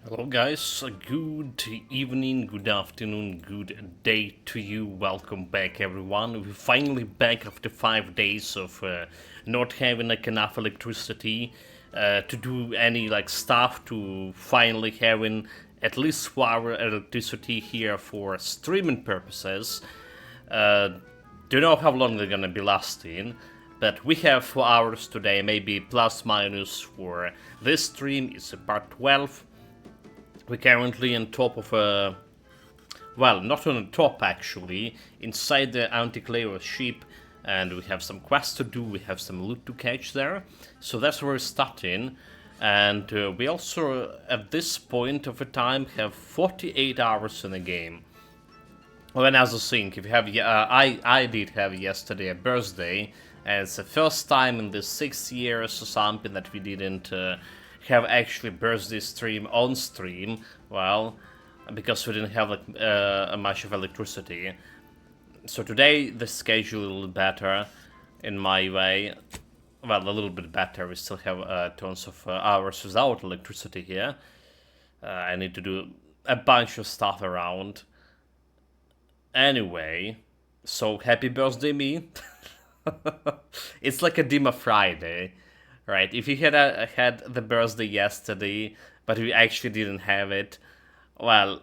Hello guys, good evening, good afternoon, good day to you. Welcome back everyone. We're finally back after 5 days of not having like enough electricity to do any like stuff, to finally having at least 4 hour electricity here for streaming purposes. Uh, don't know how long they're gonna be lasting, but we have 4 hours today, maybe plus minus for this stream. It's part 12. We're currently on top of a... Well, not on the top actually, inside the Anticlero ship, and we have some quests to do, we have some loot to catch there. So that's where we're starting, and we also, at this point of the time, have 48 hours in the game. Well, and as I think, if you have, I did have yesterday a birthday, and it's the first time in the 6 years or something that we didn't have actually birthday stream on stream. Well, because we didn't have like much of electricity. So today the schedule is a little better, in my way. Well, a little bit better. We still have tons of hours without electricity here. I need to do a bunch of stuff around. Anyway, so happy birthday, me. It's like a Dima Friday, right? If you had the birthday yesterday, but we actually didn't have it, well,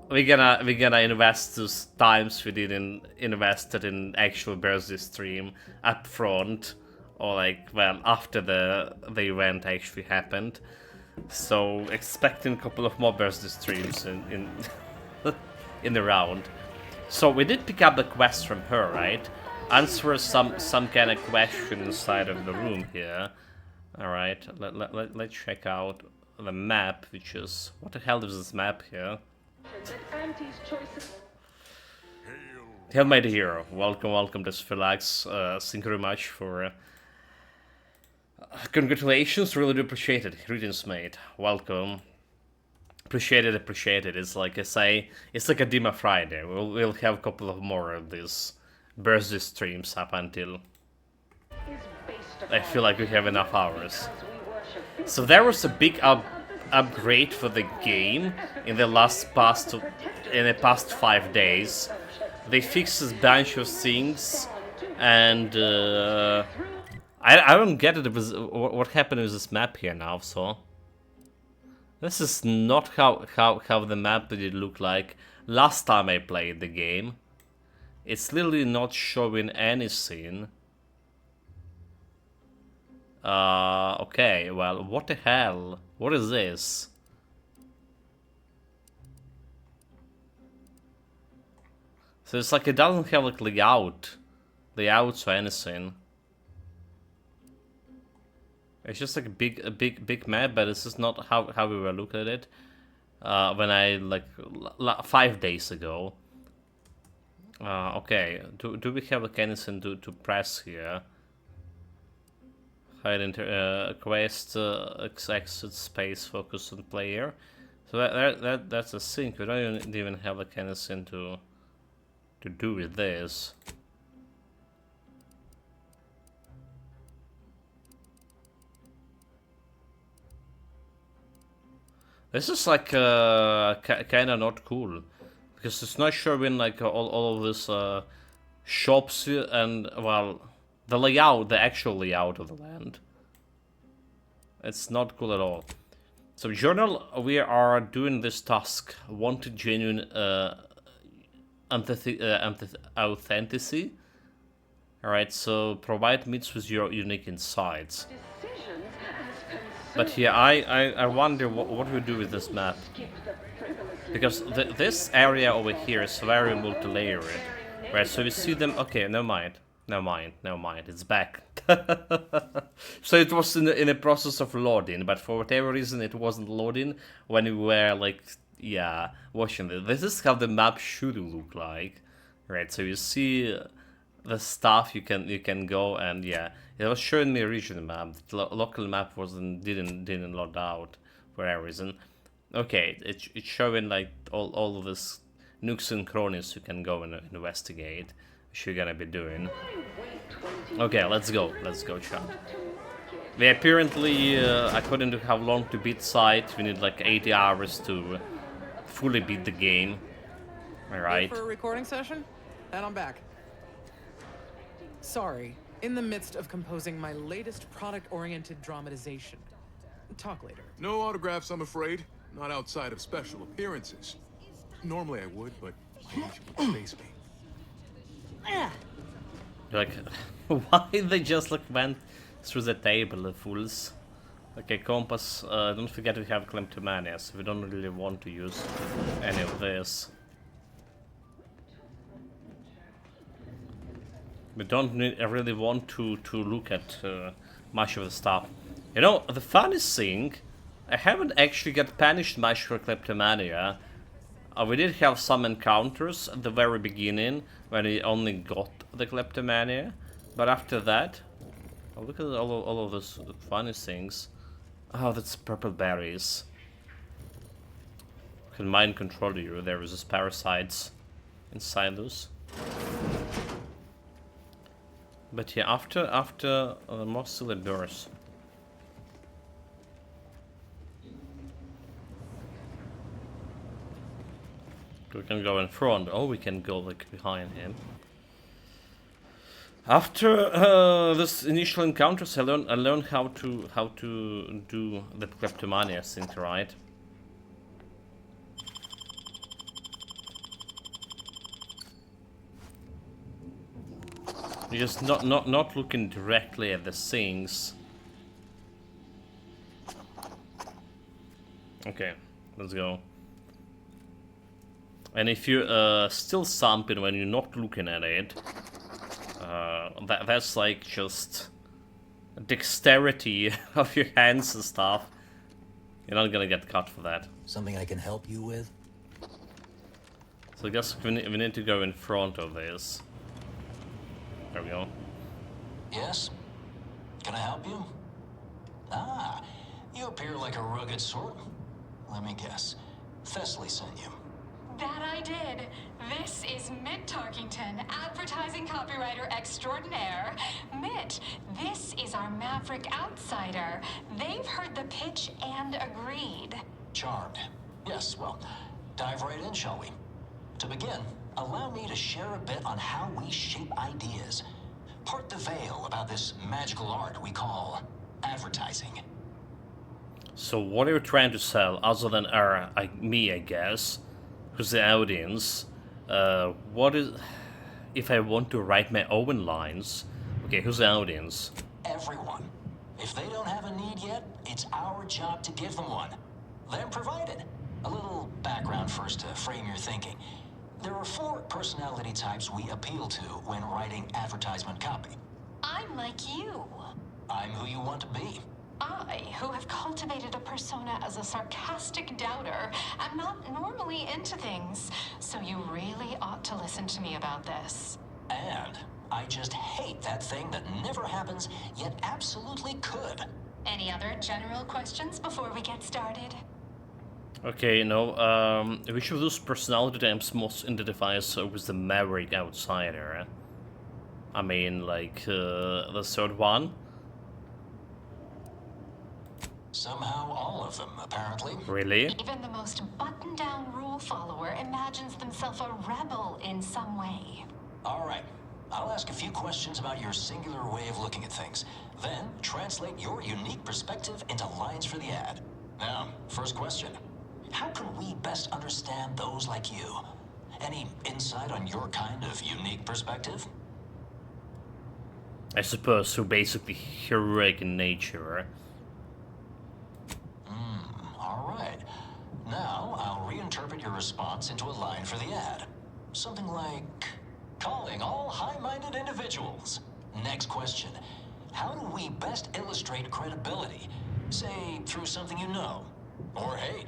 we're gonna invest those times we didn't invest it in actual birthday stream up front, or like, well, after the event actually happened. So expecting a couple of more birthday streams in in the round. So we did pick up the quest from her, right? Answer some kind of question inside of the room here. All right, let's check out the map, which is... What the hell is this map here? Hail, my hero. Welcome to Sphilax. Thank you very much for... congratulations, really do appreciate it. Greetings, mate. Welcome. Appreciate it. It's like I say, it's like a Dima Friday. We'll have a couple of more of these birthday streams up until I feel like we have enough hours. So there was a big upgrade for the game in the past 5 days. They fixed a bunch of things, and I don't get it. What happened with this map here now? So this is not how the map did look like last time I played the game. It's literally not showing anything. Okay, well, what the hell? What is this? So it's like it doesn't have like layouts or anything. It's just like a big map, but this is not how we were looking at it when I, like, 5 days ago. Okay, do we have like anything to press here? Hide quest, exit space, focus on player. So that's a thing. We don't even have like anything to do with this. This is like kind of not cool, because it's not showing like all of this shops and, well, the layout, the actual layout of the land. It's not cool at all. So journal, we are doing this task. Wanted genuine authenticity. Alright, so provide meets with your unique insights. But yeah, I wonder what we do with this map. Because this area over here is very multi-layered. Right, so we see them... Okay, never mind, it's back. So it was in a process of loading, but for whatever reason it wasn't loading when we were, like, yeah, watching this. This is how the map should look like. Right, so you see the stuff you can go, and yeah, it was showing me a region map. The local map didn't load out for whatever reason. Okay, it's showing like all of this nooks and crannies you can go and investigate, which you're gonna be doing. Okay, let's go, chat. We apparently, according to how long to beat Sight, we need like 80 hours to fully beat the game. Alright. For a recording session? And I'm back. Sorry, in the midst of composing my latest product-oriented dramatization. Talk later. No autographs, I'm afraid. Not outside of special appearances. Normally I would, but my agent would face me. Like, why they just like went through the table, the fools? Okay, compass, don't forget we have Kleptomania, so we don't really want to use any of this. We don't really want to look at much of the stuff. You know, the funniest thing, I haven't actually got punished much for Kleptomania. We did have some encounters at the very beginning, when we only got the Kleptomania. But after that, oh, look at all of those funny things. Oh, that's purple berries. Can mind control you. There is these parasites inside those. But yeah, after more silly bursts. We can go in front. Oh, we can go like behind him. After this initial encounters, I learned how to do the Kleptomania thing, right? You're just not looking directly at the things. Okay, let's go. And if you still thumping when you're not looking at it, that's like just dexterity of your hands and stuff. You're not gonna get cut for that. Something I can help you with? So I guess we need to go in front of this. There we go. Yes? Can I help you? Ah, you appear like a rugged sort. Let me guess. Thessaly sent you. That I did. This is Mitt Tarkington, advertising copywriter extraordinaire. Mitt, this is our Maverick outsider. They've heard the pitch and agreed. Charmed. Yes, well, dive right in, shall we? To begin, allow me to share a bit on how we shape ideas. Part the veil about this magical art we call advertising. So what are you trying to sell, other than me, I guess? Who's the audience? What is... If I want to write my own lines... Okay, who's the audience? Everyone. If they don't have a need yet, it's our job to give them one. Then provided. A little background first to frame your thinking. There are 4 personality types we appeal to when writing advertisement copy. I'm like you. I'm who you want to be. I, who have cultivated a persona as a sarcastic doubter, am not normally into things, so you really ought to listen to me about this. And I just hate that thing that never happens, yet absolutely could. Any other general questions before we get started? Okay, which of those personality types most identifies with the Maverick outsider? I mean, like, the third one? Somehow all of them, apparently. Really? Even the most buttoned-down rule follower imagines themselves a rebel in some way. All right. I'll ask a few questions about your singular way of looking at things. Then, translate your unique perspective into lines for the ad. Now, first question. How can we best understand those like you? Any insight on your kind of unique perspective? I suppose so, basically heroic in nature. All right. Now, I'll reinterpret your response into a line for the ad. Something like, calling all high-minded individuals. Next question. How do we best illustrate credibility? Say, through something you know, or hate.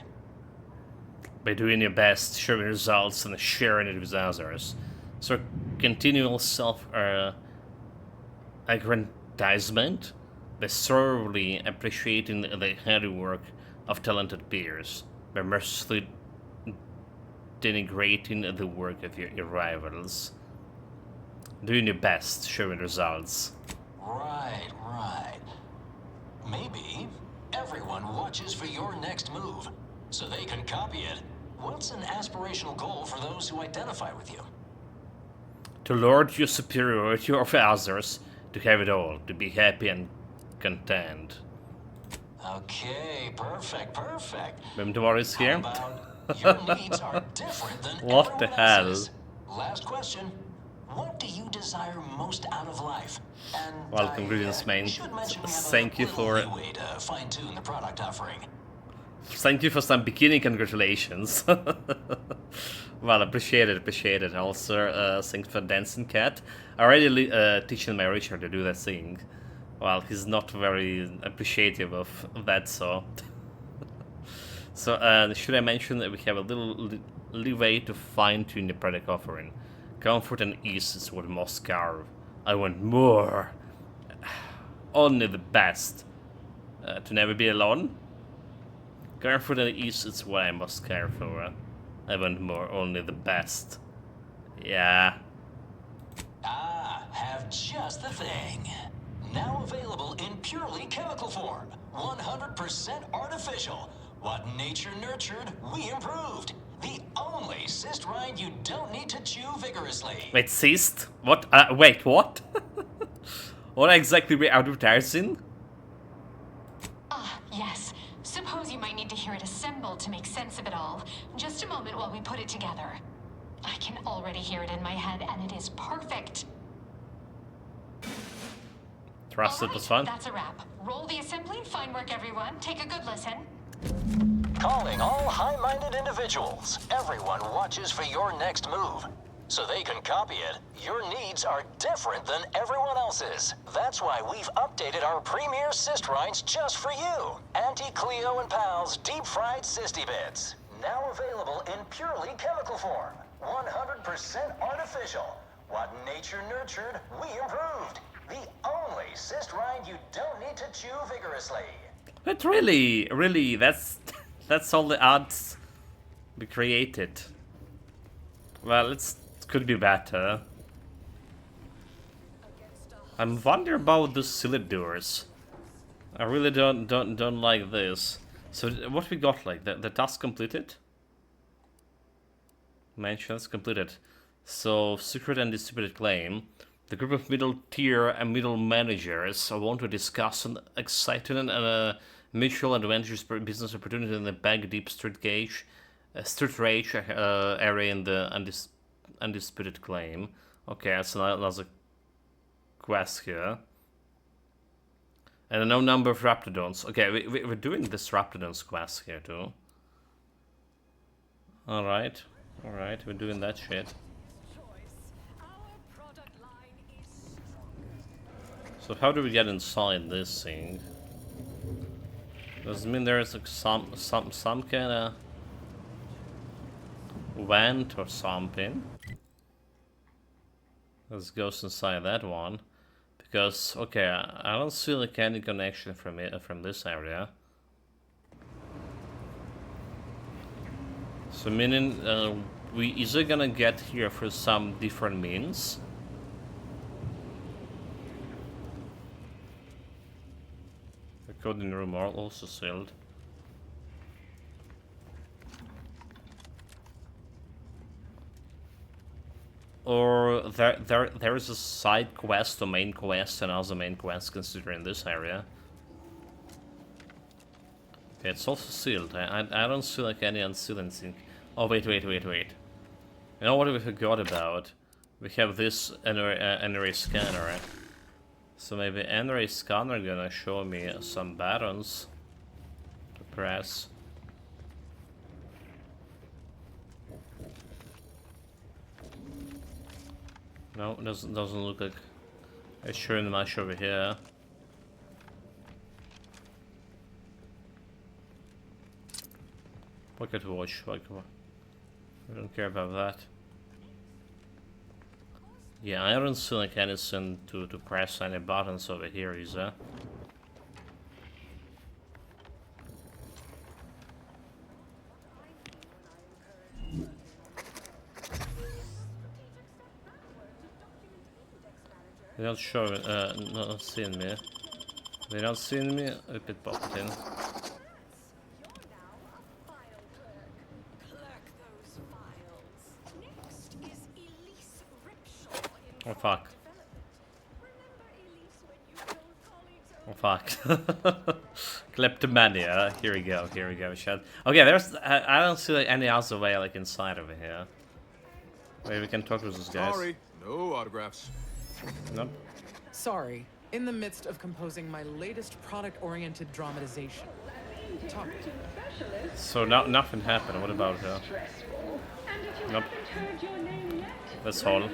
By doing your best, showing results, and sharing it with others. So, continual self-aggrandizement by thoroughly appreciating the handiwork of talented peers, by mercilessly denigrating the work of your rivals. Doing your best, showing results. Right. Maybe everyone watches for your next move, so they can copy it. What's an aspirational goal for those who identify with you? To lord your superiority over others, to have it all, to be happy and content. Okay, perfect. Memdor is How here. about your needs are different than What the everyone hell? else's? Last question. What do you desire most out of life? And Welcome, greetings, man. should mention we have Thank you little for leeway to fine-tune the product offering. Thank you for some bikini congratulations. Well, appreciate it. Also, thanks for Dancing Cat. I already teaching my Richard to do that thing. Well, he's not very appreciative of that, so... So, should I mention that we have a little leeway to fine-tune the product offering. Comfort and ease is what must carve. I want more. Only the best. To never be alone? Comfort and ease is what I must care for. I want more, only the best. Yeah. Ah, have just the thing. Now available in purely chemical form. 100% artificial. What nature nurtured, we improved. The only cyst rind you don't need to chew vigorously. Wait, cyst? What? Wait, what? What exactly are we advertising? Ah, yes. Suppose you might need to hear it assembled to make sense of it all. Just a moment while we put it together. I can already hear it in my head, and it is perfect. Trust it All was right, fun. that's a wrap. Roll the assembly. Fine work, everyone. Take a good listen. Calling all high-minded individuals. Everyone watches for your next move. So they can copy it. Your needs are different than everyone else's. That's why we've updated our premier cyst rinds just for you. Auntie Cleo and Pal's deep-fried cysty bits. Now available in purely chemical form. 100% artificial. What nature nurtured, we improved. The only cyst rind you don't need to chew vigorously. But really, that's all the odds we created. Well, it could be better. I'm wondering about the silly doors. I really don't like this. So what we got, like the task completed? Mentions completed. So secret and distributed claim. The group of middle tier and middle managers want to discuss an exciting and mutual advantageous business opportunity in the back deep street rage area in the undisputed claim. Okay, that's another quest here. And a no number of Raptidons. Okay, we're doing this Raptidons quest here too. Alright, we're doing that shit. So how do we get inside this thing? Does it mean there's like some kind of vent or something? Let's go inside that one, because okay, I don't see like any connection from this area. So meaning we either gonna get here for some different means. The coding room are also sealed. Or there is a side quest, a main quest, and also main quest considering this area. Okay, it's also sealed. I don't see like any unsealing thing. Oh wait. You know what we forgot about? We have this NRA scanner. So maybe NRA scanner gonna show me some buttons to press. No, it doesn't look like it's showing much over here. Pocket watch, like, I don't care about that. Yeah, I don't see like anything to press any buttons over here, is there? They're not showing, not seeing me. They not seeing me? A bit popped in. Oh fuck. Oh fuck. Kleptomania. Here we go, chat. Okay, there's I don't see like any other way like inside over here. Maybe we can talk to those guys. Sorry, no autographs. Nope. Sorry, in the midst of composing my latest product-oriented dramatization. Talk. So now nothing happened. What about her? Nope. That's all.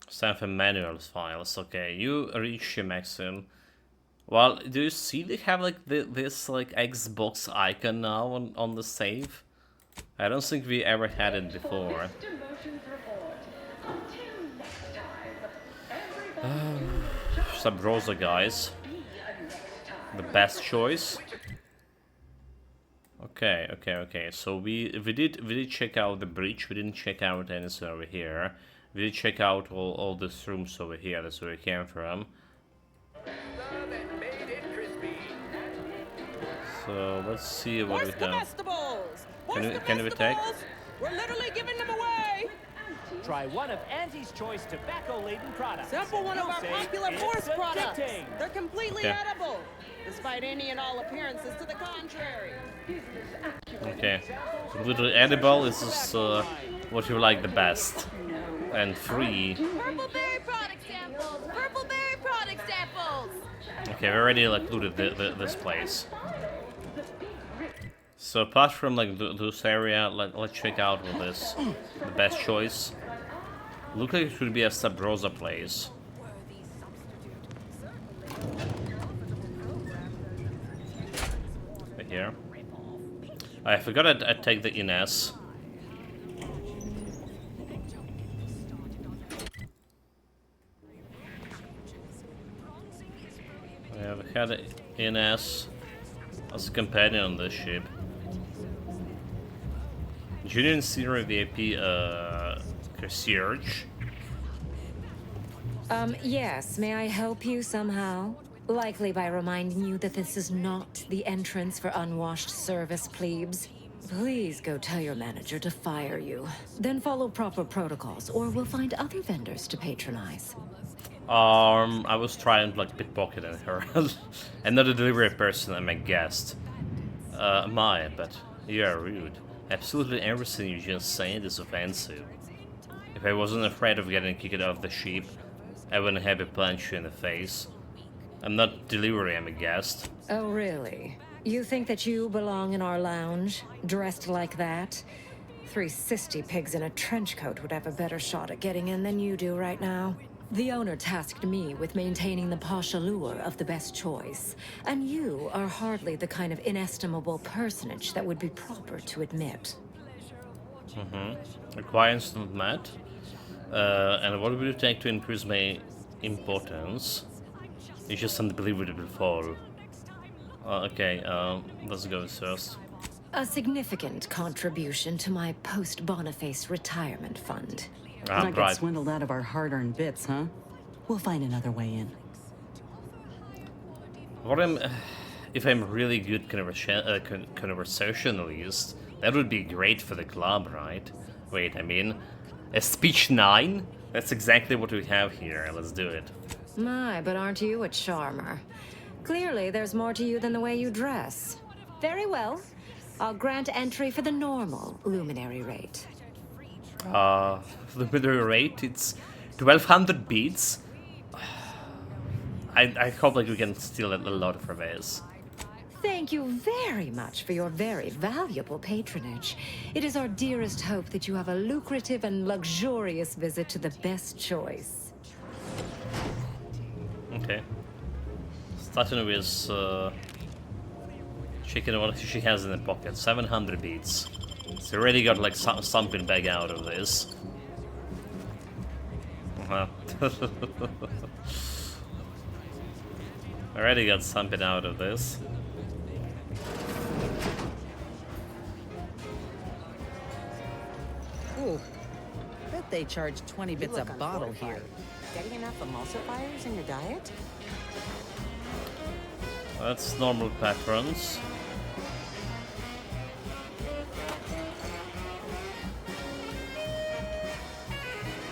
Samson manuals files. Okay, you reach Maxim. Well, do you see they have like this like Xbox icon now on the save? I don't think we ever had it before. Sub Rosa guys. The best choice. Okay. So we did check out the bridge. We didn't check out anything over here. We did check out all these rooms over here. That's where we came from. So let's see what we have. Can we take? We're literally giving them away. Try one of Auntie's choice tobacco-laden products. Sample one of our popular force products. Addicting. They're completely Okay. edible, despite any and all appearances to the contrary. Okay. Completely edible. This is what you like the best. And free. Purple berry product samples. Purple berry product samples. Okay, we already like looted this place. So apart from like this area, let's check out what is the best choice. Looks like it should be a Sub Rosa place. Right here. I forgot I'd take the Ines. Yeah, we had Ines as a companion on this ship. Junior and Senior VIP concierge. Yes, may I help you somehow? Likely by reminding you that this is not the entrance for unwashed service plebes. Please go tell your manager to fire you. Then follow proper protocols, or we'll find other vendors to patronize. I was trying to like pickpocket her. I'm not a delivery person, I'm a guest. But you are rude. Absolutely everything you just said is offensive. If I wasn't afraid of getting kicked off the ship, I wouldn't have a punch you in the face. I'm not delivery, I'm a guest. Oh, really? You think that you belong in our lounge, dressed like that? 3 cysty pigs in a trench coat would have a better shot at getting in than you do right now. The owner tasked me with maintaining the posh allure of the best choice, and you are hardly the kind of inestimable personage that would be proper to admit. Requirements not met. And what would it take to increase my importance? It's just unbelievable fall. Okay, let's go first. A significant contribution to my post-Boniface retirement fund. Not Right. get swindled out of our hard-earned bits, huh? We'll find another way in. What if I'm really good conversationalist, that would be great for the club, right? Wait, I mean, a speech 9? That's exactly what we have here. Let's do it. My, but aren't you a charmer? Clearly, there's more to you than the way you dress. Very well. I'll grant entry for the normal luminary rate. The middle rate, it's 1200 beats. I hope like we can steal a lot from this. Thank you very much for your very valuable patronage. It is our dearest hope that you have a lucrative and luxurious visit to the best choice. Okay. Starting with checking what she has in the pocket. 700 beats. So already got like something back out of this. Already got something out of this. Ooh, bet they charge 20 bits a bottle here. steady enough emulsifiers in your diet? That's normal patterns.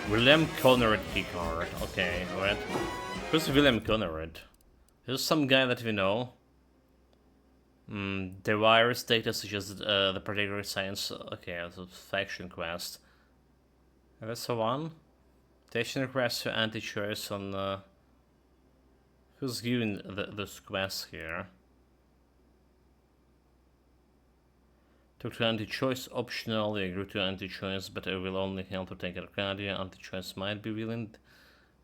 William Conrad keycard. Okay, right. Who's William Conrad? Who's some guy that we know? The virus data suggests the predatory science. Okay, that's a faction quest. That's the one. Station request to anti-choice on. Who's giving this quest here? Talk to anti-choice optional. They agree to anti-choice, but I will only help to take Arcadia. Anti-choice might be willing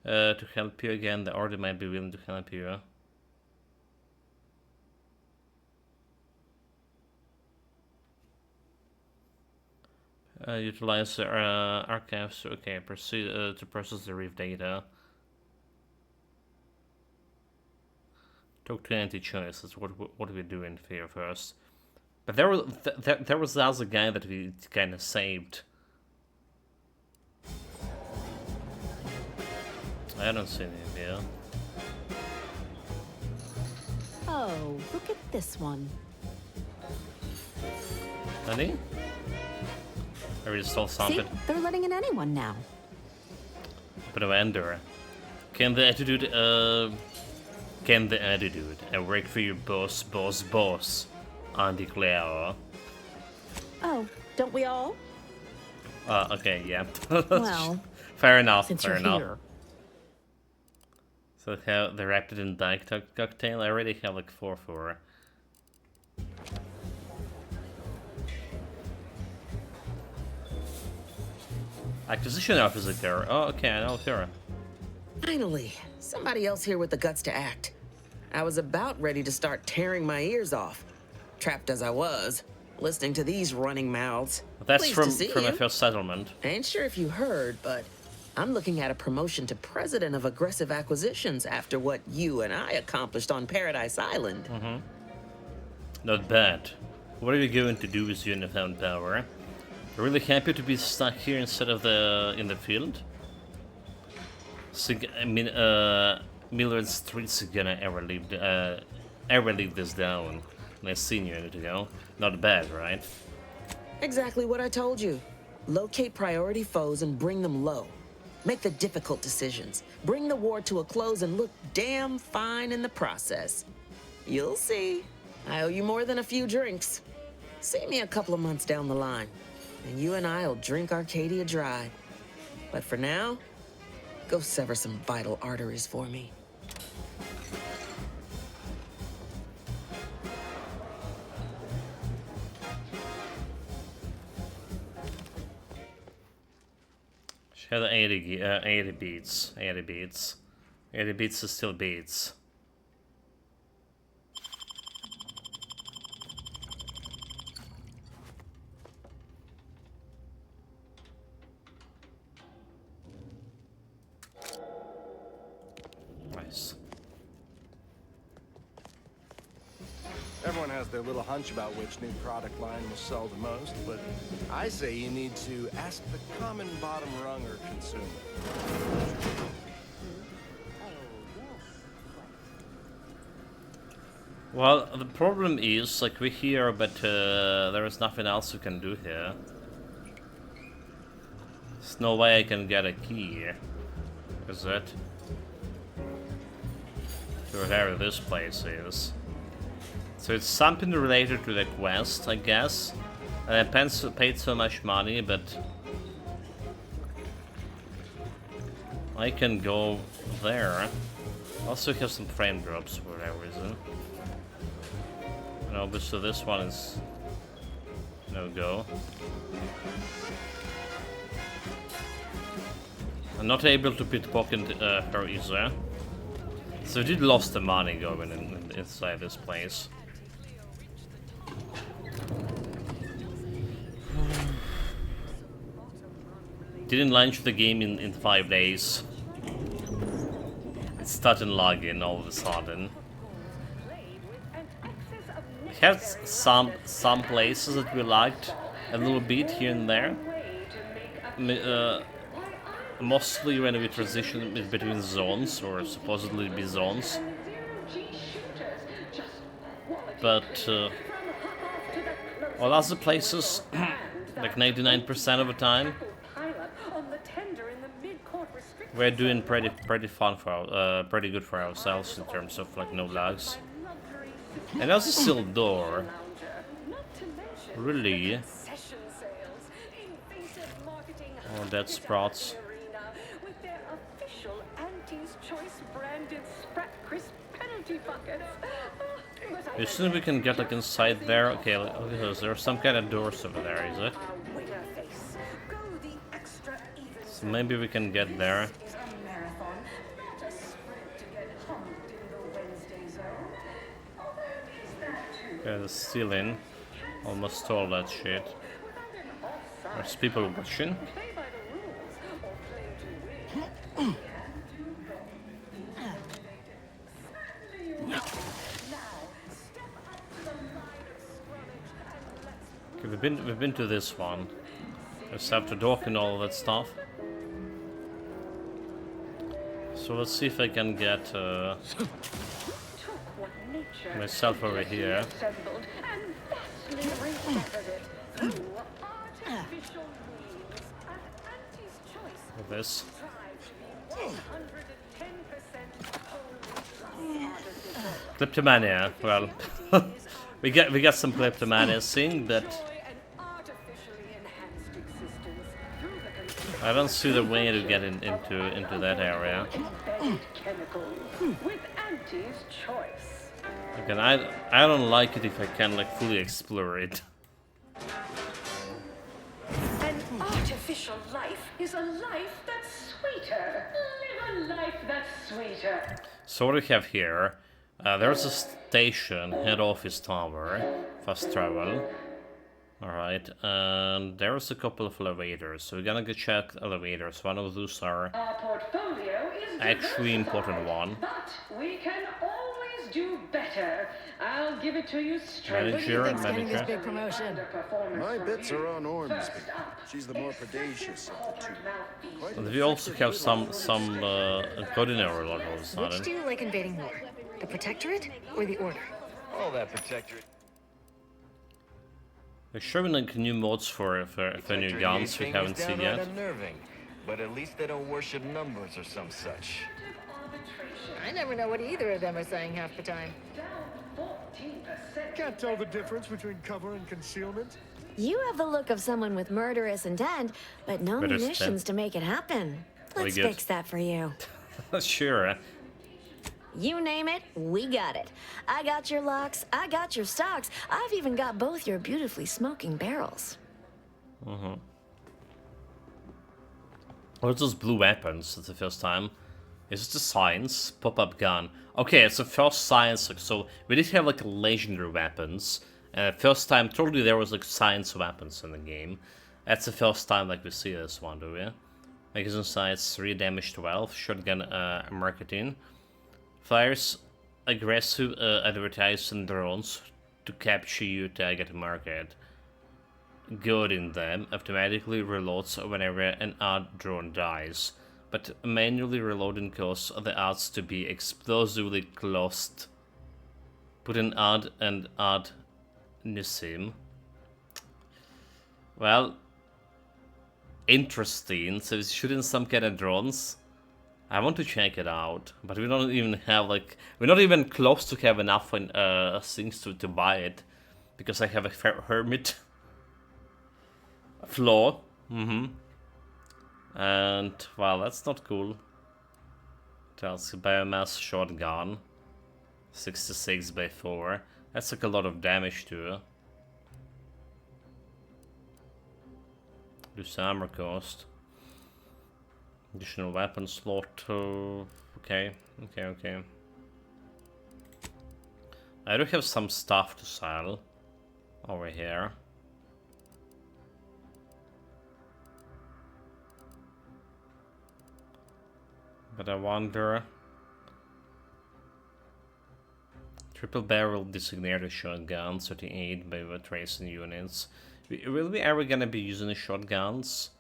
to help you again. The order might be willing to help you. Utilize archives. Okay, proceed to process the reef data. Talk to anti-choice. That's what we're doing here first. But there was the other guy that we kind of saved. I don't see any here. Oh, look at this one. Any? I already stole something. See, they're letting in anyone now. Bit of Ender. Can the attitude work for your boss, Andy Claire? Oh, don't we all? Okay, yeah. Well, fair enough, since fair you're enough. here. So how the Raptidon Dyke cocktail, I already have like 4. Acquisition officer. Oh, okay, I know her. Finally, somebody else here with the guts to act. I was about ready to start tearing my ears off, trapped as I was, listening to these running mouths. That's Pleased from to see my you. first settlement. Ain't sure if you heard, but I'm looking at a promotion to president of aggressive acquisitions after what you and I accomplished on Paradise Island. Not bad. What are you going to do with your newfound power? You're really happy to be stuck here instead of in the field? I mean, Millard Street's gonna ever leave this down. And I seen you a minute ago. Not bad, right? Exactly what I told you. Locate priority foes and bring them low. Make the difficult decisions. Bring the war to a close and look damn fine in the process. You'll see. I owe you more than a few drinks. See me a couple of months down the line, and you and I'll drink Arcadia dry. But for now, go sever some vital arteries for me. She had 80 beats. 80 beats. 80 beats is still beats. Nice. Everyone has their little hunch about which new product line will sell the most, but I say you need to ask the common bottom runger consumer. Well, the problem is, like, we're here, but there is nothing else we can do here. There's no way I can get a key, is it? To whatever this place is. So it's something related to the quest, I guess. And I paid so much money, but I can go there. Also have some frame drops for whatever reason. And obviously this one is no go. I'm not able to pickpocket her either. So I did lost the money going inside this place. Didn't launch the game in 5 days. It started logging all of a sudden. It has some places that we lagged a little bit here and there. mostly when we transition between zones, or supposedly be zones. But all other places, like 99% of the time, we're doing pretty fun for pretty good for ourselves in terms of like no lags. And there's a still door. Really? Oh, that's Sprots. As soon as we can get like inside there, okay, like, there's some kind of doors over there, is it? So maybe we can get there. Okay, the ceiling. Almost stole that shit. There's people watching. Okay, we've been to this one. Just have to dock and all that stuff. So let's see if I can get myself over here. With this. Kleptomania, well, we got some kleptomania thing, but I don't see the way to get into that area. Again, I don't like it if I can like fully explore it. An artificial life is a life that's sweeter. Live a life that's sweeter. So what do we have here? There's a station, head office tower, fast travel. Alright, and there's a couple of elevators, so we're gonna go check elevators. One of those are actually important one. But we can always do better. I'll give it to you straight. Manager. Big promotion. My bits are on Ormsby. She's the more predacious of the two. And we also have some culinary levels. Which do you like invading more? The Protectorate or the Order? All that Protectorate. They're showing like new mods for new guns we haven't seen yet. Unnerving, but at least they don't worship numbers or some such. I never know what either of them are saying half the time. Can't tell the difference between cover and concealment. You have the look of someone with murderous intent, but no munitions to make it happen. Let's fix that for you. Sure. You name it, we got it. I got your locks, I got your stocks. I've even got both your beautifully smoking barrels. What's those blue weapons? It's the first time. Is it the science? Pop-up gun. Okay, it's the first science. So we did have like legendary weapons. First time, totally there was like science weapons in the game. That's the first time like we see this one, do we? Magazine size 3, damage 12, shotgun marketing. Fires aggressive advertising drones to capture you target market. Goading them automatically reloads whenever an odd drone dies, but manually reloading causes the odds to be explosively closed. Put an odd and odd Nissim. Well, interesting. So it's shooting some kind of drones. I want to check it out, but we don't even have like, we're not even close to have enough things to buy it, because I have a hermit floor. And well, that's not cool. That's a biomass shotgun, 66x4. That's like a lot of damage too. Reduce armor cost. Additional weapon slot. Okay. I do have some stuff to sell over here. But I wonder. Triple barrel designated shotgun, 38 by the tracing units. Will we ever gonna be using the shotguns?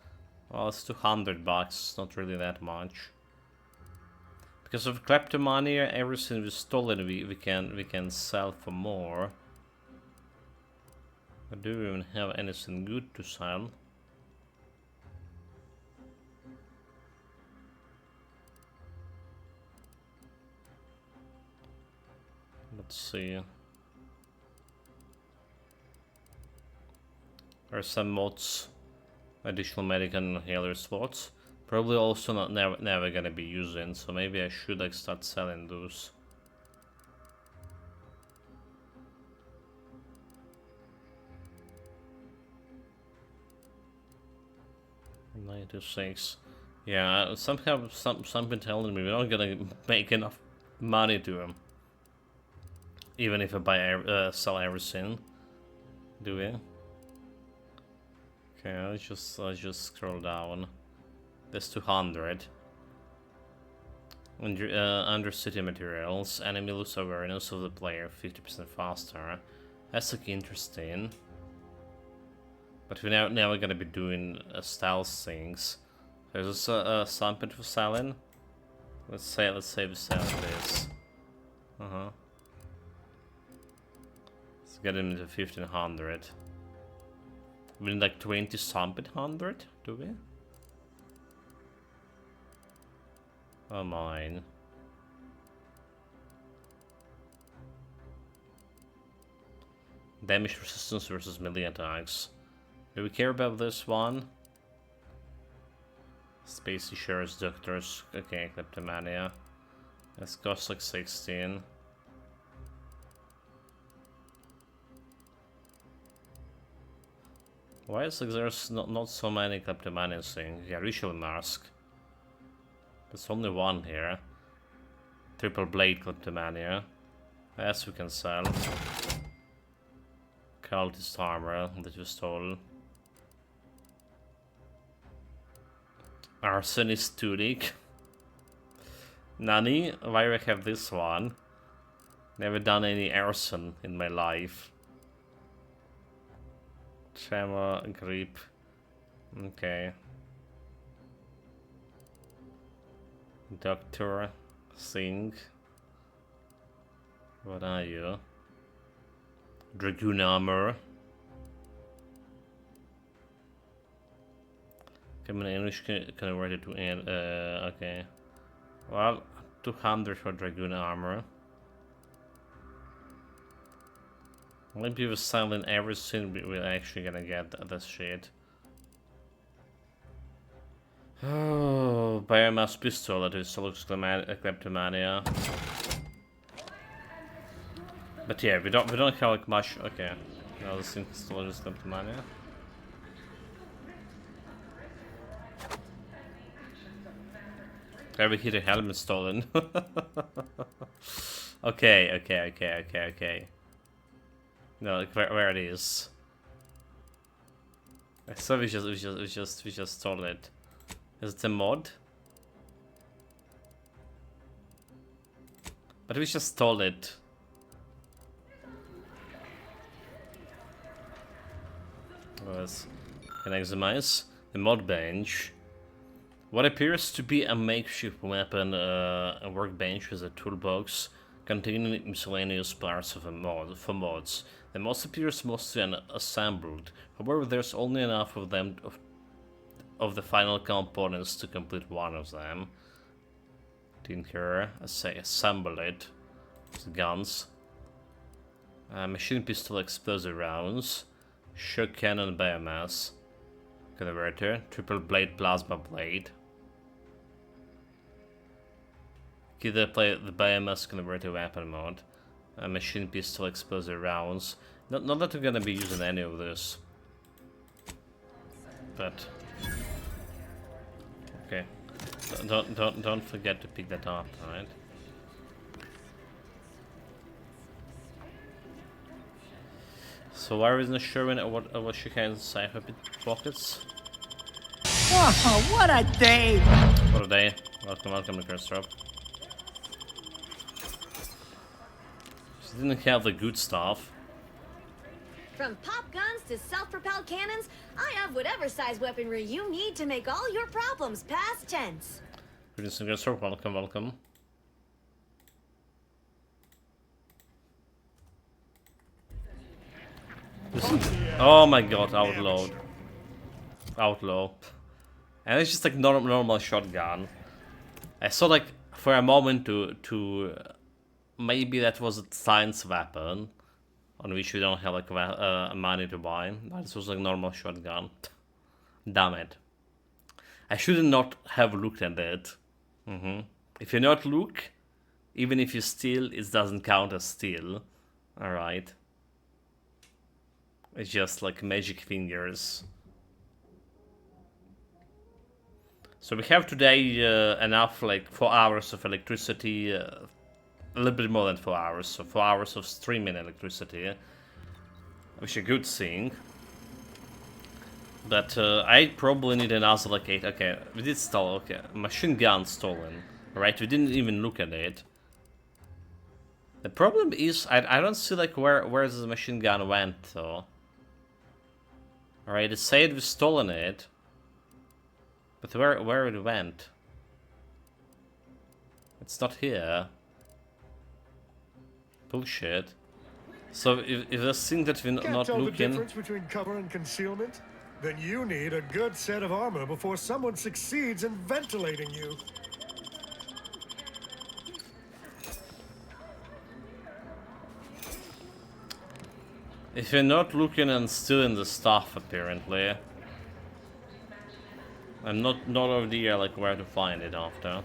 Well, it's $200, not really that much. Because of kleptomania, everything we stolen we can sell for more. But do we even have anything good to sell? Let's see. There are some mods, additional medical and healer slots. Probably also never gonna be using, so maybe I should like start selling those. $96. Yeah, somehow something telling me we're not gonna make enough money to them. Even if I buy sell everything, do we? Okay, let's just scroll down. There's 200. Under city materials, enemy lose awareness of the player 50% faster. That's like interesting. But we're now gonna be doing stealth things. There's something for selling. Let's say we sell this. Let's get him to 1500. We need like 20 something hundred, do we? Oh mine. Damage resistance versus melee attacks. Do we care about this one? Spacey shares doctors. Okay, kleptomania. This costs like 16. Why is like there's not so many kleptomania things? Yeah, ritual mask. There's only one here. Triple blade kleptomania. As we can sell. Cultist armor that you stole. Arsonist tunic. Nani? Why do I have this one? Never done any arson in my life. Tremor, grip. Okay. Doctor, Singh. What are you? Dragoon armor. Can an English converted to okay. Well, 200 for Dragoon armor. Maybe we're selling everything we're actually gonna get this shit. Oh, biomass pistol, that is looks kleptomania. But yeah, we don't have like much. Okay, no, this thing still is kleptomania. Every hit a helmet stolen. Okay. No, like where it is. So we just stole it. Is it a mod? But we just stole it. Can I examine the mod bench? What appears to be a makeshift weapon, a workbench with a toolbox containing miscellaneous parts of for mods. The mod appears mostly unassembled. However, there's only enough of them of the final components to complete one of them. Tinker, I say assemble it. Guns. Machine pistol explosive rounds. Shock cannon biomass. Converter. Triple blade plasma blade. Either play the biomass converter weapon mode. Machine pistol explosive rounds. Not that we're gonna be using any of this. But okay. Don't forget to pick that up, alright? So why isn't showing what she has inside her pockets? Oh, what a day! What a day. Welcome to Curse Drop. She didn't have the good stuff. From pop guns to self-propelled cannons, I have whatever size weaponry you need to make all your problems past tense. Greetings and sir, welcome, welcome. Oh my god, outlaw. Outlaw. And it's just like normal shotgun. I saw like for a moment to maybe that was a science weapon on which we don't have like money to buy. But this was like normal shotgun. Damn it. I should not have looked at it. If you not look, even if you steal, it doesn't count as steal. Alright. It's just like magic fingers. So we have today enough, like 4 hours of electricity, a little bit more than 4 hours, so 4 hours of streaming electricity, which is a good thing. But I probably need another like 8. Okay, we did steal. Okay, machine gun stolen. Right, we didn't even look at it. The problem is I don't see like where the machine gun went though. Alright, it said we've stolen it. But where it went? It's not here. Bullshit. So if there's thing that we're not Can't tell looking... the difference between cover and concealment? Then you need a good set of armor before someone succeeds in ventilating you. If you're not looking and stealing the stuff, apparently. I'm not idea like where to find it after.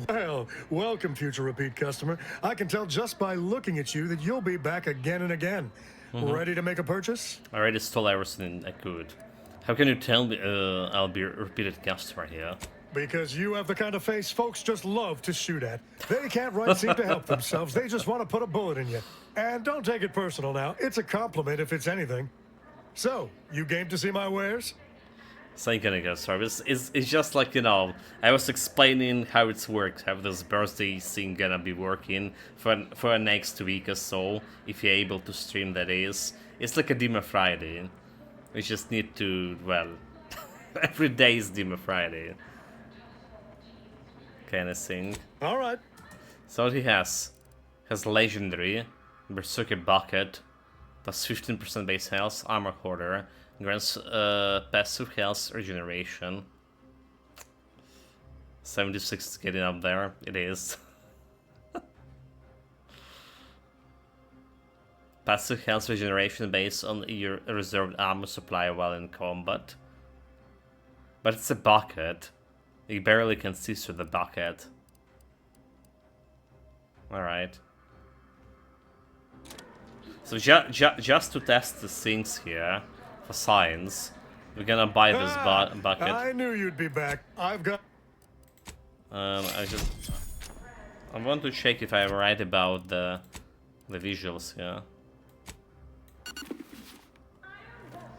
Well, welcome, future repeat customer. I can tell just by looking at you that you'll be back again and again. Ready to make a purchase? I already stole everything I could. How can you tell me I'll be a repeated customer here? Because you have the kind of face folks just love to shoot at. They can't seem to help themselves. They just want to put a bullet in you. And don't take it personal now. It's a compliment if it's anything. So, you game to see my wares? Thank you, service. It's just like, you know, I was explaining how it works, how this birthday thing gonna be working for the next week or so, if you're able to stream, that is. It's like a Demo Friday. We just need to, well, every day is Demo Friday. Kind of thing. Alright. So what he has Legendary, Berserker Bucket, plus 15% base health, Armor Hoarder, grants passive health regeneration. 76 is getting up there, it is. Passive health regeneration based on your reserved armor supply while in combat. But it's a bucket. You barely can see through the bucket. Alright. So just to test the things here, for science, we're gonna buy this bucket. I knew you'd be back. I've got... I want to check if I'm right about the visuals here.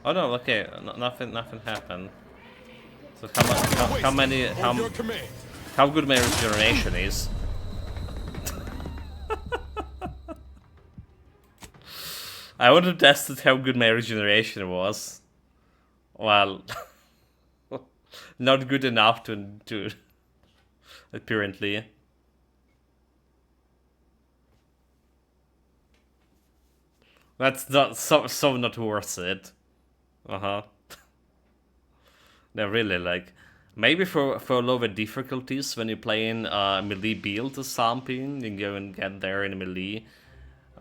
Oh no, okay, nothing happened. So how good my regeneration is? I want to test it how good my regeneration was. Well, not good enough to apparently. That's not so not worth it. No, really, like maybe for lower difficulties when you're playing melee build or something, you go and get there in melee.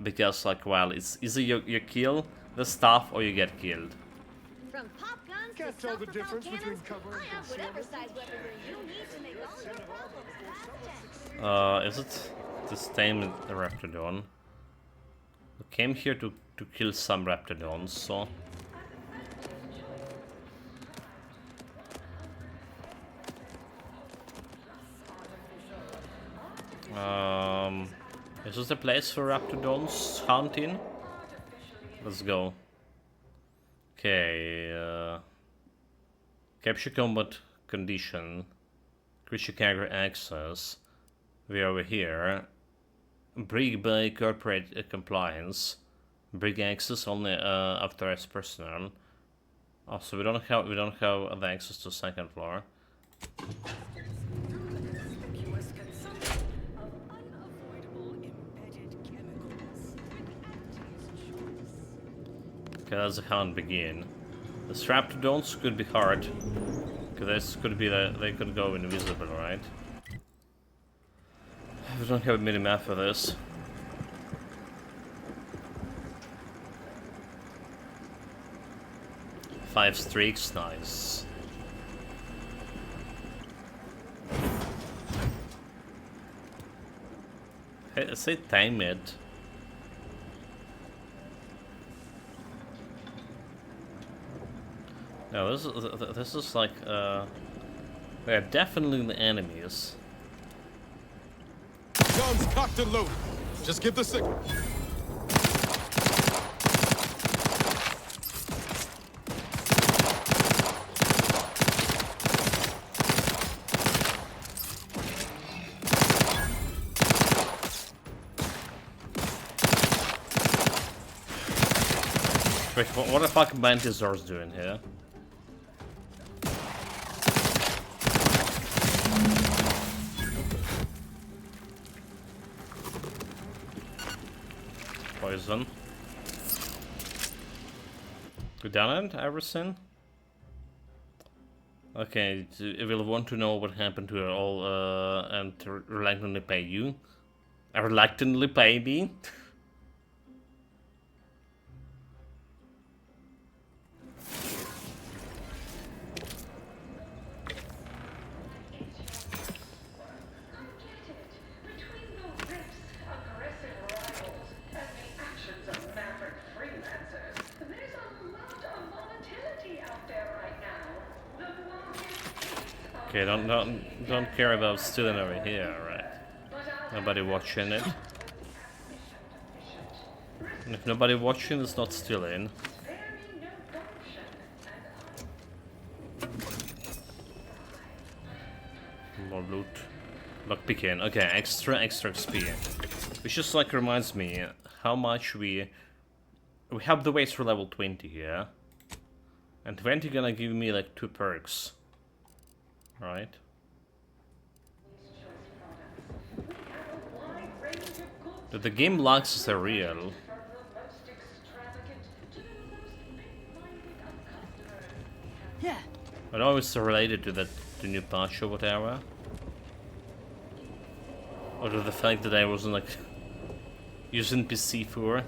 Because, like, well, it's either you kill the stuff or you get killed. From pop guns Can't to tell the self-propelled difference cannons, between cover and I have whatever size weaponry you need to make all your problems past tense. Is it the same Raptidon? We came here to kill some Raptidons, so... Is this a place for Raptidons hunting? Let's go. Okay, capture combat condition. Creature carrier access. We're over here. Break by corporate compliance. Brig access only authorized personnel. Oh, so we don't have the access to second floor. Okay, that's how it begin. The Straptodons could be hard. Because this could be that they could go invisible, right? We don't have a mini-map for this. Five streaks, nice. Hey, I say time it. No, this is like they're definitely the enemies. Guns cocked and loaded. Just give the signal. Wait, what the fuck Mantisaur's doing here? Poison. Go down it, Iverson? Okay, it will want to know what happened to all and reluctantly pay you. Reluctantly pay me? Okay, don't care about stealing over here, right? Nobody watching it. And if nobody watching, it's not stealing. More loot. Lockpicking. Okay, extra XP. Which just like reminds me how much we have the ways for level 20 here. And 20 gonna give me like 2 perks. Right. But the game locks are real. Yeah. I know it's related to the new patch or whatever. Or to the fact that I wasn't like using PC for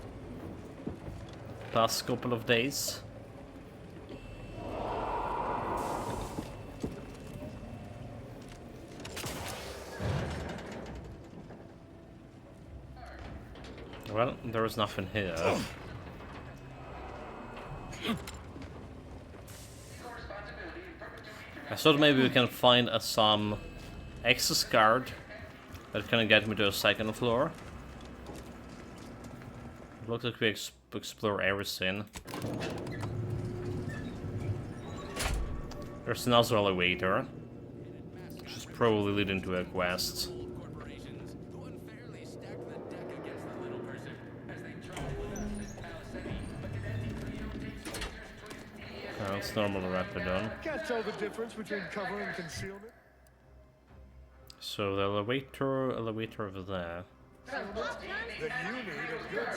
past couple of days. Well, there is nothing here. I thought maybe we can find some access card that can get me to a second floor. It looks like we explore everything. There's another elevator, which is probably leading to a quest. It's normal Rapidon. Can't tell the difference between cover and concealment. So the elevator over there. That you need a good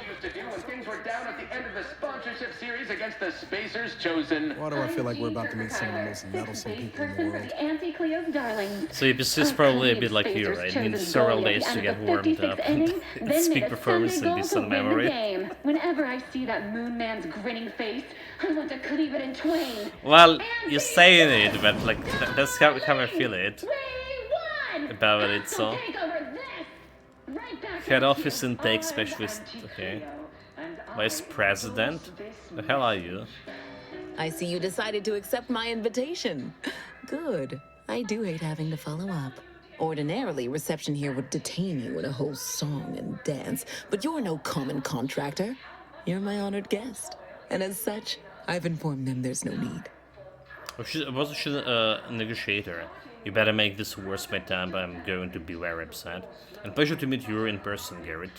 used to do when things were down at the end of the sponsorship series against the Spacers Chosen. Why do I feel like we're about to meet some of the most meddlesome people in the world? Auntie Cleo's darling. So this is probably a bit like you, right? It needs several days to get warmed up. Its peak performance and distant memory. Whenever I see that Moon Man's grinning face, I want to cleave it in twain. Well, you're saying it, but like that's how I feel it about it. So head office intake specialist. Okay, vice president. The hell are you? I see you decided to accept my invitation. Good. I do hate having to follow up. Ordinarily, reception here would detain you in a whole song and dance, but you're no common contractor. You're my honored guest, and as such, I've informed them there's no need. Wasn't she a negotiator? You better make this worth my time, but I'm going to be very upset. And pleasure to meet you in person, Garrett.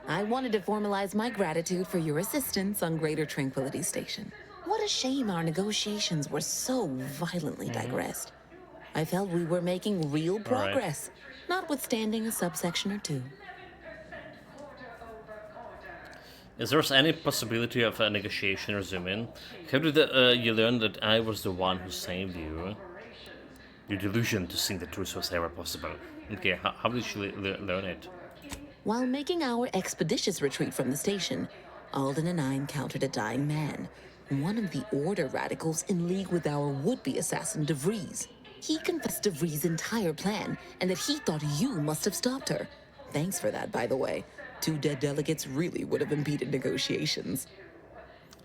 I wanted to formalize my gratitude for your assistance on Greater Tranquility Station. What a shame our negotiations were so violently digressed. I felt we were making real progress, notwithstanding a subsection or two. Is there any possibility of a negotiation resuming? How did you learn that I was the one who saved you? Your delusion to think the truth was ever possible. Okay, how did you learn it? While making our expeditious retreat from the station, Alden and I encountered a dying man, one of the Order radicals in league with our would-be assassin DeVries. He confessed DeVries' entire plan, and that he thought you must have stopped her. Thanks for that, by the way. 2 dead delegates really would have impeded negotiations.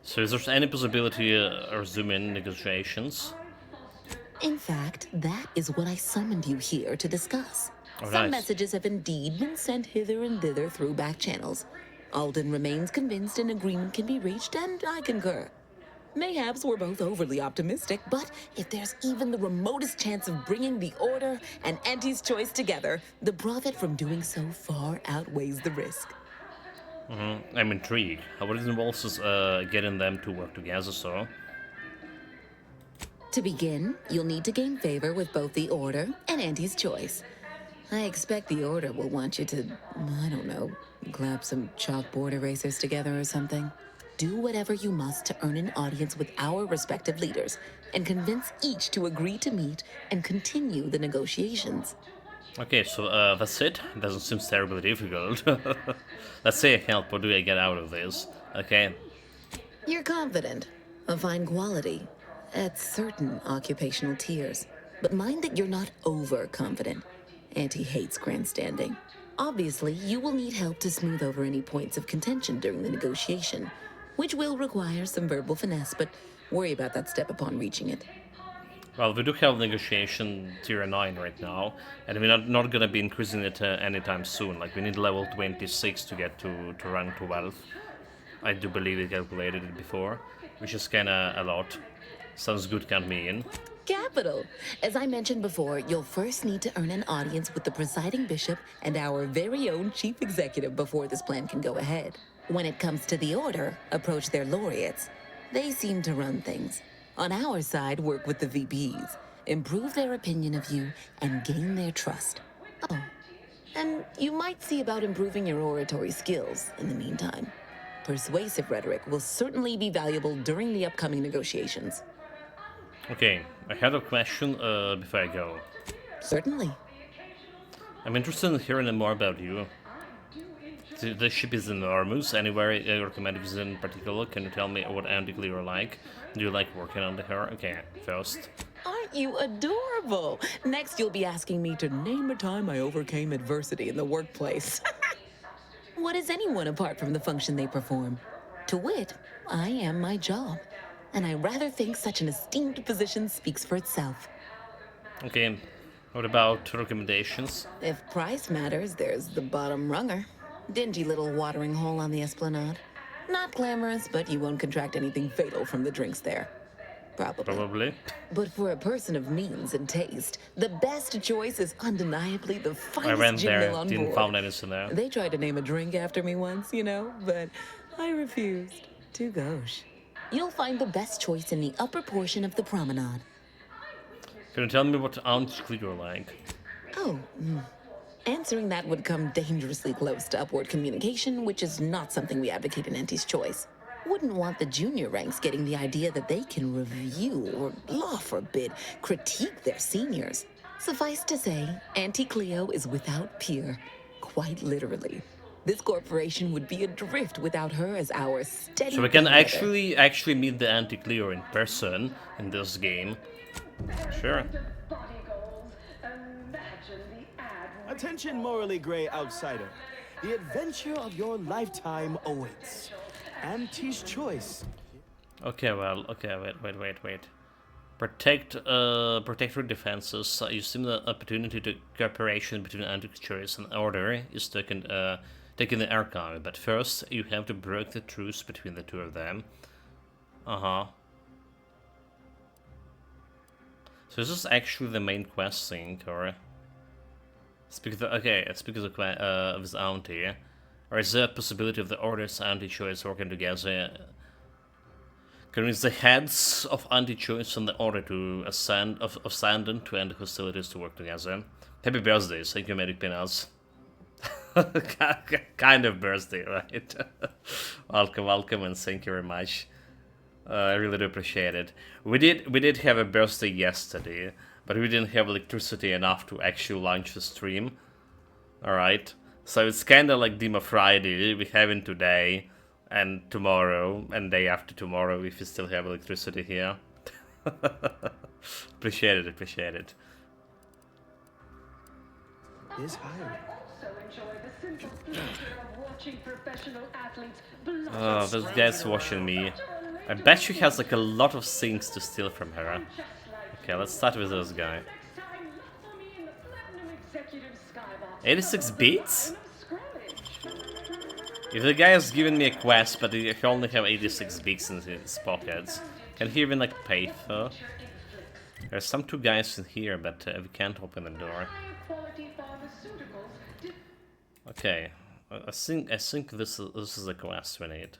So is there any possibility of resuming negotiations? In fact, that is what I summoned you here to discuss. Oh, Some nice. messages have indeed been sent hither and thither through back channels. Alden remains convinced an agreement can be reached, and I concur. Mayhaps we're both overly optimistic, but if there's even the remotest chance of bringing the Order and Auntie's Choice together, the profit from doing so far outweighs the risk. I'm intrigued. How would it involve us getting them to work together, so? To begin, you'll need to gain favor with both the Order and Auntie's Choice. I expect the Order will want you to, I don't know, clap some chalkboard erasers together or something. Do whatever you must to earn an audience with our respective leaders and convince each to agree to meet and continue the negotiations. Okay, so that's it. Doesn't seem terribly difficult. Let's say help. What do I get out of this? Okay. You're confident, of fine quality, at certain occupational tiers. But mind that you're not overconfident. Auntie hates grandstanding. Obviously, you will need help to smooth over any points of contention during the negotiation, which will require some verbal finesse, but worry about that step upon reaching it. Well, we do have negotiation tier 9 right now, and we're not gonna be increasing it anytime soon. Like, we need level 26 to get to rank 12. I do believe we calculated it before, which is kinda a lot. Sounds good, count me in. Capital! As I mentioned before, you'll first need to earn an audience with the presiding bishop and our very own chief executive before this plan can go ahead. When it comes to the Order, approach their laureates. They seem to run things. On our side, work with the VPs, improve their opinion of you, and gain their trust. Oh, and you might see about improving your oratory skills in the meantime. Persuasive rhetoric will certainly be valuable during the upcoming negotiations. Okay, I had a question before I go. Certainly. I'm interested in hearing more about you. The ship is enormous. Anywhere you recommend in particular? Can you tell me what Antique you're like? Do you like working on her? Okay, first. Aren't you adorable? Next, you'll be asking me to name a time I overcame adversity in the workplace. What is anyone apart from the function they perform? To wit, I am my job. And I rather think such an esteemed position speaks for itself. Okay, what about recommendations? If price matters, there's the bottom runger. Dingy little watering hole on the Esplanade. Not glamorous, but you won't contract anything fatal from the drinks there. Probably. But for a person of means and taste, the best choice is undeniably the I finest went gin there, mill on didn't board. found anything there. They tried to name a drink after me once, you know, but I refused. Too gauche. You'll find the best choice in the upper portion of the promenade. Can you tell me what Aunt you're like? Oh, answering that would come dangerously close to upward communication, which is not something we advocate in Auntie's Choice. Wouldn't want the junior ranks getting the idea that they can review or, law forbid, critique their seniors. Suffice to say, Auntie Cleo is without peer, quite literally. This corporation would be adrift without her as our steady. So we can provider. actually meet the Anti-Cleo in person in this game. Sure. Attention, morally gray outsider. The adventure of your lifetime awaits. Auntie's Choice. Okay, well, okay, wait. Protectorate defenses. You seem the opportunity to cooperation between Auntie's Choice and Order is taken the archive, but first you have to break the truce between the two of them. So this is actually the main quest thing, or? Speak of the, okay, speak of the of his auntie. Or is there a possibility of the Order's anti-choice working together? Convince the heads of anti-choice and the Order to ascend of Sandon to end hostilities to work together. Happy birthday, thank you, Medic Pinas. Kind of birthday, right? welcome, and thank you very much. I really do appreciate it. We did have a birthday yesterday, but we didn't have electricity enough to actually launch the stream. Alright, so it's kinda like Demo Friday, we have it today, and tomorrow, and day after tomorrow if you still have electricity here. Appreciate it. Is hiring. Oh, this guy's watching me. I bet she has like a lot of things to steal from her. Okay, let's start with this guy. 86 beats? If the guy has given me a quest, but he only have 86 beats in his pockets, can he even like pay for? There's some two guys in here, but we can't open the door. Okay, I think this is the quest we need.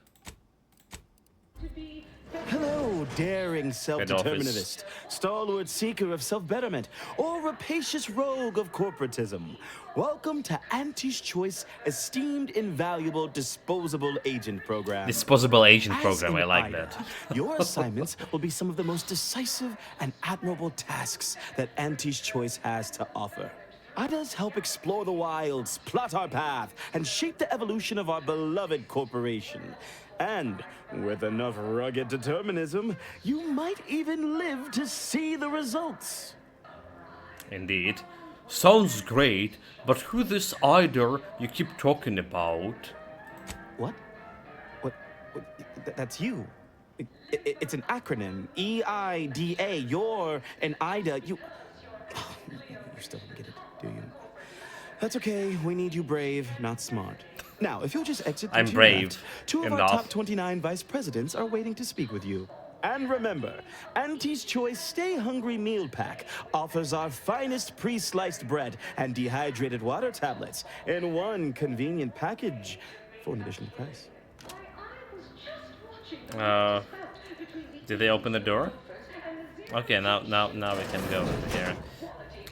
Hello, daring self-determinist, stalwart seeker of self-betterment, or rapacious rogue of corporatism. Welcome to Auntie's Choice Esteemed Invaluable Disposable Agent Program. Disposable Agent As Program, I an like IDA, that. Your assignments will be some of the most decisive and admirable tasks that Auntie's Choice has to offer. IDAs help explore the wilds, plot our path, and shape the evolution of our beloved corporation. And with enough rugged determinism, you might even live to see the results. Indeed. Sounds great, but who this Ida you keep talking about? What? That's you. It's an acronym. EIDA. You're an IDA. You still don't get it, do you? That's okay. We need you brave, not smart. Now, if you'll just exit I'm to your brave left, two of our enough. top 29 vice presidents are waiting to speak with you. And remember, Auntie's Choice Stay Hungry Meal Pack offers our finest pre-sliced bread and dehydrated water tablets in one convenient package for an additional price. Did they open the door? Okay, now we can go over here.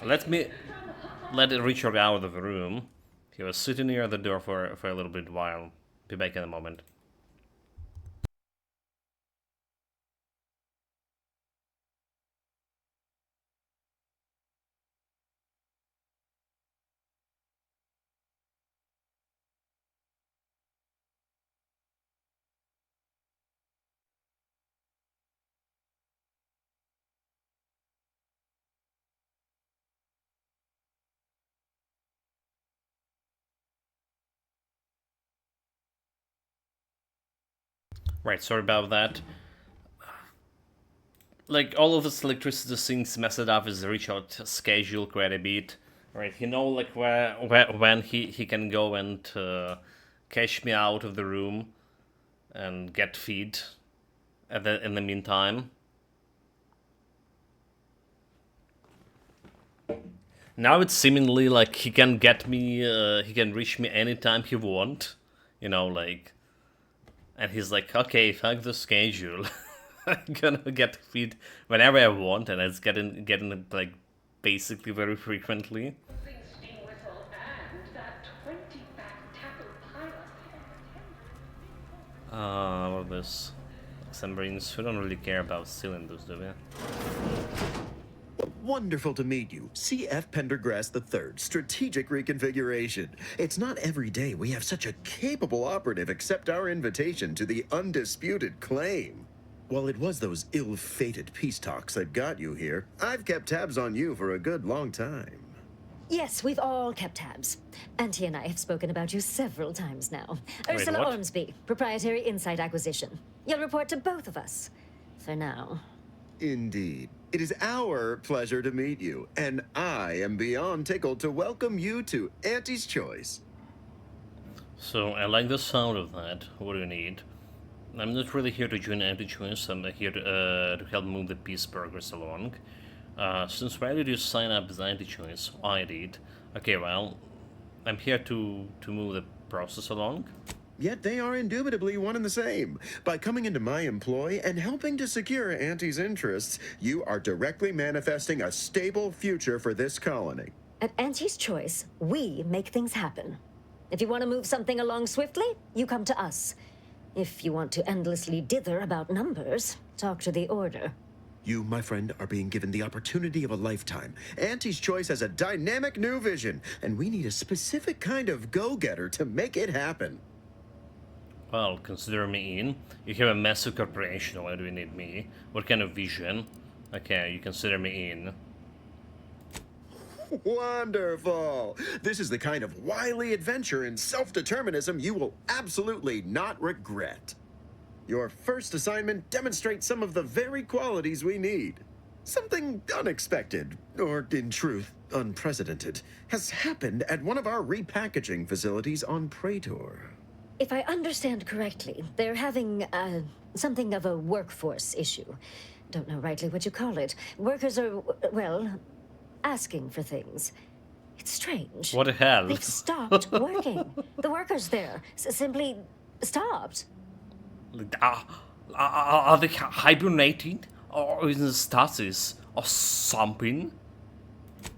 Let Richard out of the room. He was sitting near the door for a little bit while. Be back in a moment. Right, sorry about that. Like, all of this electricity things messed up with Richard's schedule quite a bit. Right, he know like when he can go and cash me out of the room and get feed in the meantime. Now it's seemingly like he can get me, he can reach me anytime he want. You know, like... And he's like, okay, fuck the schedule. I'm gonna get feed whenever I want, and it's getting like basically very frequently. What is this? Submarines. We don't really care about stealing those, do we? Wonderful to meet you. C.F. Pendergrass III, Strategic Reconfiguration. It's not every day we have such a capable operative accept our invitation to the undisputed claim. While it was those ill-fated peace talks that got you here, I've kept tabs on you for a good long time. Yes, we've all kept tabs. Auntie and I have spoken about you several times now. Wait, Ursula what? Ormsby, Proprietary Insight Acquisition. You'll report to both of us. For now. Indeed. It is our pleasure to meet you, and I am beyond tickled to welcome you to Auntie's Choice. So, I like the sound of that. What do you need? I'm not really here to join Auntie's Choice. I'm here to help move the peace progress along. Since why did you sign up as Auntie's Choice? I did. Okay, well, I'm here to move the process along. Yet they are indubitably one and the same. By coming into my employ and helping to secure Auntie's interests, you are directly manifesting a stable future for this colony. At Auntie's Choice, we make things happen. If you want to move something along swiftly, you come to us. If you want to endlessly dither about numbers, talk to the Order. You, my friend, are being given the opportunity of a lifetime. Auntie's Choice has a dynamic new vision, and we need a specific kind of go-getter to make it happen. Well, consider me in. You have a massive corporation, why do you need me? What kind of vision? Okay, you consider me in. Wonderful! This is the kind of wily adventure and self-determinism you will absolutely not regret. Your first assignment demonstrates some of the very qualities we need. Something unexpected, or in truth, unprecedented, has happened at one of our repackaging facilities on Praetor. If I understand correctly, they're having, something of a workforce issue. Don't know rightly what you call it. Workers are, well, asking for things. It's strange. What the hell? They've stopped working. The workers there simply stopped. Are they hibernating? Or in stasis? Or something?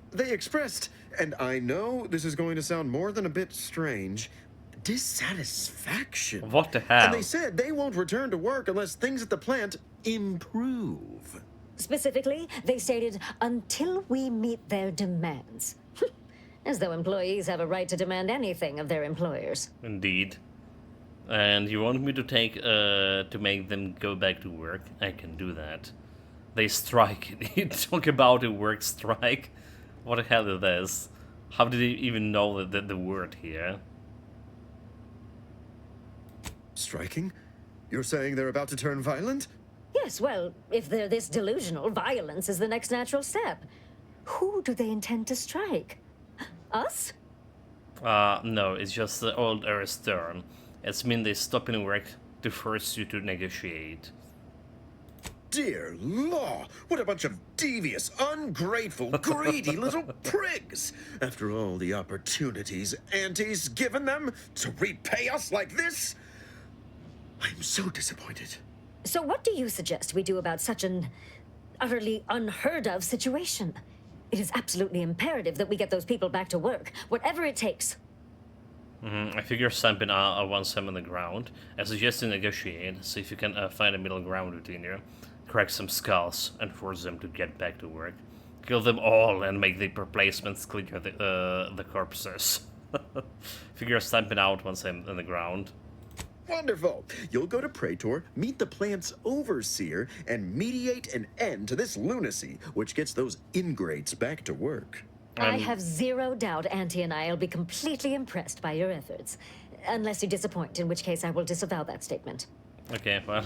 They expressed, and I know this is going to sound more than a bit strange, dissatisfaction. What the hell? And they said they won't return to work unless things at the plant improve. Specifically, they stated, until we meet their demands. As though employees have a right to demand anything of their employers. Indeed. And you want me to take, to make them go back to work? I can do that. They strike. You talk about a work strike? What the hell is this? How did they even know the word here? Striking? You're saying they're about to turn violent? Yes, well, if they're this delusional, violence is the next natural step. Who do they intend to strike? Us? No, it's just the old Aristern. It's mean they stop in work to force you to negotiate. Dear law, what a bunch of devious, ungrateful, greedy little prigs! After all the opportunities Auntie's given them to repay us like this, I'm so disappointed. So what do you suggest we do about such an utterly unheard of situation? It is absolutely imperative that we get those people back to work, whatever it takes. I figure something once I'm on the ground. I suggest to negotiate, see if you can find a middle ground between you. Crack some skulls and force them to get back to work. Kill them all and make the replacements clear the corpses. Figure something out once I'm on the ground. Wonderful! You'll go to Praetor, meet the plant's overseer, and mediate an end to this lunacy, which gets those ingrates back to work. I have zero doubt Auntie and I will be completely impressed by your efforts. Unless you disappoint, in which case I will disavow that statement. Okay, well,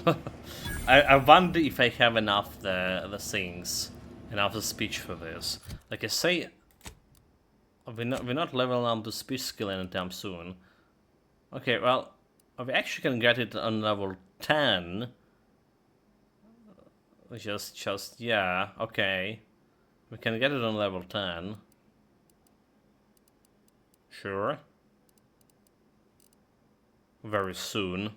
I wonder if I have enough the things, enough the speech for this. Like I say, we're not leveling up the speech skill anytime soon. Okay, well, we actually can get it on level 10. Just yeah, okay. We can get it on level 10. Sure. Very soon.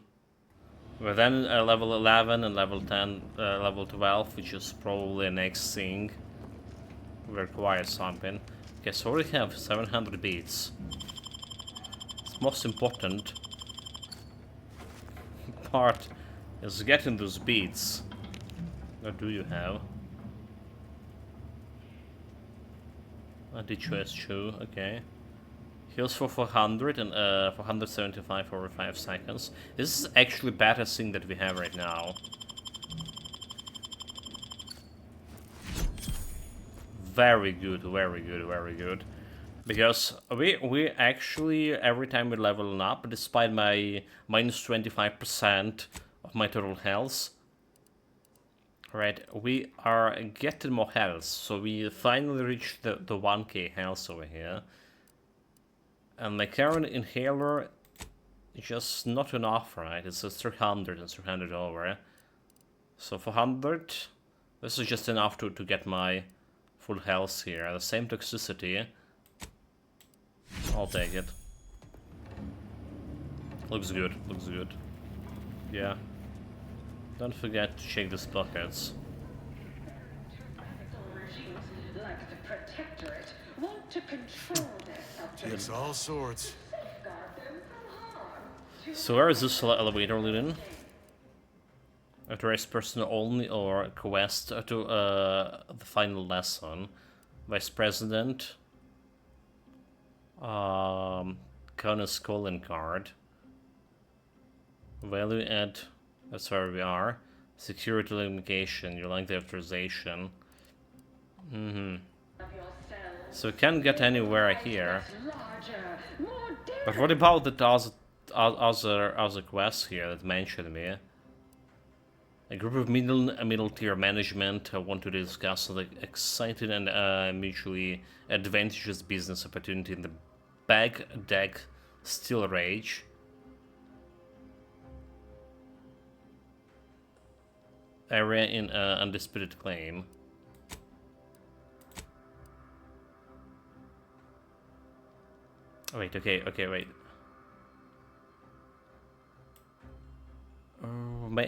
We're then level 11 and level 10, level 12, which is probably the next thing. We require something. Okay, so we have 700 beats. It's most important part is getting those beats. What do you have? Anti-choice shoe, okay. Heals for 400 and 475 over 5 seconds. This is actually the better thing that we have right now. Very good, very good, very good. Because we actually, every time we level up, despite my minus 25% of my total health, right, we are getting more health. So we finally reached the 1k health over here. And my current inhaler is just not enough, right? It's a 300 and 300 over. So 400, this is just enough to get my full health here. The same toxicity. I'll take it. Looks good, looks good. Yeah. Don't forget to check these pockets. Like the Protectorate, want to control their subjects. Takes all sorts. So where is this elevator leading? Authorized person only or quest to the final lesson. Vice President. Conus calling card. Value add. That's where we are. Security limitation. You like the authorization. So we can't get anywhere here. But what about the other quests here that mentioned me? A group of middle tier management want to discuss the exciting and mutually advantageous business opportunity in the Bagdeck Steel Rage. Area in Undisputed Claim. Oh, wait, okay, wait.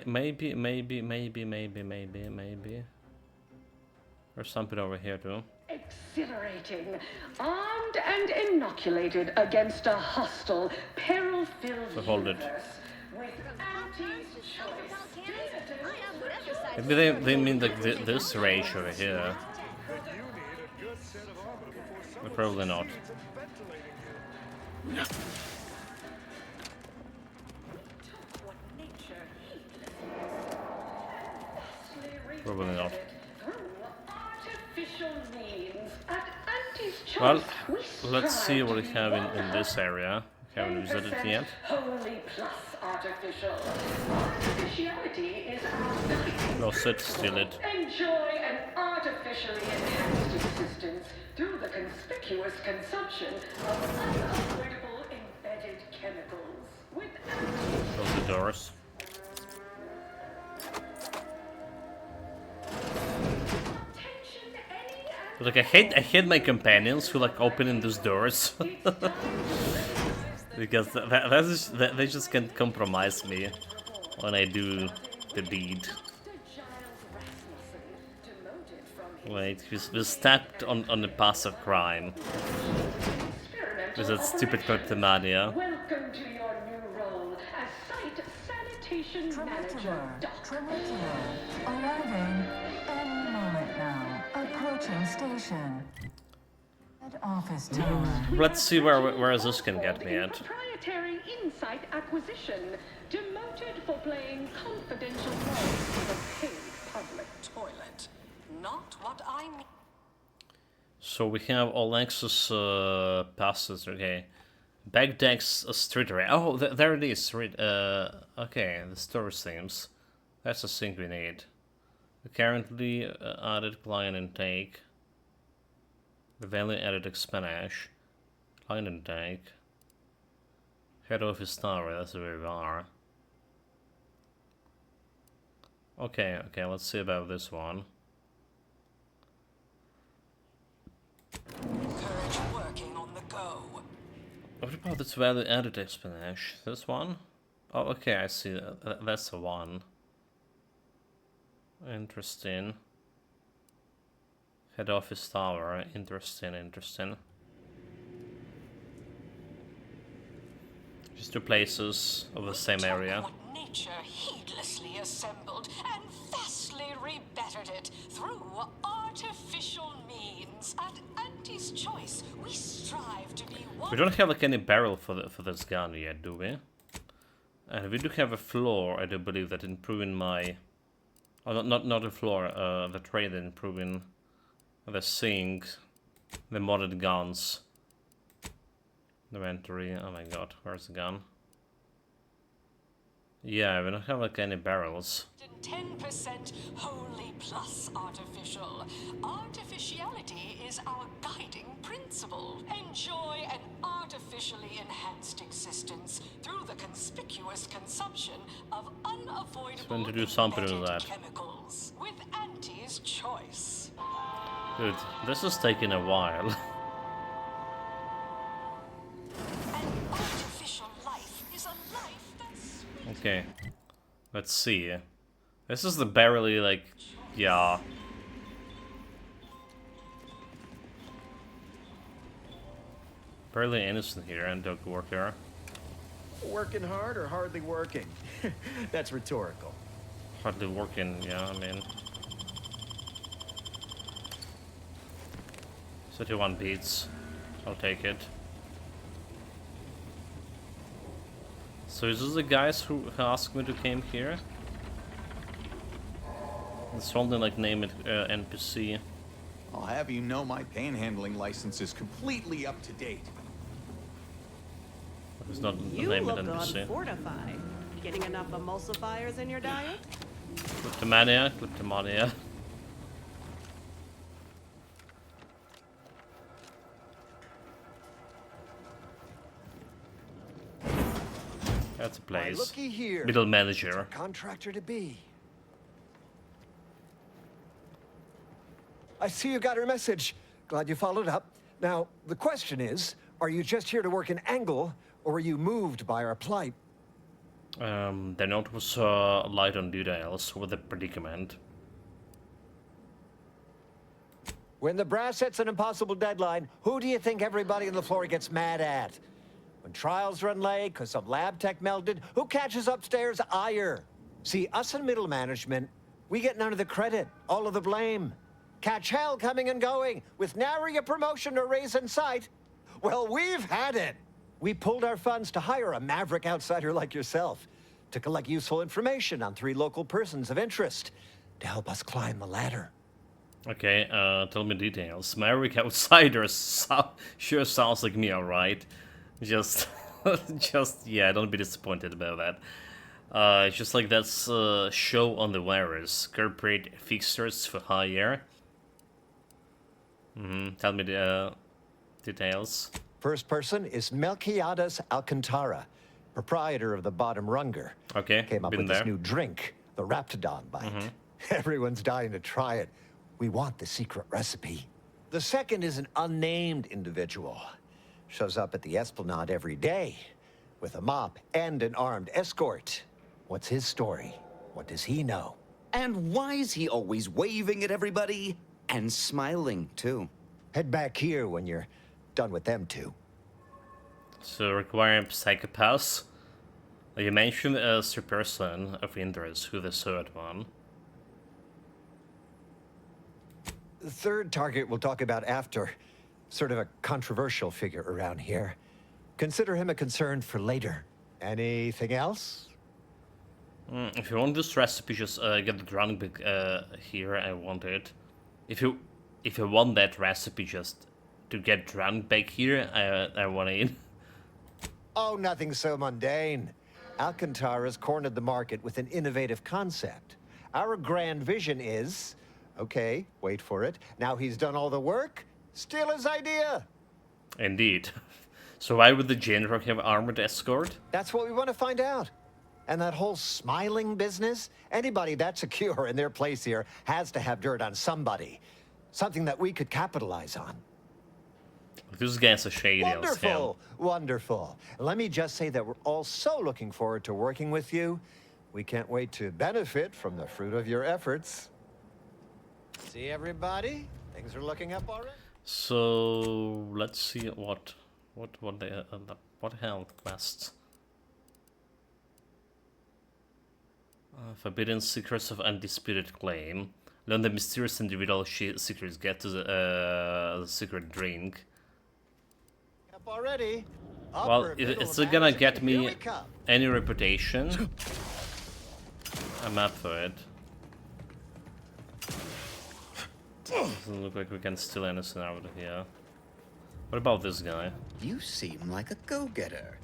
Maybe. There's something over here too. Exhilarating. Armed and inoculated against a hostile, peril-filled So hold it. universe. With Auntie's choice. Maybe they mean like this rage over here. But probably not. Probably not. Well, let's see what we have in this area. We haven't visited it yet. Wholly plus artificial. Artificiality is our No, sit still it. Enjoy an artificially enhanced existence through the conspicuous consumption of unavoidable embedded chemicals. Close the doors. But like I hate my companions who like opening these doors because they just can't compromise me when I do the deed. Wait, he's stepped on the path of crime with that stupid kleptomania. Welcome to your new role as site sanitation manager. Arriving any moment now. Approaching station. At office tower. Let's see where this can get me at. Proprietary insight acquisition. Demoted for playing confidential roles in a paid public toilet. Not what I mean. So we have all access passes, okay. Bagdeck's street array. Oh, there it is. Okay, the store seems. That's the thing we need. The currently added client intake. The value added expansion. Client intake. Head office tower, that's where we are. Okay, let's see about this one. Encourage working on the go. What about this value added expansion? This one? Oh, okay, I see. That's the one. Interesting. Head office tower. Interesting. Just two places of the same area. What nature heedlessly assembled and vastly rebettered it through artificial means. At Auntie's choice, we strive to be one. We don't have like any barrel for this gun yet, do we? And we do have a floor, I do believe, that improving my... Oh, not a floor, the tray that improving the sink, the modded guns. Inventory, oh my god, where's the gun? Yeah, we don't have like any barrels. 10% wholly plus artificial. Artificiality is our guiding principle. Enjoy an artificially enhanced existence through the conspicuous consumption of unavoidable Going to do something with that. chemicals with Auntie's choice. Dude, this is taking a while. An artificial life is a life Okay. Let's see. This is the barely, like, yeah. Barely innocent here, and dog worker. Working hard or hardly working? That's rhetorical. Hardly working, yeah, I mean. 31 beats. I'll take it. So is this the guys who asked me to came here? It's only like name it NPC. I'll have you know my panhandling license is completely up to date. It's not You name it look NPC. unfortified. Getting enough emulsifiers in your diet? Kleptomania, kleptomania. That's a place. Looky here. Middle manager. Contractor to be. I see you got her message. Glad you followed up. Now, the question is, are you just here to work in Angle, or were you moved by our plight? The note was light on details with the predicament. When the brass sets an impossible deadline, who do you think everybody on the floor gets mad at? When trials run late because some lab tech melted, who catches upstairs ire? See, us in middle management, we get none of the credit, all of the blame. Catch hell coming and going, with nary a promotion or raise in sight. Well, we've had it. We pulled our funds to hire a maverick outsider like yourself to collect useful information on 3 local persons of interest to help us climb the ladder. Okay, tell me details. Maverick Outsiders sure sounds like me, alright. Just, yeah, don't be disappointed about that. Just like that's show on the wires. Corporate fixtures for hire. Tell me the details. First person is Melquiades Alcantara, proprietor of the Bottom Runger. Okay, came up been with there. this new drink, the Raptidon Bite. Everyone's dying to try it. We want the secret recipe. The second is an unnamed individual. Shows up at the Esplanade every day with a mop and an armed escort. What's his story? What does he know? And why is he always waving at everybody? And smiling, too. Head back here when you're done with them two. So requiring psychopaths. You mentioned as a person of interest. Who the third one? The third target we'll talk about after. Sort of a controversial figure around here. Consider him a concern for later. Anything else? If you want this recipe, just get the drunk here. I want it. If you want that recipe, just to get drunk back here, I want it. Oh, nothing so mundane. Alcantara's cornered the market with an innovative concept. Our grand vision is, okay, wait for it. Now he's done all the work. Steal his idea. Indeed. So why would the general have armored escort? That's what we want to find out. And that whole smiling business, anybody that's secure in their place here has to have dirt on somebody. Something that we could capitalize on. This guy's a shady as hell. Wonderful, wonderful. Let me just say that we're all so looking forward to working with you. We can't wait to benefit from the fruit of your efforts. See everybody? Things are looking up already. So let's see what hell quests. Forbidden secrets of undisputed claim. Learn the mysterious individual secrets. Get to the secret drink. Up already. Well, it's gonna get me any reputation. I'm up for it. Doesn't look like we can steal anything out of here. What about this guy? You seem like a go-getter.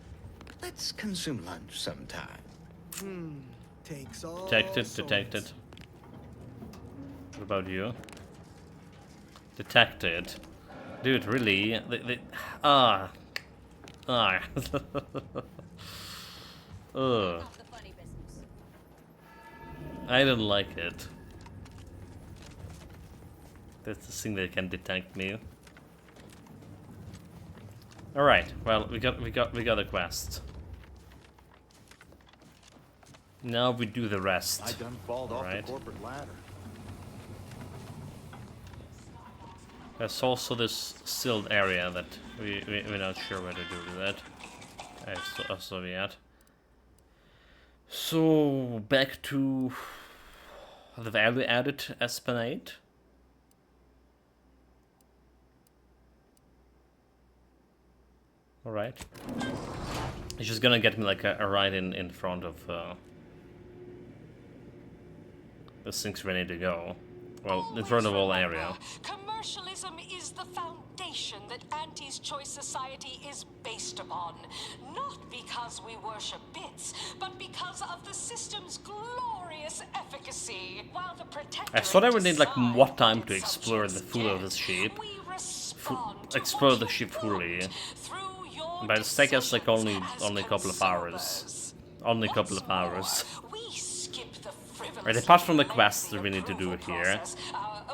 Let's consume lunch sometime. Takes all Detected, detected. What about you? Detected. Dude, really? Ugh. I don't like it. That's the thing that can detect me. All right. Well, we got a quest. Now we do the rest. I done falled off the Alright. corporate ladder. There's also this sealed area that we're not sure where to do that. So yet. So back to the value added Esplanade. Alright. It's just gonna get me like a ride in front of the things ready to go. Well, in front of all area. Commercialism is the foundation that Auntie's Choice Society is based upon. Not because we worship bits, but because of the system's glorious efficacy. While the Protectorate I thought I would need like more time to explore the full of this ship. Explore the ship fully. But it's take us like only a couple of hours. Only a couple of hours. Right, apart from the quests that we need to do here,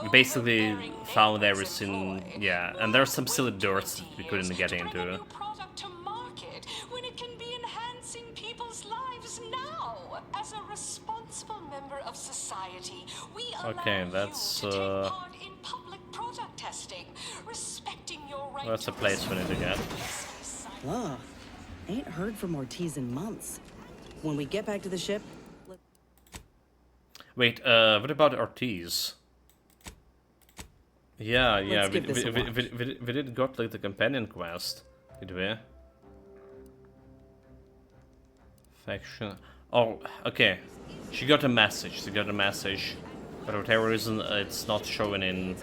we basically found everything, yeah, and there's some silly doors that we couldn't get into. When it can be enhancing people's lives now. As a responsible member of society, we Okay, that's in public product testing, respecting your right that's a place we need to get. Ugh. Ain't heard from Ortiz in months. When we get back to the ship... Wait, what about Ortiz? Yeah, we did got like the companion quest, did we? Faction. Oh, okay. She got a message. But for whatever reason, it's not showing in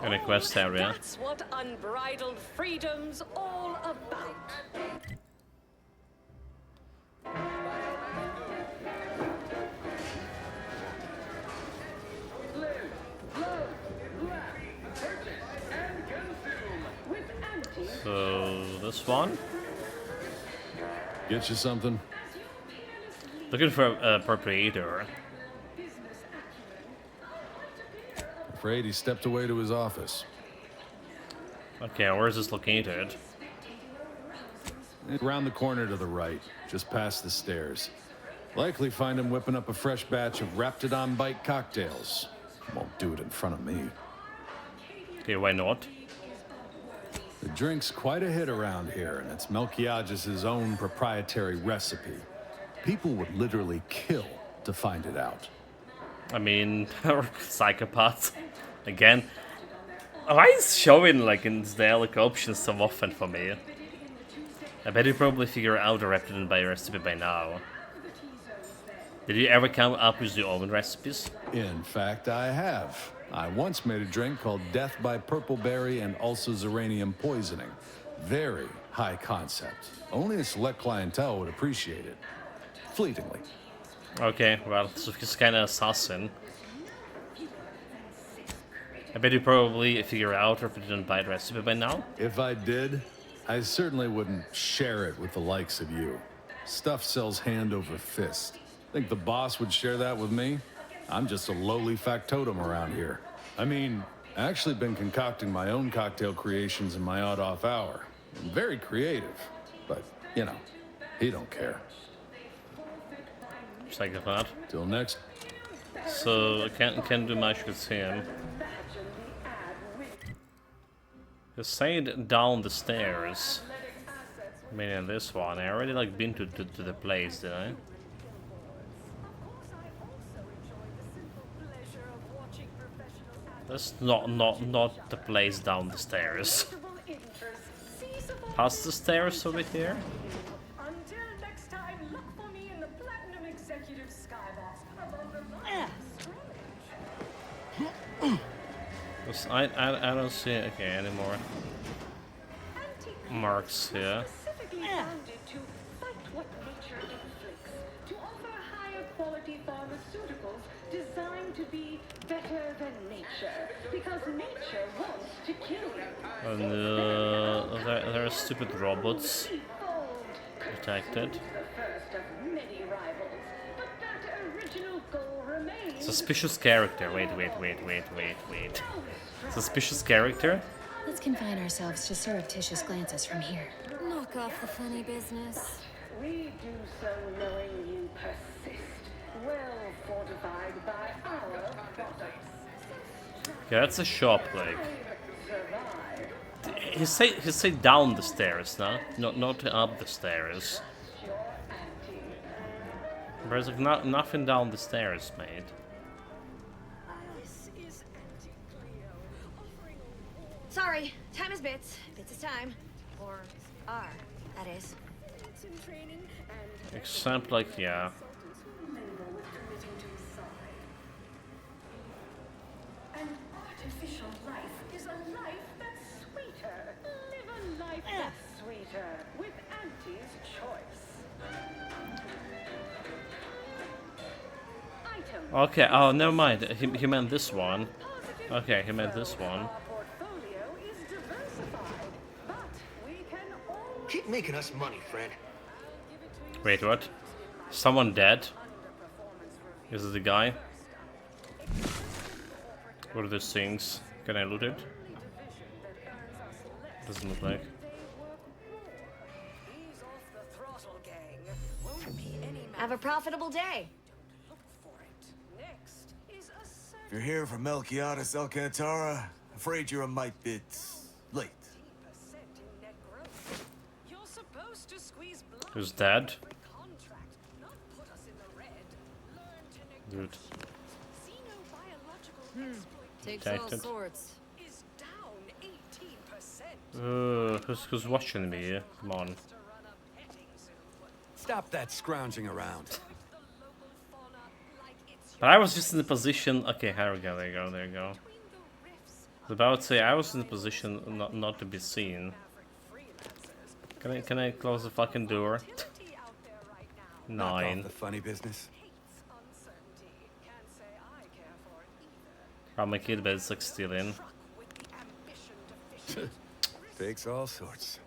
a quest area. That's what unbridled freedom's all about. So this one. Get you something? Looking for a appropriator. Afraid he stepped away to his office. Okay, where is this located? Around the corner to the right, just past the stairs. Likely find him whipping up a fresh batch of Raptidon Bite cocktails. Won't do it in front of me. Okay, why not? The drink's quite a hit around here, and it's Melquiades' own proprietary recipe. People would literally kill to find it out. I mean, psychopaths. Again. Why is showing like in the Alec options so often for me? I bet you probably figure out a Raptidon by recipe by now. Did you ever come up with your own recipes? In fact, I have. I once made a drink called Death by Purpleberry and also Zeranium Poisoning. Very high concept. Only a select clientele would appreciate it. Fleetingly. Okay, well, so he's kind of assassin. I bet you probably figure out if you didn't buy the recipe by now. If I did, I certainly wouldn't share it with the likes of you. Stuff sells hand over fist. Think the boss would share that with me? I'm just a lowly factotum around here. I mean, I actually been concocting my own cocktail creations in my odd-off hour. I'm very creative, but, you know, he don't care. Psychopath. Till next. So I can't do much with him. You said down the stairs. I mean, in this one, I already like been to the place, did I? That's not the place down the stairs. Past the stairs over here. Until next time, look for me in the Platinum Executive Skybox above the I don't see any more marks here. specifically founded to fight what nature inflicts, to offer higher quality pharmaceuticals designed to be better than nature, because nature wants to kill you. And there are stupid robots detected. Suspicious character. Wait. Suspicious character? Let's confine ourselves to surreptitious glances from here. Knock off the funny business. We do so knowing you persist, well fortified by our products. Yeah, that's a shop, like. He say down the stairs, no? Not up the stairs. There's nothing down the stairs, mate. Sorry, time is bits. Bits is time. Or are, that is. Except, like, yeah. An artificial life is a life that's sweeter. Live a life that's sweeter with Auntie's choice. Item. Okay, oh, never mind. He meant this one. Okay, he meant this one. Keep making us money, friend. Wait, what? Someone dead? Is it the guy? What are these things? Can I loot it? Doesn't look like. Have a profitable day. If you're here for Melquiades Alcantara, afraid you're a mite bit late. Who's dead? Good. Takes all Detected. sorts. Who's watching me? Come on. Stop that scrounging around. But I was just in the position. Okay, here we go. There you go. There you go. I was about to say I was in the position not to be seen. Can I close the fucking door? 9. The funny business. Oh, my kid bed's like still in. Takes all sorts.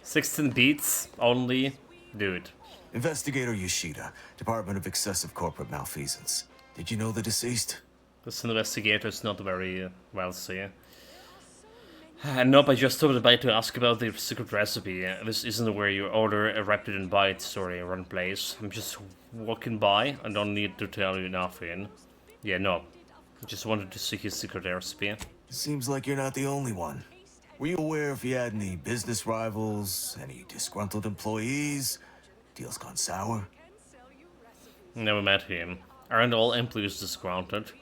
16 beats only, dude. Investigator Yoshida, Department of Excessive Corporate Malfeasance. Did you know the deceased? This investigator is not very wealthy. Nope, I just stopped by to ask about the secret recipe. This isn't where you order a Rapid and Bite story run place. I'm just walking by. I don't need to tell you nothing. Yeah, no. I just wanted to see his secret recipe. Seems like you're not the only one. Were you aware if you had any business rivals, any disgruntled employees? Deals gone sour? Never met him. Aren't all employees disgruntled?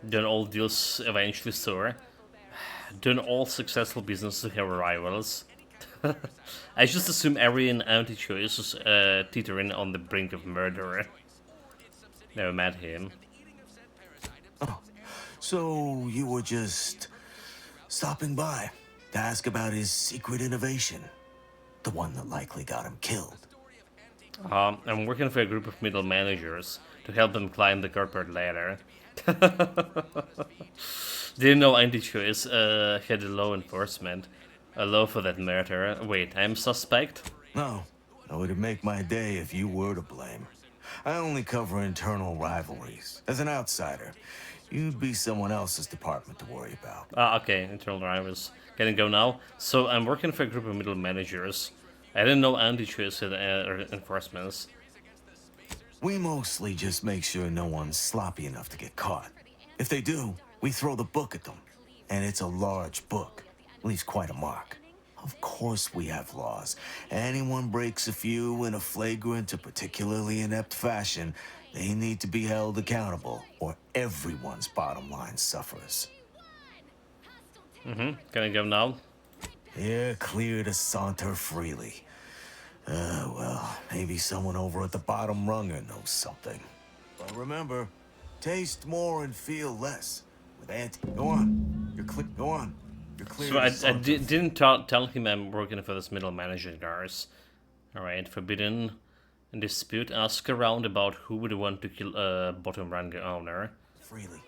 Don't all deals eventually sour? Don't all successful businesses have rivals? I just assume every anti-choice is teetering on the brink of murder. Never met him. Oh, so you were just stopping by to ask about his secret innovation, the one that likely got him killed. I'm working for a group of middle managers to help them climb the corporate ladder. Didn't know anti-choice had a law enforcement. A law for that matter. Wait, I'm suspect? No, it would make my day if you were to blame. I only cover internal rivalries. As an outsider, you'd be someone else's department to worry about. Okay, internal rivals. Can I go now? So I'm working for a group of middle managers. I didn't know anti-choice had enforcements. We mostly just make sure no one's sloppy enough to get caught. If they do, we throw the book at them. And it's a large book. Leaves quite a mark. Of course we have laws. Anyone breaks a few in a flagrant or particularly inept fashion, they need to be held accountable, or everyone's bottom line suffers. Can I go now? You're clear to saunter freely. Well, maybe someone over at the bottom runger knows something. But remember, taste more and feel less. With Auntie, go on. Go on. You're clear. So I didn't tell him I'm working for this middle manager, guys. Alright, forbidden dispute. Ask around about who would want to kill a bottom rank owner. Freely.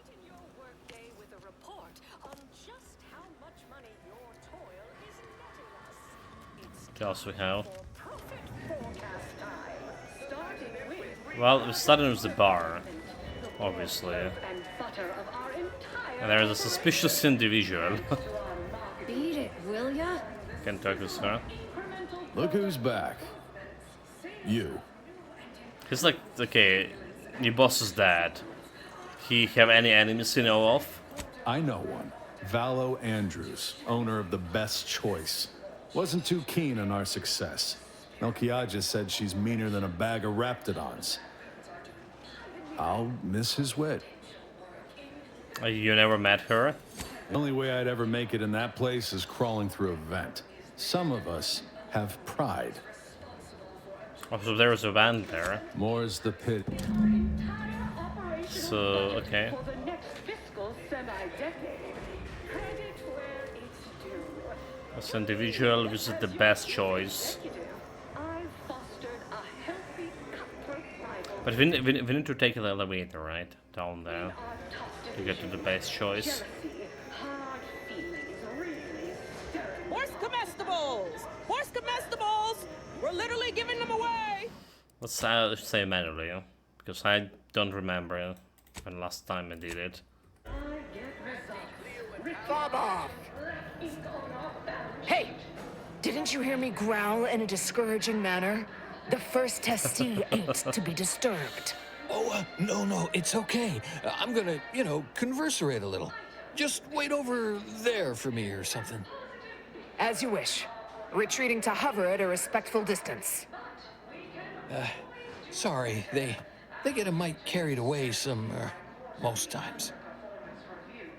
Tells me how. Well, we started with the bar, obviously. And there's a suspicious individual. Beat it, will ya? Can talk with her. Look who's back. You. He's like, okay, your boss is dead. He have any enemies you know of? I know one. Valo Andrews, owner of the Best Choice. Wasn't too keen on our success. Melquiadra said she's meaner than a bag of Raptidons. I'll miss his wit. You never met her? The only way I'd ever make it in that place is crawling through a vent. Some of us have pride. Oh, so there's a van there. More's the pit. So, okay. For the next fiscal semi-decade, credit where it's due. As an individual, visit the Best Choice. I've fostered a healthy cutthroat rival. But we need to take the elevator, right? Down there. To get to the Best Choice. Horse comestibles! Horse comestibles! We're literally giving them away! Let's say manually, because I don't remember when last time I did it. Bob off! Hey! Didn't you hear me growl in a discouraging manner? The first testee ain't to be disturbed. Oh, no, it's okay. I'm gonna, converserate a little. Just wait over there for me or something. As you wish. Retreating to hover at a respectful distance. Sorry, they get a mite carried away most times.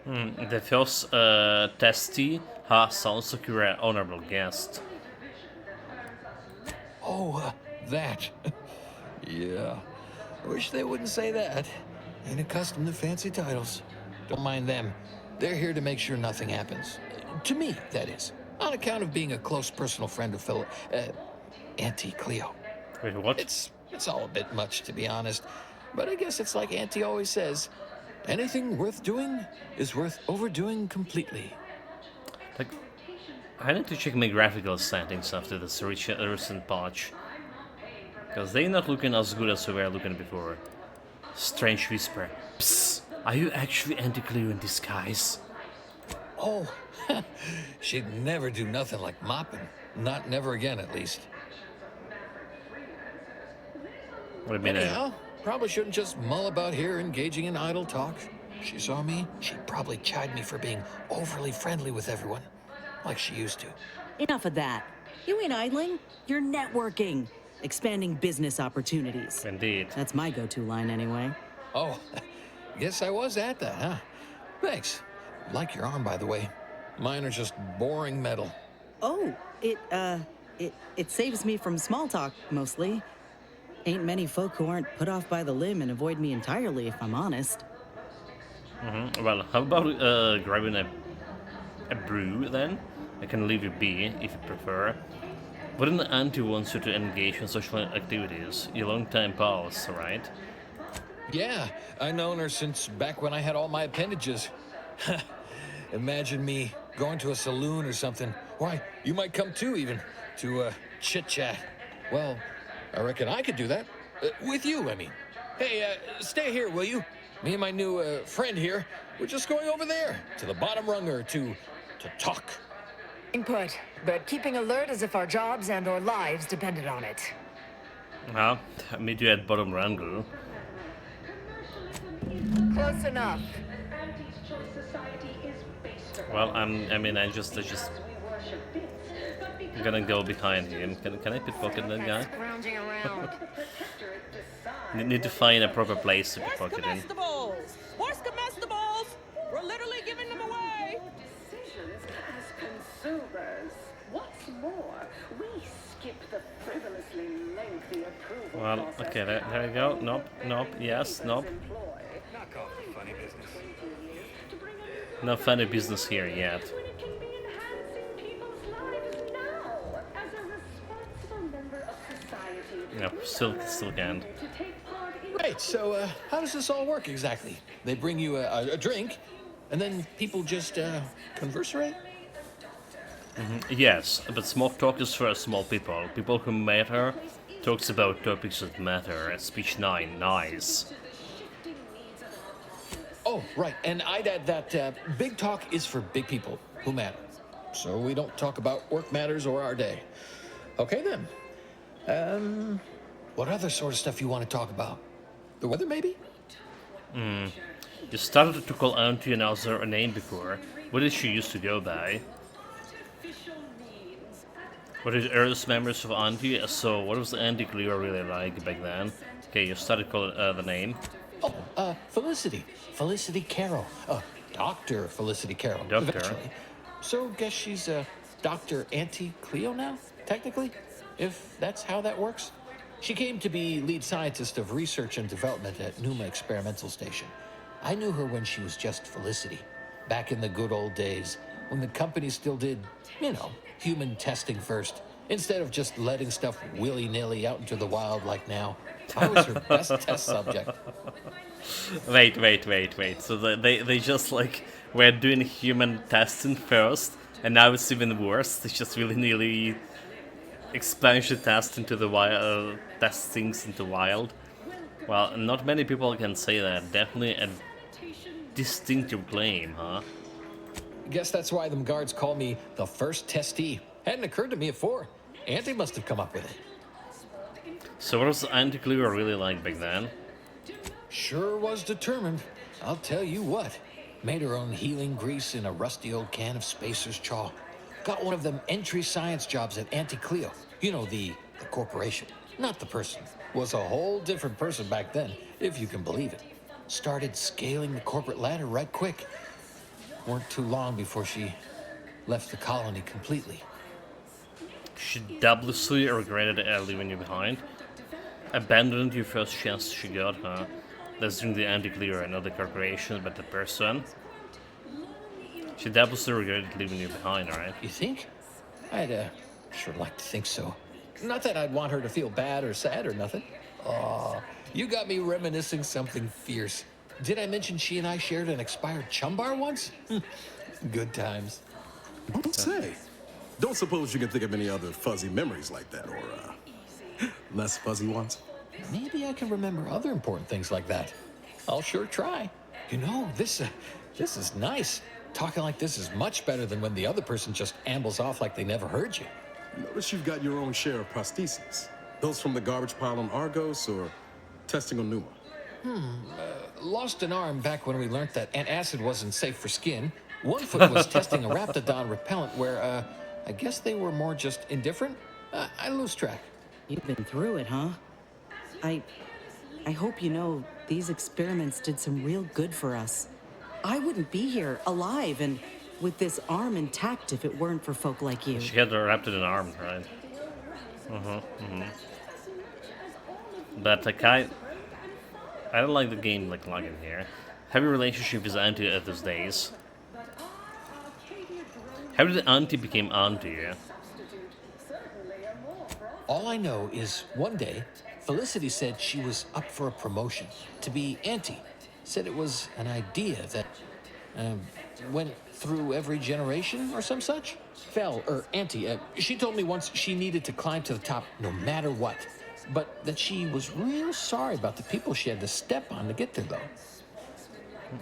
The first testee sounds like you're an honorable guest. Oh, that. Yeah. I wish they wouldn't say that. Ain't accustomed to fancy titles. Don't mind them. They're here to make sure nothing happens. To me, that is. On account of being a close personal friend of fellow Auntie Cleo. Wait, what? It's all a bit much, to be honest. But I guess it's like Auntie always says. Anything worth doing is worth overdoing completely. Like, I need to check my graphical settings after this recent patch. Because they're not looking as good as they were looking before. Strange whisper. Psst, are you actually Auntie Cleo in disguise? Oh, she'd never do nothing like mopping. Not never again, at least. What do you mean? Anyhow, probably shouldn't just mull about here engaging in idle talk. If she saw me, she'd probably chide me for being overly friendly with everyone, like she used to. Enough of that. You ain't idling. You're networking. Expanding business opportunities. Indeed. That's my go-to line anyway. Oh, guess I was at that, huh? Thanks. Like your arm, by the way. Mine are just boring metal. Oh, it saves me from small talk, mostly. Ain't many folk who aren't put off by the limb and avoid me entirely, if I'm honest. Well, how about grabbing a brew, then? I can leave you be, if you prefer. Wouldn't Auntie wants you to engage in social activities? Your long-time pals, right? Yeah, I've known her since back when I had all my appendages. Imagine me going to a saloon or something. Why, you might come too, even, to chit-chat. Well, I reckon I could do that. With you, I mean. Hey, stay here, will you? Me and my new friend here, we're just going over there, to the bottom runger, to talk. Input, but keeping alert as if our jobs and our lives depended on it. Well, meet you at bottom rungle. Close enough. Well, I just I'm gonna go behind him. Can I pickpocket that guy? Scrounging around. Need to find a proper place to pickpocket him. Horse comestibles! We're literally giving them away! Decisions as consumers. What's more, we skip the frivolously lengthy approval Well, process. okay, there we go. Nope, yes, nope. Knock off the funny business. No funny business here yet. No, still can't. Right, so how does this all work exactly? They bring you a drink, and then people just converserate? Yes, but small talk is for small people. People who matter talks about topics that matter. Speech 9, nice. Oh, right, and I'd add that big talk is for big people who matter. So we don't talk about work matters or our day. Okay then. What other sort of stuff you want to talk about? The weather, maybe? You started to call Auntie and Elsa a name before. What did she used to go by? What are the earliest memories of Auntie? So, what was Auntie Cleo really like back then? Okay, you started calling the name. Oh, Felicity. Felicity Carroll. Dr. Felicity Carroll. Doctor. Eventually. So, guess she's Dr. Auntie Cleo now, technically? If that's how that works? She came to be lead scientist of research and development at Numa Experimental Station. I knew her when she was just Felicity, back in the good old days, when the company still did, you know, human testing first, instead of just letting stuff willy-nilly out into the wild like now. I was her best test subject. Wait. So they just like were doing human testing first, and now it's even worse. It's just willy-nilly expansion test into the wild, test things into wild. Well, not many people can say that. Definitely a distinctive claim, huh? Guess that's why them guards call me the first testee. Hadn't occurred to me before. Auntie must have come up with it. So what was Auntie Cleo really like back then? Sure was determined. I'll tell you what. Made her own healing grease in a rusty old can of Spacer's Chaw. Got one of them entry science jobs at Auntie Cleo. You know, the corporation. Not the person. Was a whole different person back then, if you can believe it. Started scaling the corporate ladder right quick. Weren't too long before she left the colony completely. She doubly regretted leaving you behind. Abandoned your first chance she got, huh? That's during the Auntie Cleo and not the corporation, but the person. She doubly regretted leaving you behind, right? You think? I'd sure like to think so. Not that I'd want her to feel bad or sad or nothing. Aw, you got me reminiscing something fierce. Did I mention she and I shared an expired chum bar once? Good times. Don't say. Don't suppose you can think of any other fuzzy memories like that, or less fuzzy ones? Maybe I can remember other important things like that. I'll sure try. You know, this is nice. Talking like this is much better than when the other person just ambles off like they never heard you. Notice you've got your own share of prostheses. Those from the garbage pile on Argos or testing on Numa? Lost an arm back when we learned that antacid wasn't safe for skin. One foot was testing a Raptidon repellent where, I guess they were more just indifferent. I lose track. You've been through it, huh? I hope you know these experiments did some real good for us. I wouldn't be here alive and with this arm intact if it weren't for folk like you. She had her Raptidon arm, right? But I don't like the game like in here. Heavy relationship with Auntie at those days. How did Auntie become Auntie? All I know is one day, Felicity said she was up for a promotion to be Auntie. Said it was an idea that went through every generation or some such. Auntie, she told me once she needed to climb to the top no matter what. But that she was real sorry about the people she had to step on to get there, though.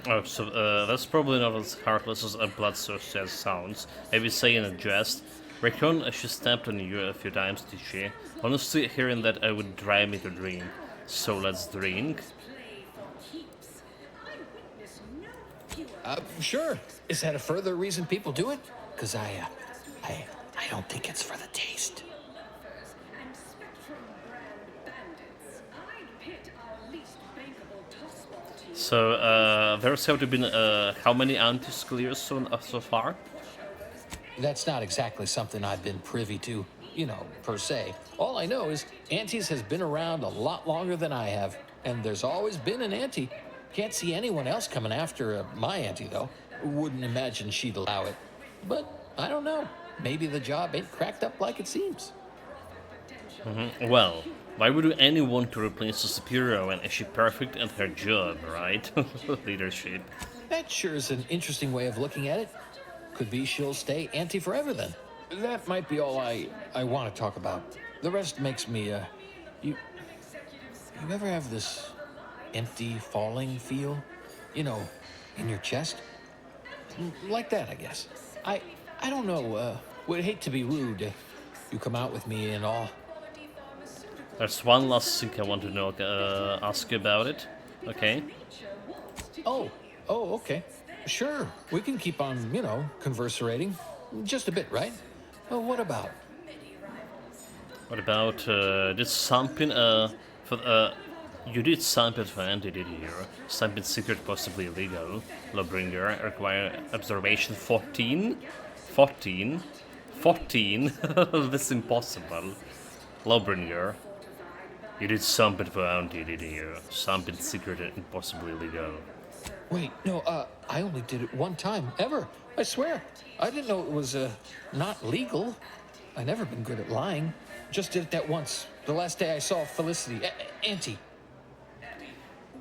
Oh, so that's probably not as heartless as a bloodthirsty as sounds. Maybe saying a jest. Reckon she stepped on you a few times, did she? Honestly, hearing that would drive me to drink. So let's drink. Sure. Is that a further reason people do it? Because I don't think it's for the taste. So, there's have to been how many Aunties Cleos so far? That's not exactly something I've been privy to, you know, per se. All I know is Aunties has been around a lot longer than I have, and there's always been an Auntie. Can't see anyone else coming after my Auntie, though. Wouldn't imagine she'd allow it. But I don't know. Maybe the job ain't cracked up like it seems. Well, why would anyone want to replace a superior when is she perfect at her job, right? Leadership. That sure is an interesting way of looking at it. Could be she'll stay Auntie forever then. That might be all I want to talk about. The rest makes me, you ever have this empty falling feel? You know, in your chest? Like that, I guess. I don't know, would hate to be rude. you come out with me and all. There's one last thing I want to know, ask you about it. Okay. Oh, okay. Sure, we can keep on, you know, converserating. Just a bit, right? Well, what about? What about, did something, you did something for Andy, did you? Something secret, possibly illegal. Lawbringer, require observation 14? 14? 14? This is impossible. Lawbringer. You did something for Andy, did you? Something secret and possibly illegal. Wait, no, I only did it one time, ever. I swear. I didn't know it was, not legal. I never been good at lying. Just did it that once. The last day I saw Felicity. Auntie.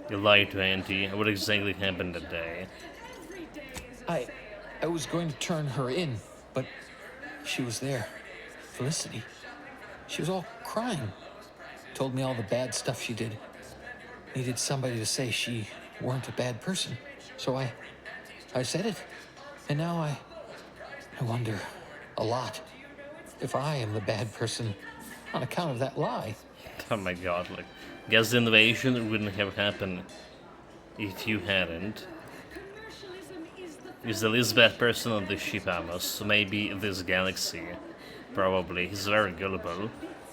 You lied to Auntie. What exactly happened that day? I was going to turn her in, but she was there. Felicity. She was all crying. Told me all the bad stuff she did. Needed somebody to say she weren't a bad person. So I said it. And now I wonder a lot if I am the bad person on account of that lie. Oh my god, like, guess the invasion wouldn't have happened if you hadn't. He's the least bad person on this ship, Amos, so maybe this galaxy. Probably. He's very gullible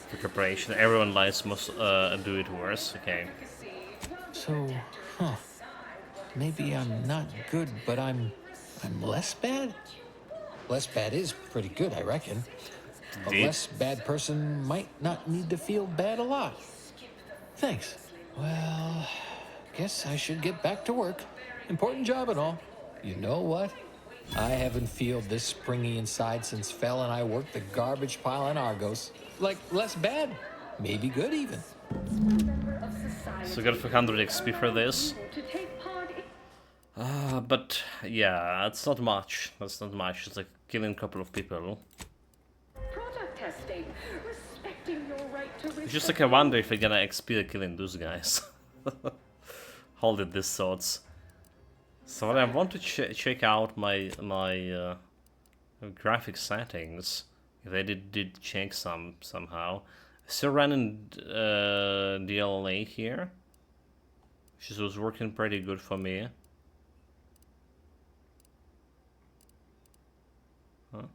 for corporation. Everyone lies must do it worse. Okay. So, maybe I'm not good, but I'm less bad? Less bad is pretty good, I reckon. Indeed. A less bad person might not need to feel bad a lot. Thanks. Well, guess I should get back to work. Important job and all. You know what? I haven't felt this springy inside since Fel and I worked the garbage pile on Argos. Like, less bad. Maybe good even. So got 400 XP for this. But yeah, it's not much. That's not much. It's like killing a couple of people. It's just like I wonder if I gonna XP killing those guys. Hold it, these thoughts. So I want to check out my graphic settings. If I did check somehow. Still running DLNA here. Which was working pretty good for me. Huh?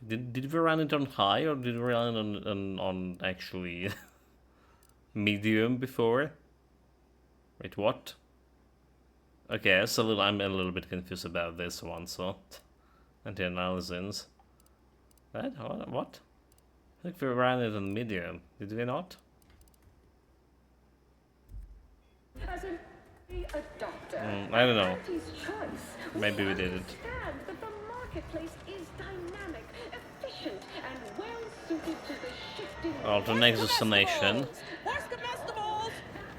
Did we run it on high or did we run it on actually medium before? Wait, what? Okay, I'm a little bit confused about this one, so anti-analysis. What? I think we ran it on medium, did we not? As a doctor, I don't know. choice, Maybe we did it. understand that the marketplace is dynamic, efficient, and well suited to the shifting. Well, the next destination.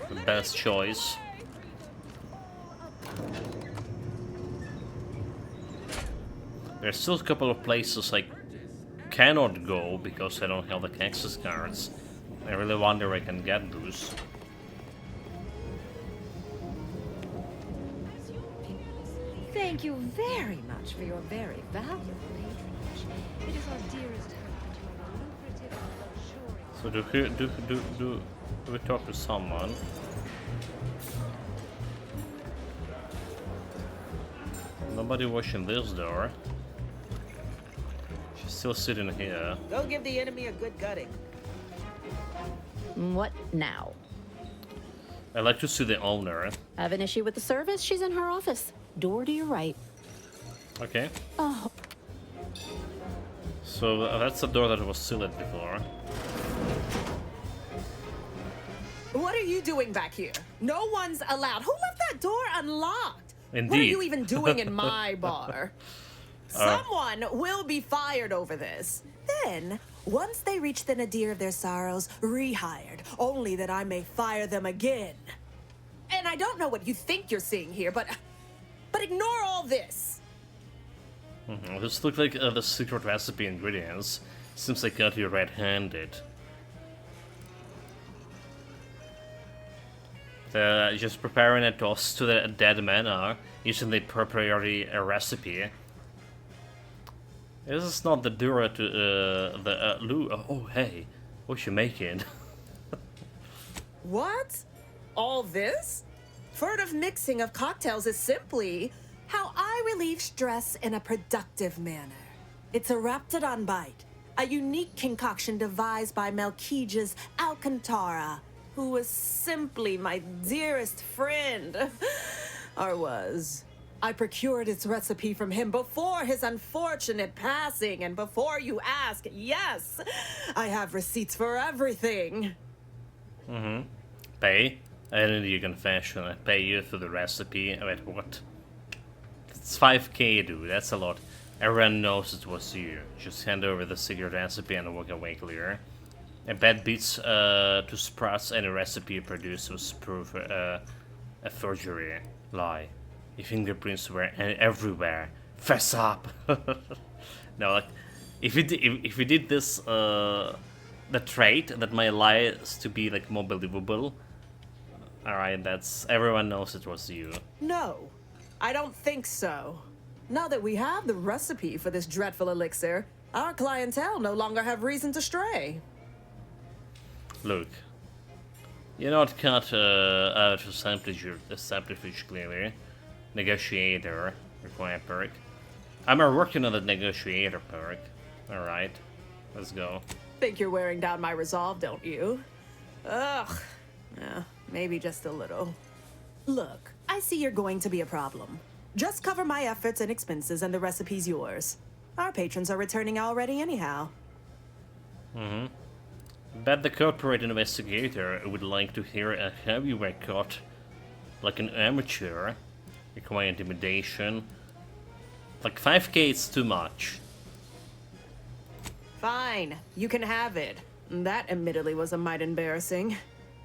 The best choice. There's still a couple of places I cannot go because I don't have the access cards. I really wonder if I can get those. Thank you very much for your very valuable patronage. It is our dearest hope that you have a lucrative and luxurious... So do we talk to someone? Nobody watching this door. She's still sitting here. Go give the enemy a good gutting. What now? I'd like to see the owner. Have an issue with the service? She's in her office. Door to your right. Okay. Oh. So that's the door that was sealed before. What are you doing back here? No one's allowed. Who left that door unlocked? Indeed. What are you even doing in my bar? Someone will be fired over this. Then, once they reach the nadir of their sorrows, rehired, only that I may fire them again. And I don't know what you think you're seeing here, but ignore all this. This looks like the secret recipe ingredients. Seems like you're red-handed. Just preparing a toast to the dead man using the proprietary recipe. This is not the Dura to the Lou. Oh hey, what you making? What? All this? Furtive mixing of cocktails is simply how I relieve stress in a productive manner. It's a Raptidon Bite, a unique concoction devised by Melquiades Alcantara, who was simply my dearest friend. Or was. I procured its recipe from him before his unfortunate passing, and before you ask, yes, I have receipts for everything. Mm-hmm. Pay? I didn't do your confession. I pay you for the recipe. Wait, what? It's 5k, dude. That's a lot. Everyone knows it was you. Just hand over the secret recipe and walk away clear. A bad beats to Sprouts any recipe you produce was proof a forgery. Lie. Your fingerprints were everywhere. Fess up! No, like, if we did this, the trait that my lie is to be like more believable. Alright, that's everyone knows it was you. No, I don't think so. Now that we have the recipe for this dreadful elixir, our clientele no longer have reason to stray. Look, you're not cut out of subterfuge clearly. Negotiator, require perk. I'm working on the negotiator perk. Alright, let's go. Think you're wearing down my resolve, don't you? Ugh. Yeah, maybe just a little. Look, I see you're going to be a problem. Just cover my efforts and expenses and the recipe's yours. Our patrons are returning already anyhow. Mm-hmm. Bet the corporate investigator would like to hear a heavyweight cut. Like an amateur. Require intimidation. Like 5k is too much. Fine, you can have it. That admittedly was a mite embarrassing.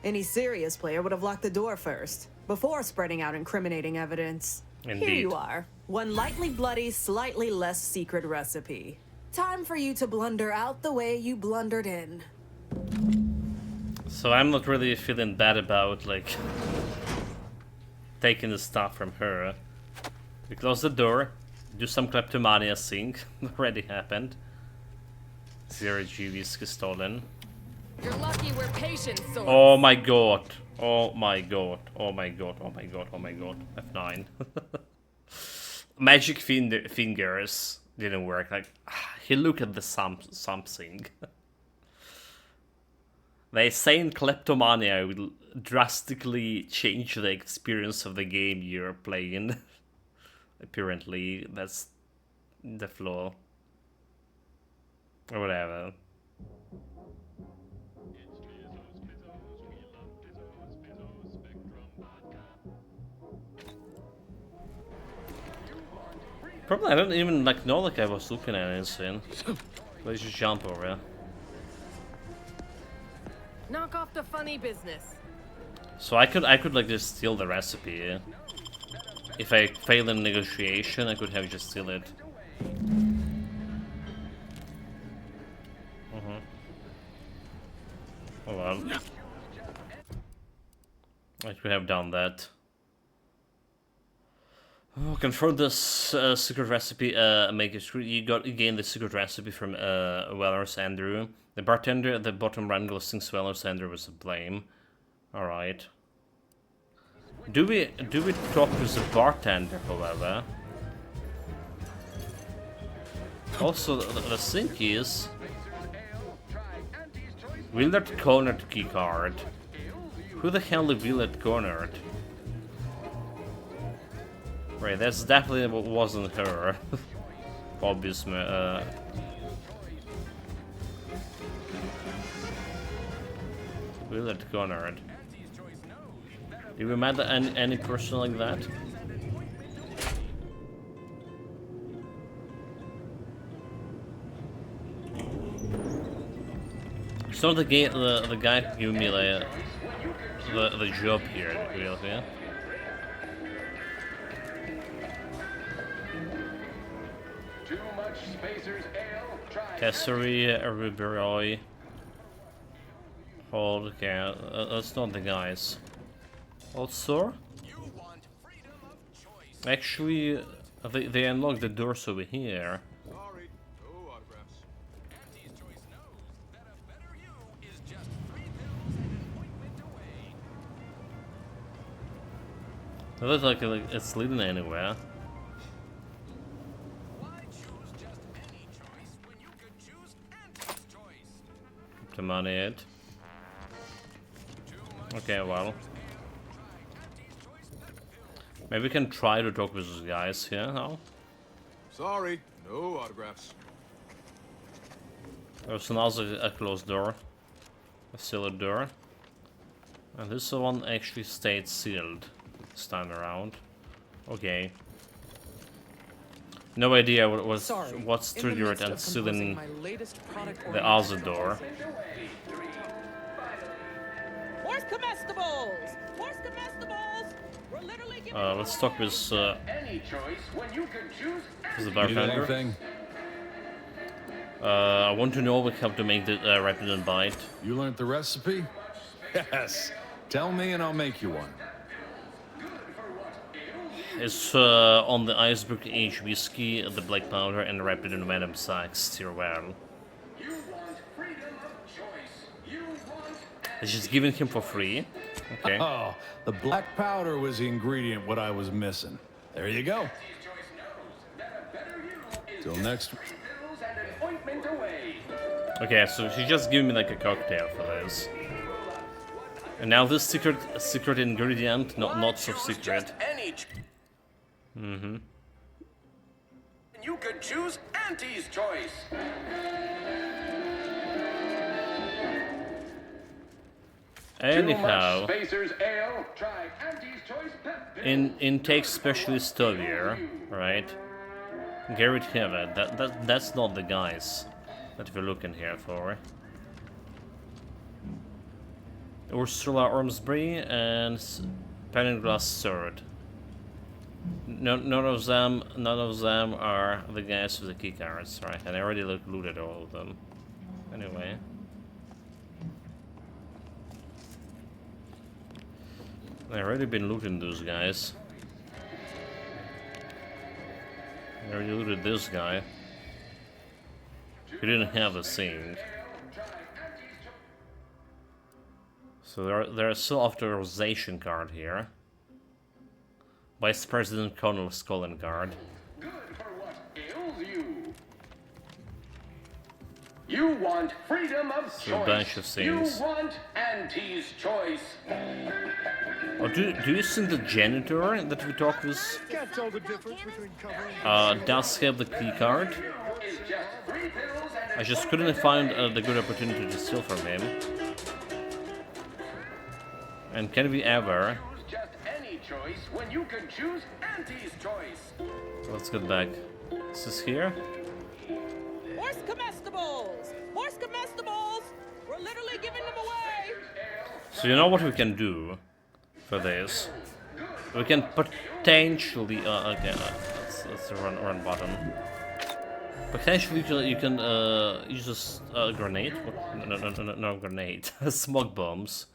Any serious player would have locked the door first, before spreading out incriminating evidence. Indeed. Here you are. One lightly bloody, slightly less secret recipe. Time for you to blunder out the way you blundered in. So I'm not really feeling bad about, like, taking the stuff from her. We close the door, do some kleptomania thing. Already happened. 0 GVs stolen. You're lucky we're patient, so. Oh my god. Oh my god. Oh my god. Oh my god. Oh my god. F9. Magic fingers didn't work. Like, he looked at the something. They say in kleptomania will drastically change the experience of the game you're playing. Apparently, that's the flaw. Or whatever. Probably I don't even like know like I was looking at anything. Let's just jump over. Knock off the funny business. So I could like just steal the recipe. Yeah? If I fail in negotiation, I could have just steal it. Oh well. I could have done that. Oh, confirm this secret recipe. Make it. You gain the secret recipe from Wellers Andrew. The bartender at the bottom wrangle thinks Wellers Andrew was to blame. All right. Do we talk to the bartender, however? Also, the thing is, Willard cornered keycard. Who the hell did Willard cornered? Right, that's definitely what wasn't her. Obviously, Willard cornered. Do we met any person like that? It's not the guy who gave me like, the job here, really, yeah? Kessery, Ruberoy. Hold, okay, that's not the guys. Also, actually, they unlocked the doors over here. It looks like it's leading anywhere. Put the money in. Okay, well. Maybe we can try to talk with those guys here now. Sorry, no autographs. There's another a closed door. A sealed door. And this one actually stayed sealed this time around. Okay. No idea what's triggered and sealing the other door. Where's comestibles? Where's comestibles? We're literally giving Let's talk with the bartender. I want to know how to make the Rapid Bite. You learned the recipe? Yes. Tell me and I'll make you one. It's on the iceberg aged whiskey, the black powder, and Rapid and Venom sacs stir well. It's just given him for free. Okay. Oh, the black powder was the ingredient what I was missing. There you go. Till next. Okay, so she just gave me like a cocktail for this. And now this secret ingredient, not so secret. Mm-hmm. You could choose Auntie's choice. Anyhow, intake specialist here, right? Garrett Hewitt. That's not the guys that we're looking here for. Ursula Ormsby and Penninglass Third. None of them are the guys with the key cards, right? And I already looted all of them. Anyway. I've already been looting those guys. I already looted this guy. He didn't have a thing. So there's still authorization card here. Vice President Colonel Scullin card. Good for what ails you. You want freedom of choice. A bunch of things. You want Auntie's choice. Oh, do you think the janitor that we talked with Can't tell the difference between covering does have the key card? I just couldn't find the good opportunity to steal from him. And can we ever? Just any choice when you can choose Auntie's choice. Let's get back. Is this here? Where's comestibles? Where's comestibles? We're literally giving them away. So you know what we can do for this? We can potentially okay, let's run bottom. Potentially you can use a grenade. No grenade. Smoke bombs.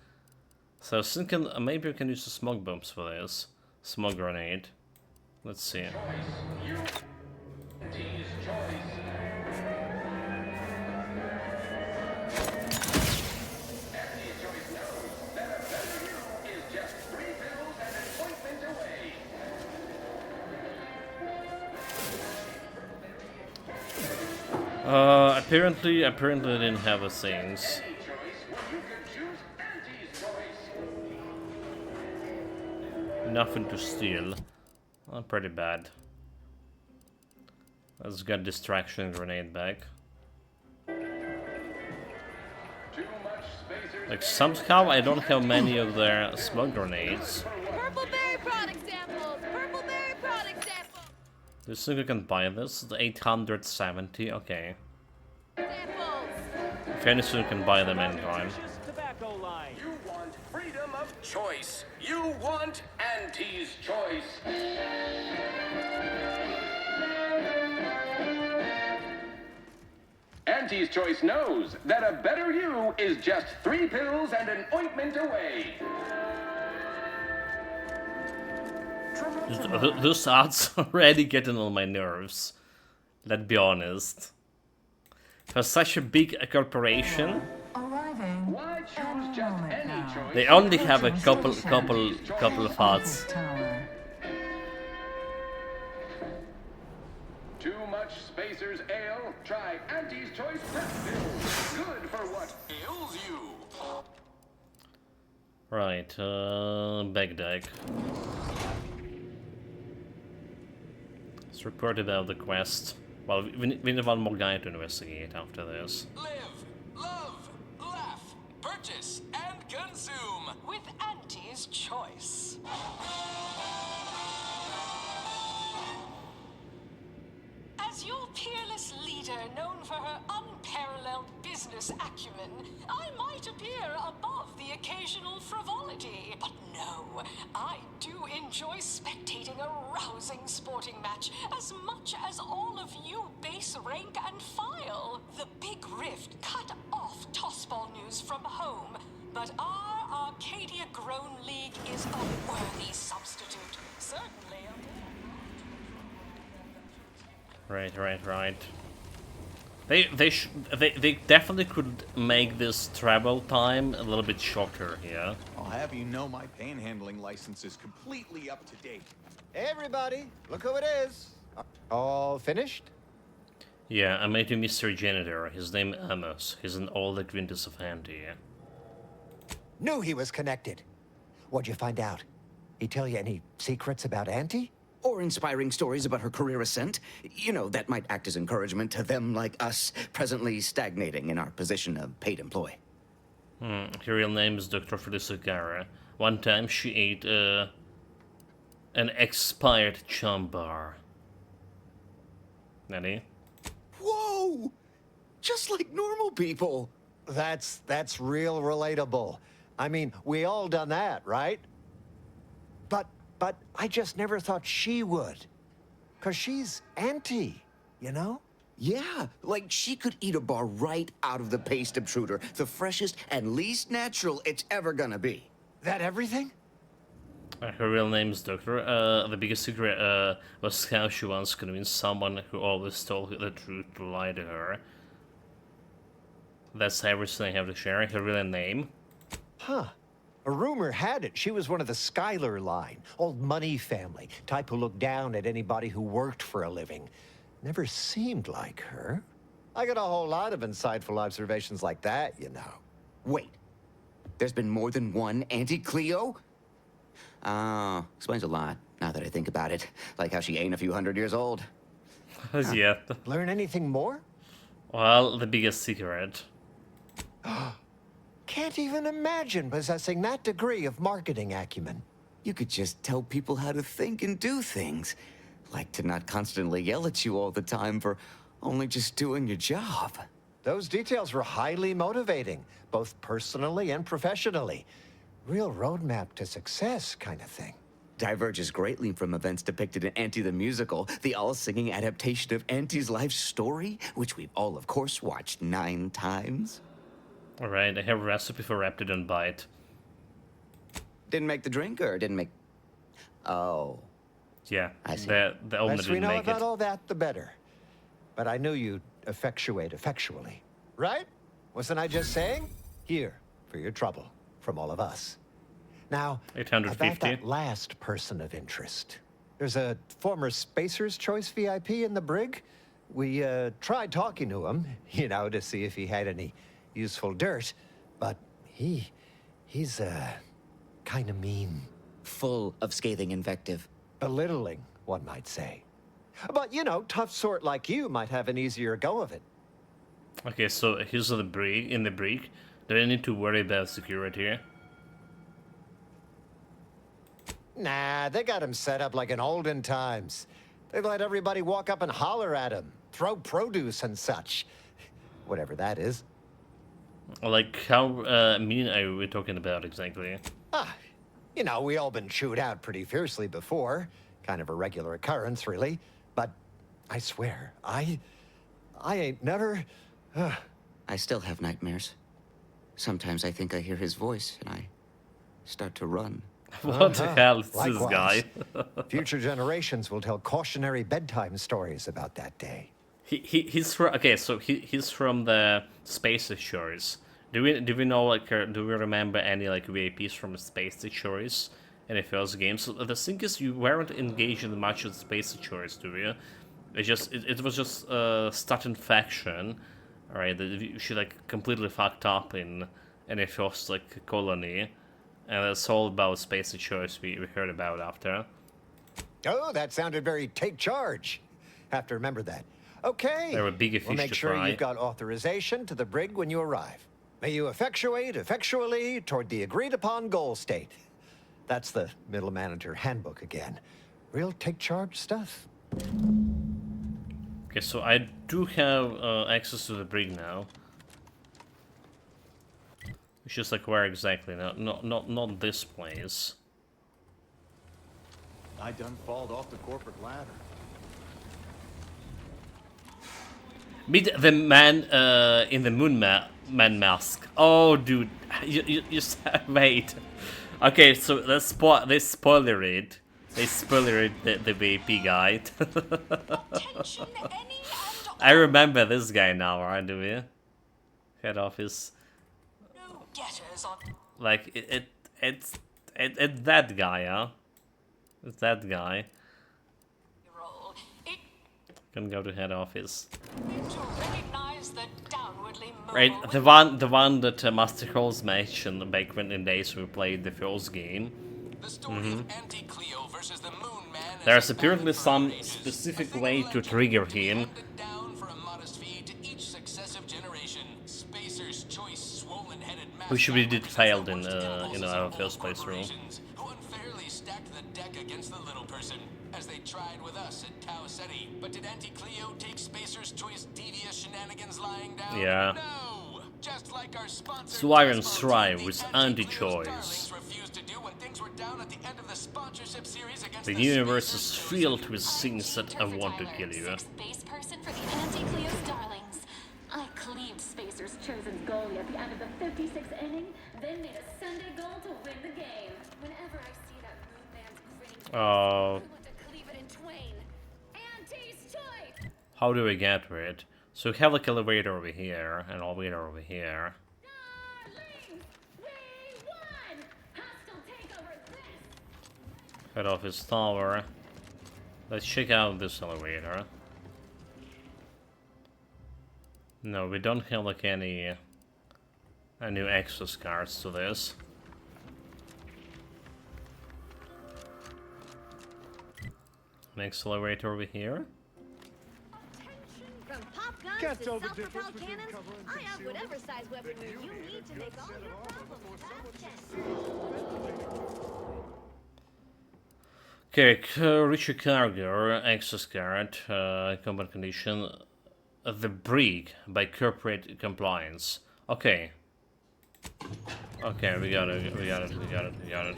So I was thinking maybe we can use the smoke bombs for this. Smoke grenade. Let's see. Apparently I didn't have the things. Nothing to steal. Oh, pretty bad. Let's get distraction grenade back. Like somehow I don't have many of their smoke grenades. Purple berry product samples. Purple berry product samples. Do you think we can buy this? The 870. Okay. If anything, we can buy them anytime. You want freedom of choice. You want Auntie's choice. Auntie's choice knows that a better you is just 3 pills and an ointment away. Those ads already getting on my nerves. Let's be honest. For such a big corporation, Why choose just any choice? they only have a couple of ads. Too much Spacers Ale? Try Auntie's Choice Prep Pills. Good for what ails you. Right, back deck. Let's report about the quest. Well, we need one more guy to investigate after this. Live, love, laugh, purchase, and consume with Auntie's Choice. As your peerless leader, known for her unparalleled business acumen, I might appear above the occasional frivolity. But no, I do enjoy spectating a rousing sporting match as much as all of you base rank and file. The Big Rift cut off tossball news from home, but our Arcadia Grown League is a worthy substitute. Certainly. Right. They definitely could make this travel time a little bit shorter here. I'll have you know my panhandling license is completely up to date. Hey everybody, look who it is. All finished? Yeah, I met you Mr. Janitor. His name Amos. He's an old acquaintance of Andy. Knew he was connected. What'd you find out? He tell you any secrets about Auntie? Or inspiring stories about her career ascent. You know, that might act as encouragement to them like us, presently stagnating in our position of paid employee. Her real name is Dr. Felicia Gara. One time she ate an expired chum bar. Nanny? Whoa! Just like normal people. That's real relatable. I mean, we all done that, right? But I just never thought she would. 'Cause she's Auntie, you know? Yeah, like she could eat a bar right out of the paste obtruder, the freshest and least natural it's ever gonna be. That everything? Her real name is Doctor. The biggest secret was how she once convinced someone who always told her the truth to lie to her. That's everything I have to share. Her real name. Huh. A rumor had it she was one of the Schuyler line, old money family, type who looked down at anybody who worked for a living. Never seemed like her. I got a whole lot of insightful observations like that, you know. Wait, there's been more than one Auntie Cleo? Explains a lot, now that I think about it. Like how she ain't a few hundred years old. Yeah. Learn anything more? Well, the biggest secret. Can't even imagine possessing that degree of marketing acumen. You could just tell people how to think and do things. Like to not constantly yell at you all the time for only just doing your job. Those details were highly motivating, both personally and professionally. Real roadmap to success kind of thing. Diverges greatly from events depicted in Auntie the Musical, the all-singing adaptation of Auntie's life story, which we've all, of course, watched 9 times. Alright, I have a recipe for Raptidon Bite. Didn't make the drink, or didn't make... Oh. Yeah, I see. The owner Less we didn't know make about it. all that, the better. But I knew you'd effectuate effectually. Right? Wasn't I just saying? Here, for your trouble, from all of us. Now, 850. about that last person of interest. There's a former Spacer's Choice VIP in the brig. We tried talking to him, you know, to see if he had any useful dirt, but he's kind of mean. Full of scathing invective. Belittling, one might say. But, you know, tough sort like you might have an easier go of it. Okay, so here's the brig. In the brig, do I need to worry about security? Nah, they got him set up like in olden times. They let everybody walk up and holler at him, throw produce and such. Whatever that is. Like, how mean are we talking about exactly? You know, we all been chewed out pretty fiercely before. Kind of a regular occurrence, really. But I swear, I ain't never... I still have nightmares. Sometimes I think I hear his voice, and I start to run. What the hell is this Likewise. guy? Future generations will tell cautionary bedtime stories about that day. He's from he's from the Space Shores. Do we know, like, do we remember any like VIPs from Space Shores in the first game? So the thing is, you weren't engaged in much of Space Shores, do you? It was just a starting faction, alright, that she like completely fucked up in a first like colony, and that's all about Spacer Choice we heard about after. Oh, that sounded very take charge. Have to remember that. Okay. There were bigger fish we'll make to sure fry. you've got authorization to the brig when you arrive. May you effectuate effectually toward the agreed upon goal state. That's the middle manager handbook again. Real take charge stuff. Okay, so I do have access to the brig now. It's just like where exactly? Not this place. I done falled off the corporate ladder. Meet the man in the man mask. Oh, dude, you wait. Okay, so they spoilered the VP guy. I remember this guy now, right? Do we? Head office. Like it's that guy, huh? It's that guy. Can go to head office. Right, the one that Master Halls mentioned back when in days we played the first game. There's apparently some specific way to trigger him. Which we did failed in our first playthrough. Against the little person, as they tried with us at Tau Ceti. But did Auntie Cleo take Spacer's Choice devious shenanigans lying down? Yeah. No! Just like our sponsor, Thrive and Strive with Anti-Choice. The universe is filled with things that I want to kill you. Base person for the Anti-Cleo's darlings. I cleaved Spacer's chosen goalie at the end of the 56th inning, then made a Sunday goal to win the game. Whenever I see that moon man's grinning, I want to cleave it in twain. Auntie's choice! How do we get to it? So we have like elevator over here and elevator over here. Head office tower. Let's check out this elevator. No, we don't have like any new access cards to this. Next elevator over here. From pop guns to self-propelled cannons, I have whatever size weaponry you need to make all your problems Okay, Richard Carger, access card, combat condition, the brig by corporate compliance. Okay. Okay, we got it.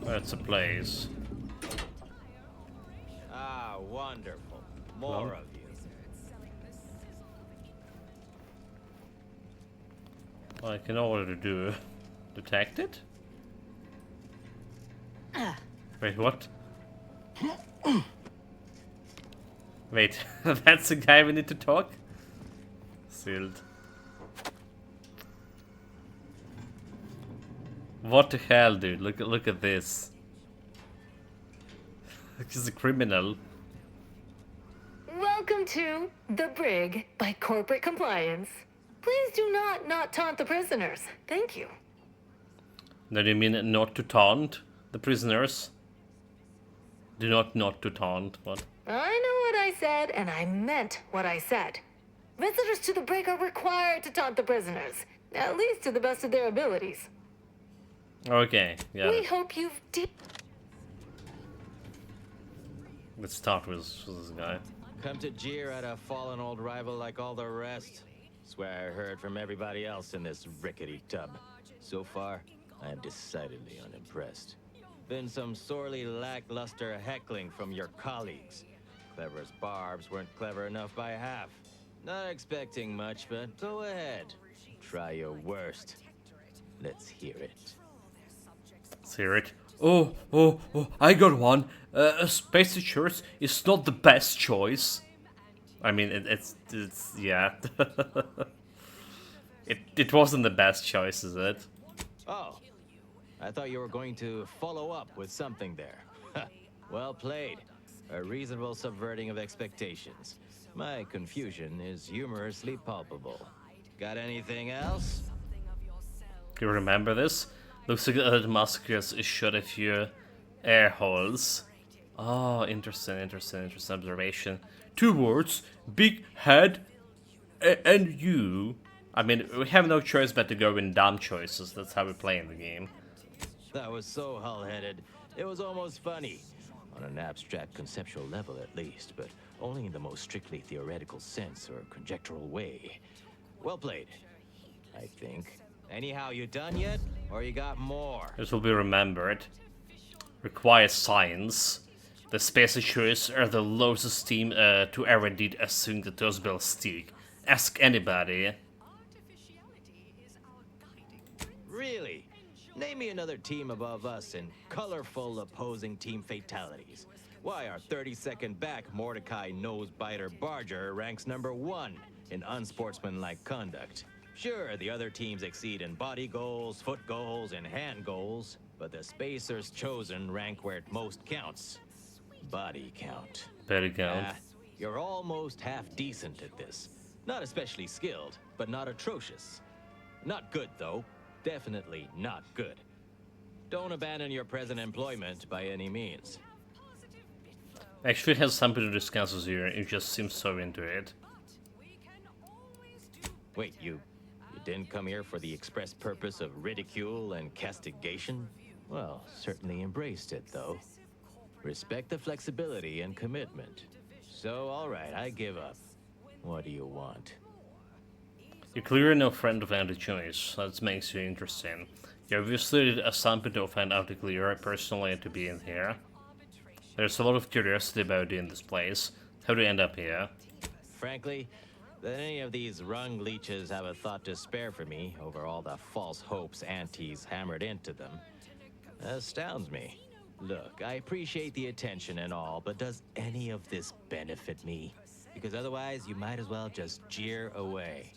That's a place. Ah, wonderful. More of you. Like in order to do detect it? Wait, what? Wait, that's the guy we need to talk? Sealed. What the hell, dude? Look at this. He's a criminal. Welcome to The Brig by Corporate Compliance. Please do not taunt the prisoners. Thank you. Do you mean not to taunt the prisoners? Do not to taunt, what? I know what I said, and I meant what I said. Visitors to the brig are required to taunt the prisoners, at least to the best of their abilities. Okay, yeah. We hope you've Let's start with this guy. Come to jeer at a fallen old rival like all the rest. Swear I heard from everybody else in this rickety tub. So far, I am decidedly unimpressed. Been some sorely lackluster heckling from your colleagues. Clever as barbs weren't clever enough by half. Not expecting much, but go ahead. Try your worst. Let's hear it. Let's hear it. Oh, I got one. Spacer Choice is not the best choice. I mean, it's yeah. it wasn't the best choice, is it? Oh, I thought you were going to follow up with something there. Well played. A reasonable subverting of expectations. My confusion is humorously palpable. Got anything else? Do you remember this? Looks like the massacres shot a few air holes. Oh, interesting observation. 2 words, big head and you. I mean, we have no choice but to go in dumb choices. That's how we play in the game. That was so hull-headed. It was almost funny. On an abstract conceptual level at least, but only in the most strictly theoretical sense or conjectural way. Well played, I think. Anyhow, you done yet? Or you got more? This will be remembered. Requires science. The Spacer choice are the lowest esteem to ever indeed assume the Dosbel stick. Ask anybody. Really? Name me another team above us in colorful opposing team fatalities. Why, our 32nd back, Mordecai Nosebiter Barger, ranks #1 in unsportsmanlike conduct. Sure, the other teams exceed in body goals, foot goals, and hand goals, but the Spacers chosen rank where it most counts. Body count. Body count. You're almost half decent at this. Not especially skilled, but not atrocious. Not good, though. Definitely not good. Don't abandon your present employment by any means. Actually has something to discuss with you, you just seem so into it. Wait, you didn't come here for the express purpose of ridicule and castigation? Well, certainly embraced it, though. Respect the flexibility and commitment. So, alright, I give up. What do you want? You're clearly no friend of anti-choice. That makes you interesting. You obviously did a something to offend anti-clear personally to be in here. There's a lot of curiosity about you in this place. How do you end up here? Frankly, that any of these rung leeches have a thought to spare for me over all the false hopes Auntie's hammered into them astounds me. Look, I appreciate the attention and all, but does any of this benefit me? Because otherwise, you might as well just jeer away.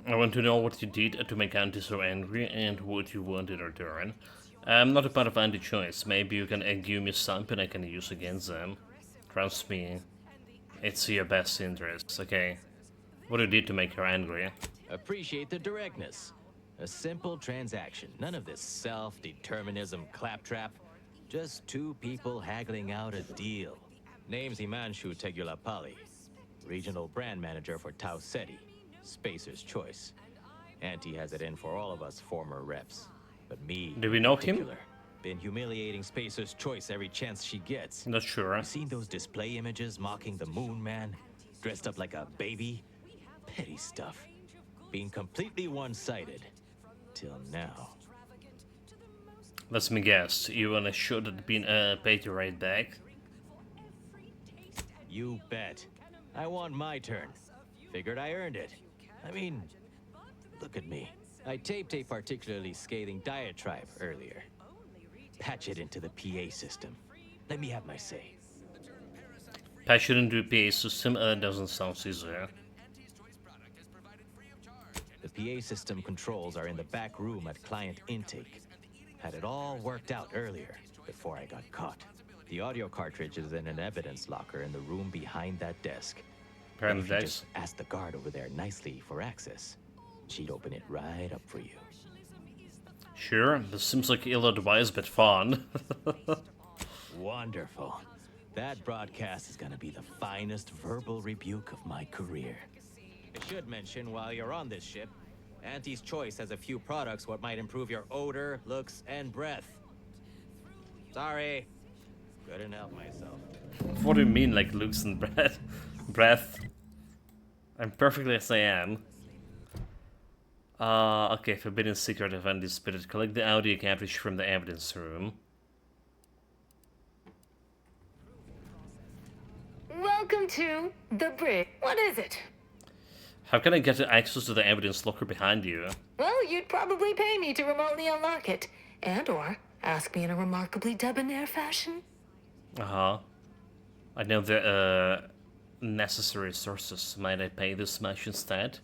I want to know what you did to make Auntie so angry and what you want in return. I'm not a part of anti-choice. Maybe you can give me something I can use against them. Trust me, it's your best interest. Okay, what you did to make her angry? Appreciate the directness. A simple transaction. None of this self-determinism claptrap. Just 2 people haggling out a deal. Name's Himanshu Tegulapalli, regional brand manager for Tau Ceti. Spacer's choice. Auntie has it in for all of us former reps. But me, do we know him? Been humiliating Spacer's choice every chance she gets. Not sure. You seen those display images mocking the Moon Man? Dressed up like a baby? Petty stuff. Being completely one-sided. Till now. Let me guess. You wanna should have been paid you right back? You bet. I want my turn. Figured I earned it. I mean, look at me. I taped a particularly scathing diatribe earlier. Patch it into the PA system. Let me have my say. Patch it into the PA system? Doesn't sound easy. The PA system controls are in the back room at client intake. Had it all worked out earlier, before I got caught. The audio cartridge is in an evidence locker in the room behind that desk. And if you just ask the guard over there nicely for access, she'd open it right up for you. Sure, this seems like ill-advised but fun. Wonderful. That broadcast is gonna be the finest verbal rebuke of my career. I should mention, while you're on this ship, Auntie's Choice has a few products what might improve your odor, looks, and breath. Sorry. Couldn't help myself. What do you mean, like looks and breath? I'm perfectly as I am. Okay, forbidden secret of undisputed. Collect the audio cartridge from the evidence room. Welcome to the bridge. What is it? How can I get access to the evidence locker behind you? Well, you'd probably pay me to remotely unlock it. And/or ask me in a remarkably debonair fashion. Uh-huh. I know the necessary sources. Might I pay this much instead?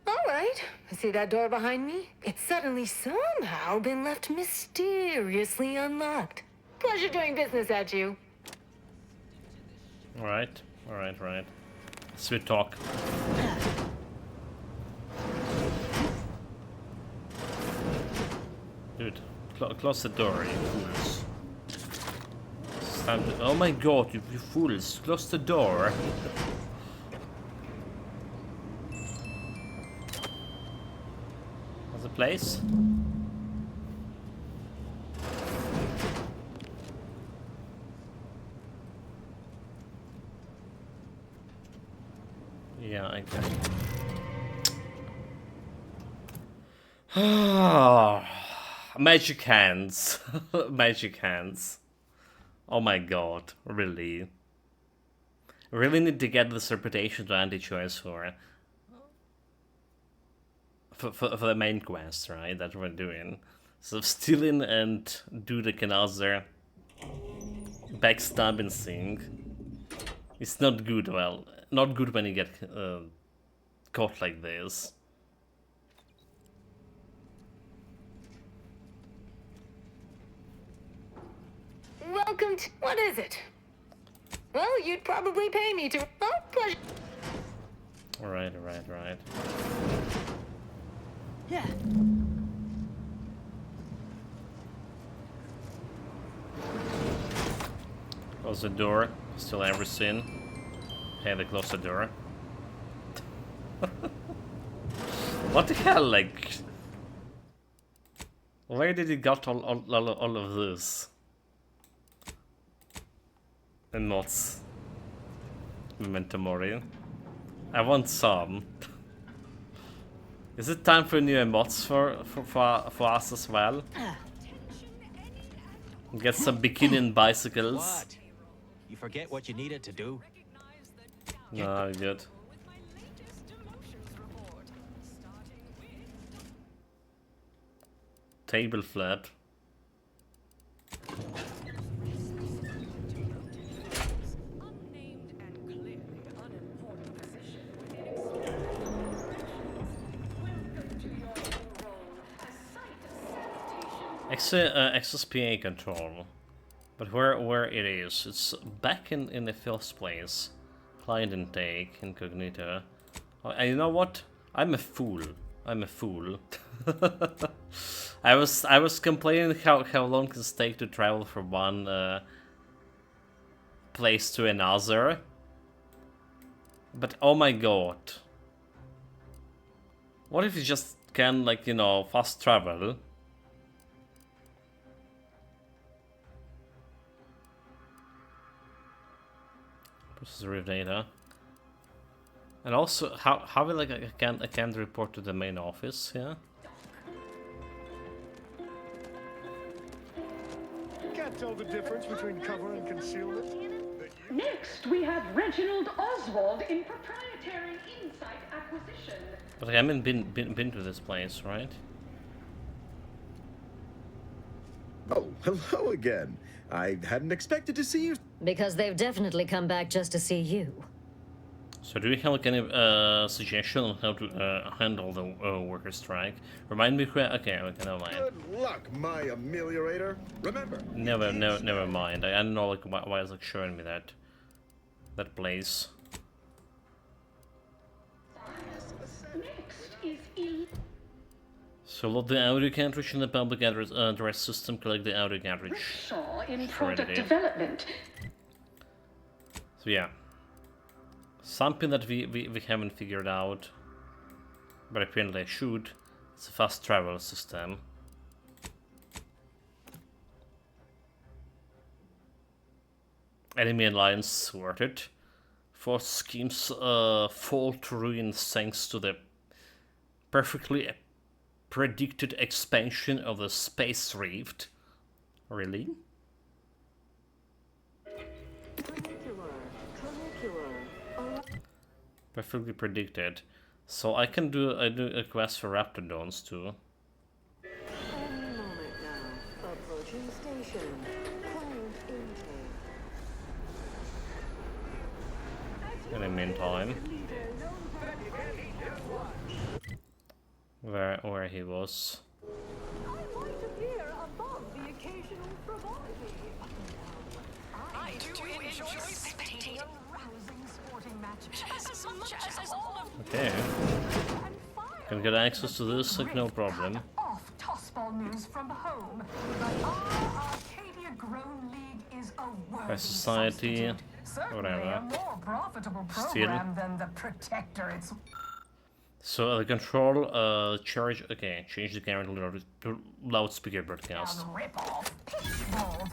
Alright. right? See that door behind me? It's suddenly somehow been left mysteriously unlocked. Pleasure doing business at you. Alright. Sweet talk. Dude, close the door, you fools. It's time to— oh my god, you fools! Close the door! What's the place? Yeah, I can. Magic hands. Magic hands. Oh my god, really? Really need to get this reputation to anti-choice for the main quest, right? That we're doing. So stealing and do the another backstabbing thing. It's not good. Well, not good when you get caught like this. Welcome to— what is it? Well, you'd probably pay me to— oh, pleasure. Alright. Yeah. Close the door. Still everything. Okay, they close the door. What the hell, like... where did he got all of this? And mods. Memento Mori. I want some. Is it time for new emotes for us as well? Get some bikini and bicycles. What? You forget what you needed to do? No, good. Table flip. XSPA control, but where it is? It's back in the first place. Client intake, incognito. Oh, and you know what? I'm a fool. I was complaining how long it takes to travel from one place to another. But oh my god. What if you just can, like, you know, fast travel? Processor data. And also, how will I can't report to the main office? Yeah. Can't tell the difference between cover and concealment. Next, we have Reginald Oswald in proprietary insight acquisition. But I haven't been to this place, right? Oh, hello again. I hadn't expected to see you. Because they've definitely come back just to see you. So do you have like any suggestion on how to handle the worker strike? Remind me, okay, never mind. Good luck, my ameliorator. Remember. Never mind. I don't know like why it's like showing me that place. So load the audio cartridge in the public address system, collect the audio cartridge. In product development. So yeah. Something that we haven't figured out, but apparently I should. It's a fast travel system. Enemy alliance thwarted. Force schemes fall to ruin thanks to the perfectly predicted expansion of the space rift. Really? Perfectly predicted. So I can do a quest for Raptidons too. Any moment now. Approaching station. Client intake. In the meantime. where he was. I might appear above the occasional frivolity. I do enjoy spectating arousing sporting matches as much as all of Okay. Can get access to this, like, no problem. off tossball news from home. But our Arcadia Grown League is a High worthy Society, substitute. Certainly a whatever. more profitable Still. program than the Protectorate's. So the control, change the camera to loudspeaker broadcast.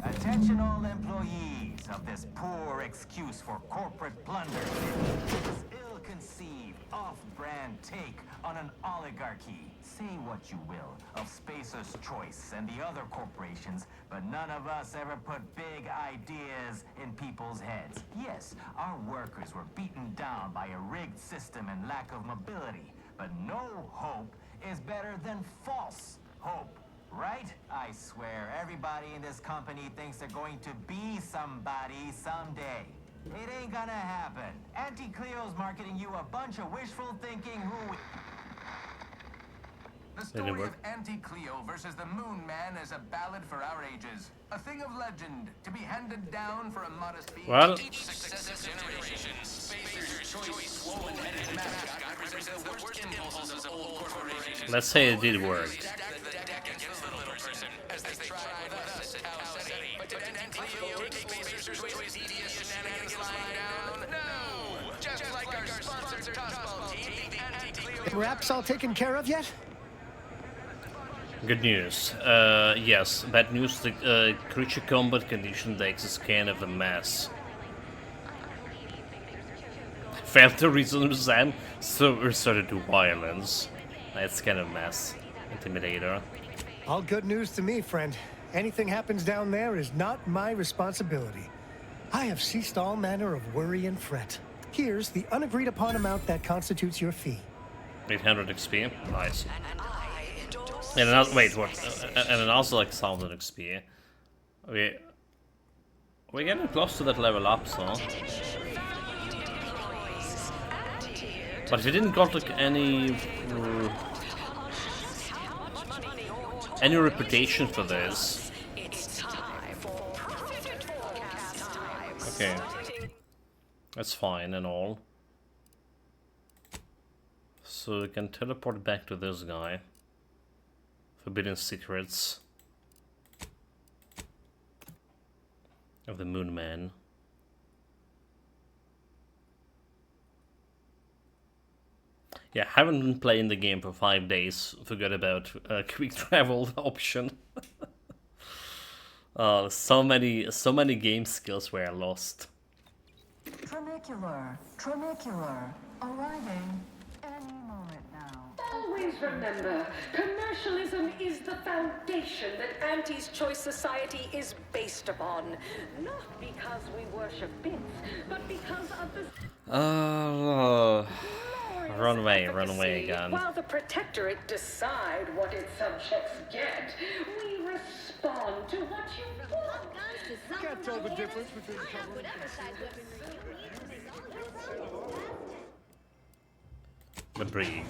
Attention all employees of this poor excuse for corporate plunder. This ill-conceived, off-brand take on an oligarchy. Say what you will of Spacer's Choice and the other corporations, but none of us ever put big ideas in people's heads. Yes, our workers were beaten down by a rigged system and lack of mobility, but no hope is better than false hope. Right? I swear, everybody in this company thinks they're going to be somebody someday. It ain't gonna happen. Auntie Cleo's marketing you a bunch of wishful thinking who... The story of Auntie Cleo versus the Moon Man is a ballad for our ages. A thing of legend, to be handed down for a modest fee. Well, Each successive generation, Spacer's Choice swollen-headed mascot represents the worst impulses of old corporations. let's say it did work. Against the little person, as they tried with us at Tower City. But did Auntie Cleo take Spacer's Choice devious shenanigans lying down? No! Just like our sponsored tossball team, the Auntie Cleo... Wraps all taken care of yet? Good news. Yes, bad news. The creature combat condition decks is kind of a mess. Failed to reason Sam, so resorted to violence. That's kind of a mess. Intimidator. All good news to me, friend. Anything happens down there is not my responsibility. I have ceased all manner of worry and fret. Here's the unagreed upon amount that constitutes your fee. 800 XP. Nice. And another, wait, what? And then also like 1000 XP. We're getting close to that level up, so. But we didn't got like any reputation for this. Okay, that's fine and all. So we can teleport back to this guy. Forbidden secrets of the Moon Man. Yeah, haven't been playing the game for 5 days. Forgot about quick travel option. So many game skills were lost. Tramicular, arriving any moment now. Always remember, commercialism is the foundation that Auntie's Choice Society is based upon. Not because we worship bits, but because of the... Run away again. While the Protectorate decide what its subjects get, we respond to what you want. Can't tell the difference between cover The Brig.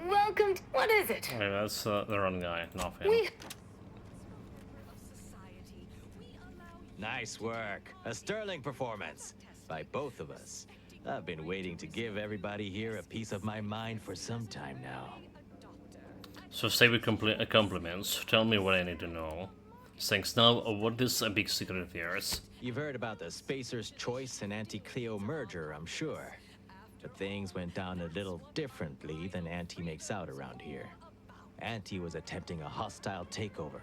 Welcome. What is it? Okay, that's the wrong guy, not him. Nice work. A sterling performance by both of us. I've been waiting to give everybody here a piece of my mind for some time now. So say we compliments. Tell me what I need to know. Thanks. Now, what is a big secret of yours? You've heard about the Spacer's Choice and Auntie Cleo merger, I'm sure. But things went down a little differently than Auntie makes out around here. Auntie was attempting a hostile takeover,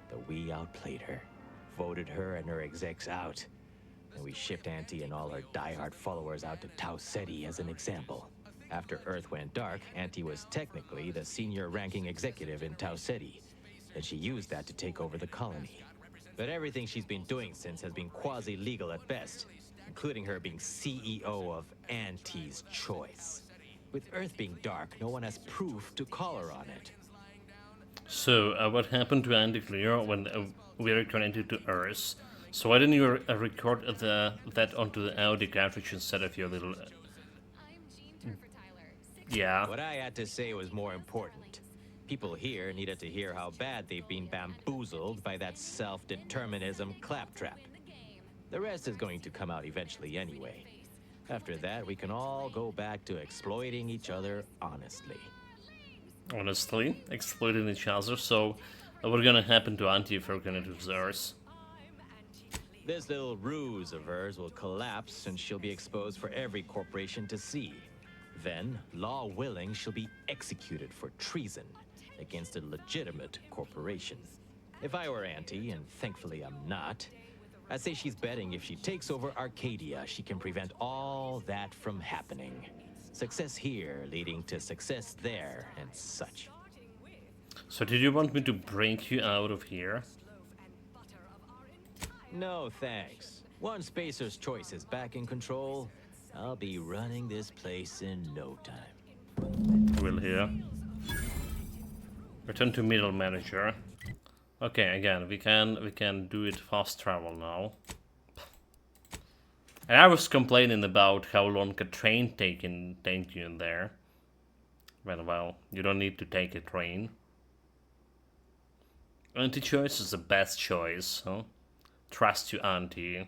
but we outplayed her, voted her and her execs out. And we shipped Auntie and all her diehard followers out to Tau Ceti as an example. After Earth went dark, Auntie was technically the senior ranking executive in Tau Ceti, and she used that to take over the colony. But everything she's been doing since has been quasi-legal at best, including her being CEO of Auntie's Choice. With Earth being dark, no one has proof to call her on it. So, what happened to Andy Clear when we were connected to Earth? So why didn't you record that onto the audio cartridge instead of your little... Yeah. What I had to say was more important. People here needed to hear how bad they've been bamboozled by that self-determinism claptrap. The rest is going to come out eventually anyway. After that, we can all go back to exploiting each other honestly. Honestly? Exploiting each other? So, what's gonna happen to Auntie if we're gonna do Zers? This little ruse of hers will collapse and she'll be exposed for every corporation to see. Then, law willing, she'll be executed for treason against a legitimate corporation. If I were Auntie, and thankfully I'm not, I'd say she's betting if she takes over Arcadia, she can prevent all that from happening. Success here leading to success there and such. So did you want me to break you out of here? No thanks. Once Spacer's Choice is back in control, I'll be running this place in no time. Will here. Return to middle manager. Okay, again, we can do it fast travel now. And I was complaining about how long a train take you in there. Well, you don't need to take a train. Anti-choice is the best choice, huh? Trust you, Auntie.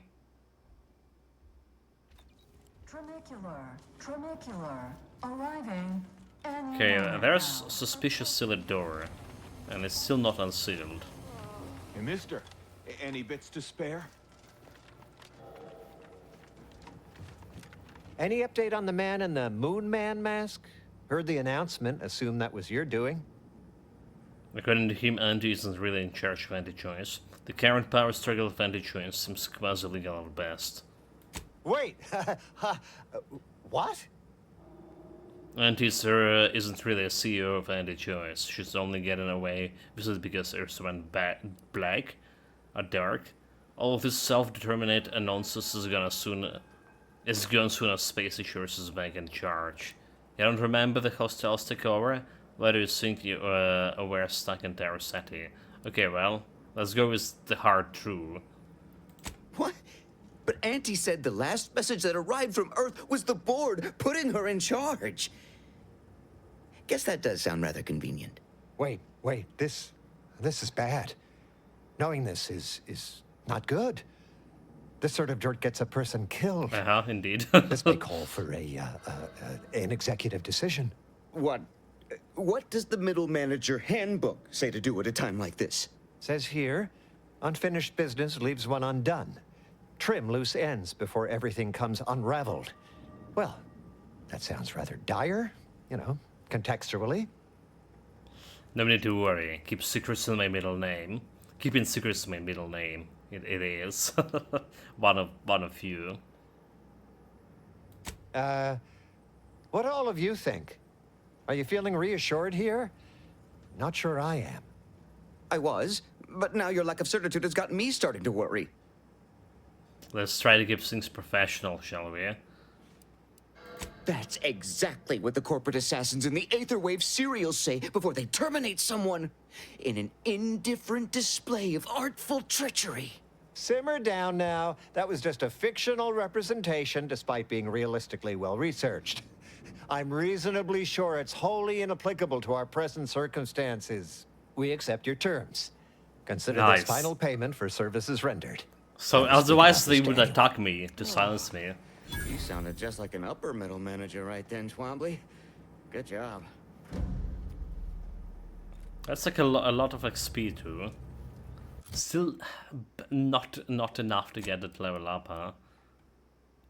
Tramicular, arriving. Okay, there's a suspicious sealed door, and it's still not unsealed. Hey, mister, any bits to spare? Any update on the man in the Moon Man mask? Heard the announcement, assume that was your doing. According to him, Andy isn't really in charge of Anti-Choice. The current power struggle of Anti-Choice seems quasi-legal at best. Wait! What? Auntie Sarah isn't really a CEO of Anti-Choice. She's only getting away with it because Earth went black or dark. All of this self-determinate nonsense is gone soon as Spacey Shores is back in charge. You don't remember the hostiles took over? Why do you think you were stuck in Terra City? Okay, well, let's go with the hard truth. What? But Auntie said the last message that arrived from Earth was the board putting her in charge. Guess that does sound rather convenient. Wait, this is bad. Knowing this is not good. This sort of dirt gets a person killed. Indeed. This may call for an executive decision. What does the middle manager handbook say to do at a time like this? Says here, unfinished business leaves one undone. Trim loose ends before everything comes unraveled. Well, that sounds rather dire, you know, contextually. No need to worry. Keep secrets in my middle name. Keeping secrets in my middle name. It is. one of you. What do all of you think? Are you feeling reassured here? Not sure I am. I was, but now your lack of certitude has gotten me starting to worry. Let's try to keep things professional, shall we? That's exactly what the corporate assassins in the Aetherwave serials say before they terminate someone. In an indifferent display of artful treachery. Simmer down now. That was just a fictional representation despite being realistically well-researched. I'm reasonably sure it's wholly inapplicable to our present circumstances. We accept your terms. Consider this final payment for services rendered. So otherwise they would attack me to silence me. You sounded just like an upper middle manager right then, Twombly. Good job. That's like a lot of XP too. Still not enough to get that level up, huh?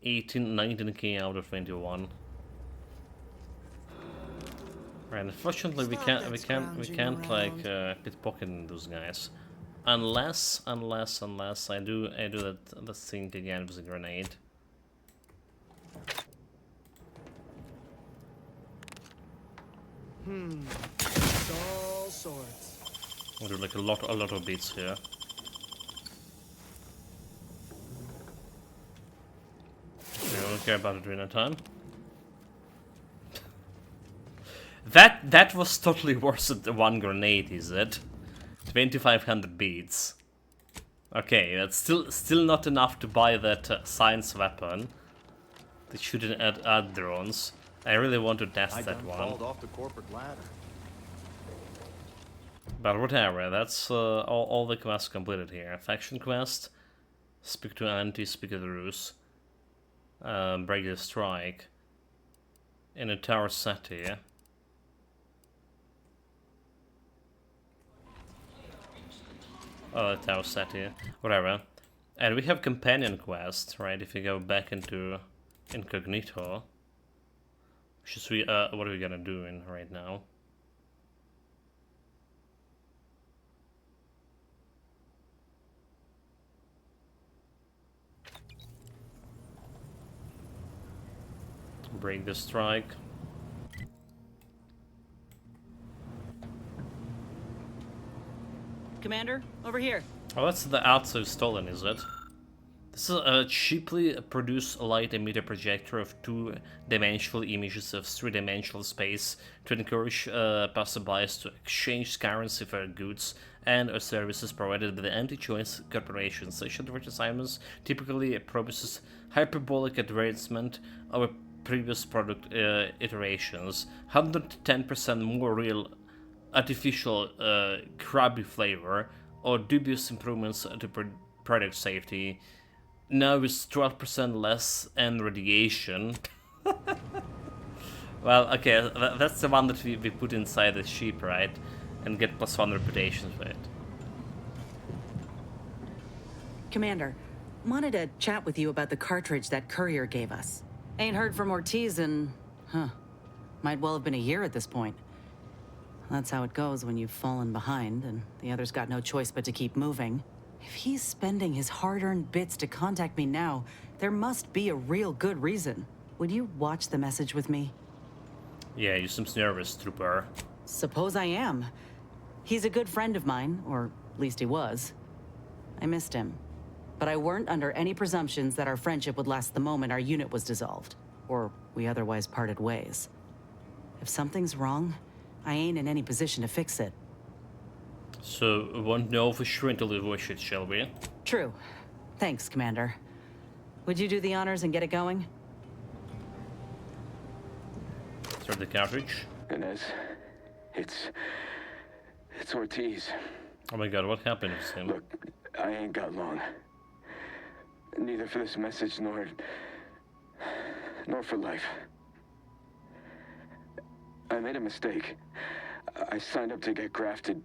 19k out of 21. Right, unfortunately we can't like pickpocket those guys. Unless I do that thing again with a grenade. All sorts. We'll do like a lot of beats here. I don't care about it during that time. That was totally worth it. One grenade, is it? 2,500 beads. Okay, that's still not enough to buy that science weapon. They shouldn't add drones. I really want to test that one. Off the corporate ladder. But whatever, that's all the quests completed here. Faction quest, speak to Auntie, speak to the Ruse, break the strike, in a tower city. Oh, the tower city, whatever. And we have companion quest, right? If you go back into incognito, which is what are we gonna do in right now? Break the strike. Commander, over here. Oh, that's the outside stolen, is it? This is a cheaply produced light emitter projector of two-dimensional images of three-dimensional space to encourage passerbys to exchange currency for goods and or services provided by the anti-choice corporation. Such advertisements typically promises hyperbolic advancement over previous product iterations, 110% more real artificial crabby flavor, or dubious improvements to product safety. Now with 12% less and radiation. Well, okay, that's the one that we put inside the ship, right? And get +1 reputation for it. Commander, wanted to chat with you about the cartridge that courier gave us. Ain't heard from Ortiz in, might well have been a year at this point. That's how it goes when you've fallen behind, and the other's got no choice but to keep moving. If he's spending his hard-earned bits to contact me now, there must be a real good reason. Would you watch the message with me? Yeah, you seem nervous, trooper. Suppose I am. He's a good friend of mine, or at least he was. I missed him. But I weren't under any presumptions that our friendship would last the moment our unit was dissolved, or we otherwise parted ways. If something's wrong, I ain't in any position to fix it. So, we won't know for sure until we wish it, shall we? True. Thanks, Commander. Would you do the honors and get it going? Start the cartridge. Inez, it's Ortiz. Oh my god, what happened with him? Look, I ain't got long. Neither for this message nor for life. I made a mistake. I signed up to get grafted,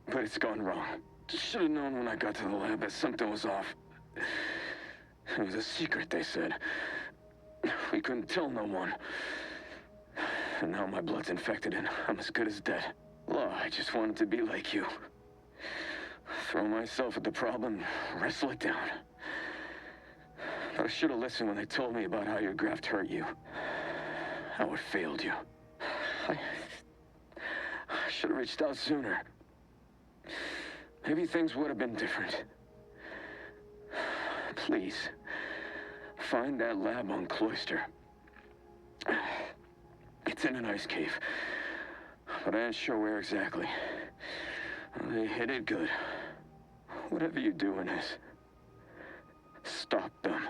but it's gone wrong. Should have known when I got to the lab that something was off. It was a secret, they said. We couldn't tell no one. And now my blood's infected and I'm as good as dead. Well, I just wanted to be like you. Throw myself at the problem, wrestle it down. But I should have listened when they told me about how your graft hurt you. How it failed you. I should have reached out sooner. Maybe things would have been different. Please, find that lab on Cloister. It's in an ice cave, but I ain't sure where exactly. They hit it good. Whatever you do in this, stop them.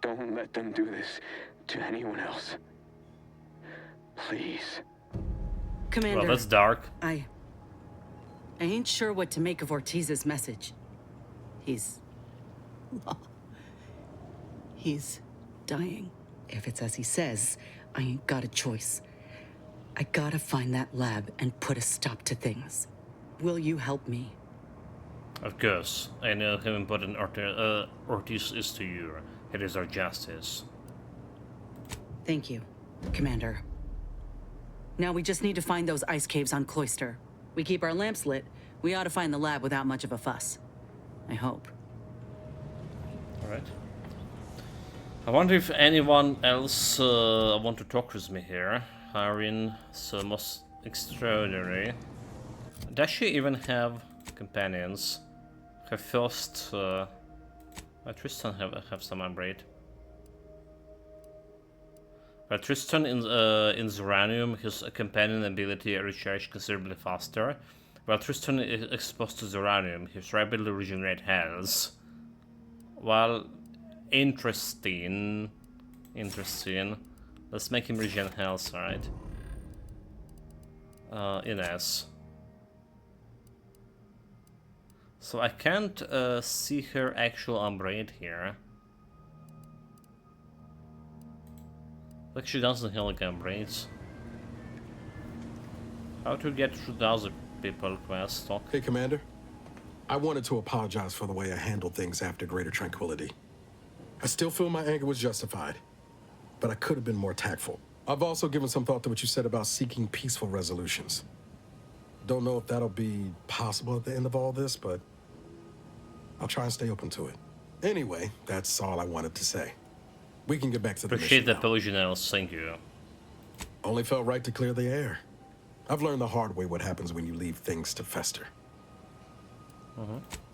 Don't let them do this to anyone else. Please. Commander. Well, that's dark. I ain't sure what to make of Ortiz's message. He's dying. If it's as he says, I ain't got a choice. I gotta find that lab and put a stop to things. Will you help me? Of course. I know how important Ortiz is to you. It is our justice. Thank you, Commander. Now we just need to find those ice caves on Cloister. We keep our lamps lit, we ought to find the lab without much of a fuss. I hope. Alright. I wonder if anyone else want to talk with me here. Irene, so most extraordinary. Does she even have companions? Her first... Tristan have some upgrade. But Tristan in Zeranium, his companion ability recharge considerably faster. While Tristan is exposed to Zeranium, his rapidly regenerate health. Well, interesting. Let's make him regen health, alright? Ines. So I can't see her actual upgrade here. Like she doesn't have like upgrades. How to get through the other people quest? Talk. Hey, Commander. I wanted to apologize for the way I handled things after Greater Tranquility. I still feel my anger was justified, but I could have been more tactful. I've also given some thought to what you said about seeking peaceful resolutions. Don't know if that'll be possible at the end of all this, but I'll try and stay open to it. Anyway, that's all I wanted to say. We can get back to the Appreciate the mission Pellusionals, thank you. Only felt right to clear the air. I've learned the hard way what happens when you leave things to fester.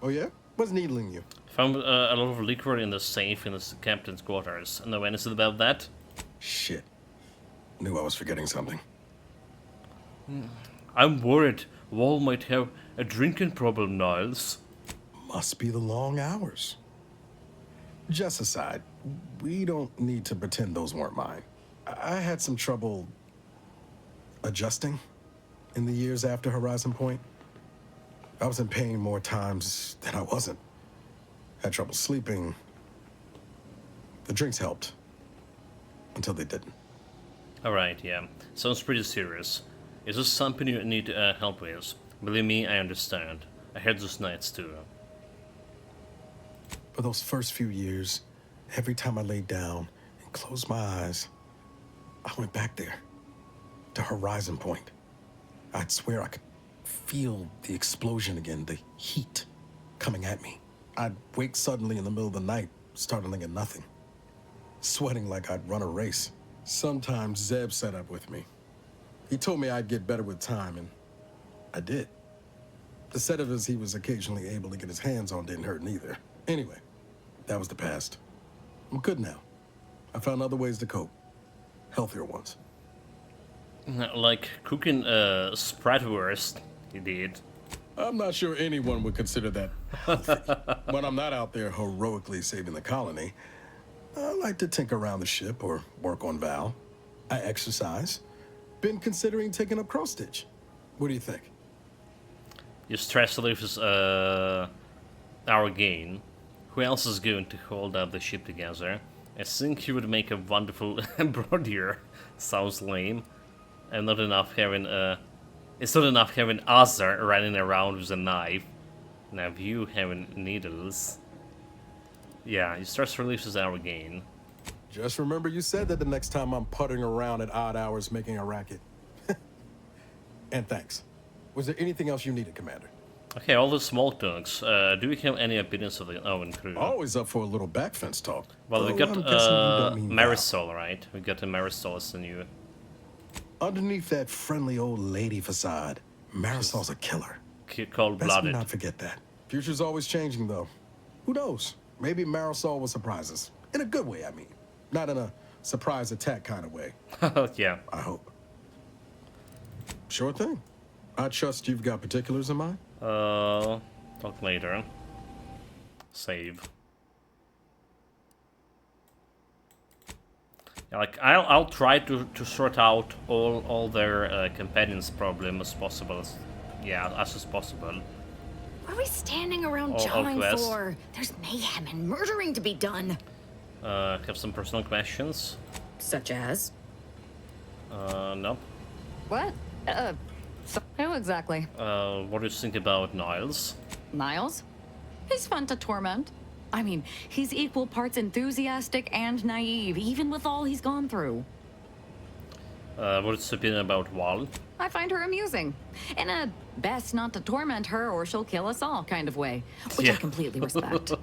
Oh yeah? What's needling you? Found a lot of liquor in the safe in the captain's quarters. No anything about that? Shit. Knew I was forgetting something. I'm worried Wall might have a drinking problem, Niles. Must be the long hours. Just aside, we don't need to pretend those weren't mine. I had some trouble adjusting in the years after Horizon Point. I was in pain more times than I wasn't. Had trouble sleeping. The drinks helped. Until they didn't. Alright, yeah. Sounds pretty serious. Is this something you need help with? Believe me, I understand. I had those nights too. For those first few years, every time I laid down and closed my eyes, I went back there, to Horizon Point. I'd swear I could feel the explosion again, the heat coming at me. I'd wake suddenly in the middle of the night, startling at nothing, sweating like I'd run a race. Sometimes Zeb set up with me. He told me I'd get better with time, and I did. The sedatives he was occasionally able to get his hands on didn't hurt neither. Anyway, that was the past. I'm good now. I found other ways to cope. Healthier ones. Like cooking Spratwurst, he did. I'm not sure anyone would consider that healthy. When I'm not out there heroically saving the colony, I like to tinker around the ship or work on Val. I exercise. Been considering taking up cross stitch. What do you think? Your stress relief is our gain. Who else is going to hold up the ship together? I think you would make a wonderful embroiderer. Sounds lame. And not enough having it's not enough having Azar running around with a knife. Now you having needles. Yeah, your stress relief is our gain. Just remember you said that the next time I'm puttering around at odd hours making a racket. And thanks. Was there anything else you needed, Commander? Okay, all the small talks. Do we have any opinions of the Owen crew? Always up for a little back fence talk. Well, we got Marisol, right? We got Marisol as the new. Underneath that friendly old lady facade, Marisol's a killer. Cold-blooded. Best we not forget that. Future's always changing, though. Who knows? Maybe Marisol will surprise us. In a good way, I mean. Not in a surprise attack kind of way. Yeah. I hope. Sure thing. I trust you've got particulars in mind? Talk later. Save. Yeah, like I'll try to sort out all their companions' problems as possible. As possible. What are we standing around jawing for? There's mayhem and murdering to be done. Have some personal questions. Such as? Nope. What? Who exactly? What do you think about Niles? Niles? He's fun to torment. I mean, he's equal parts enthusiastic and naive, even with all he's gone through. What's your opinion about Wall? I find her amusing. In a best not to torment her or she'll kill us all kind of way, which I completely respect.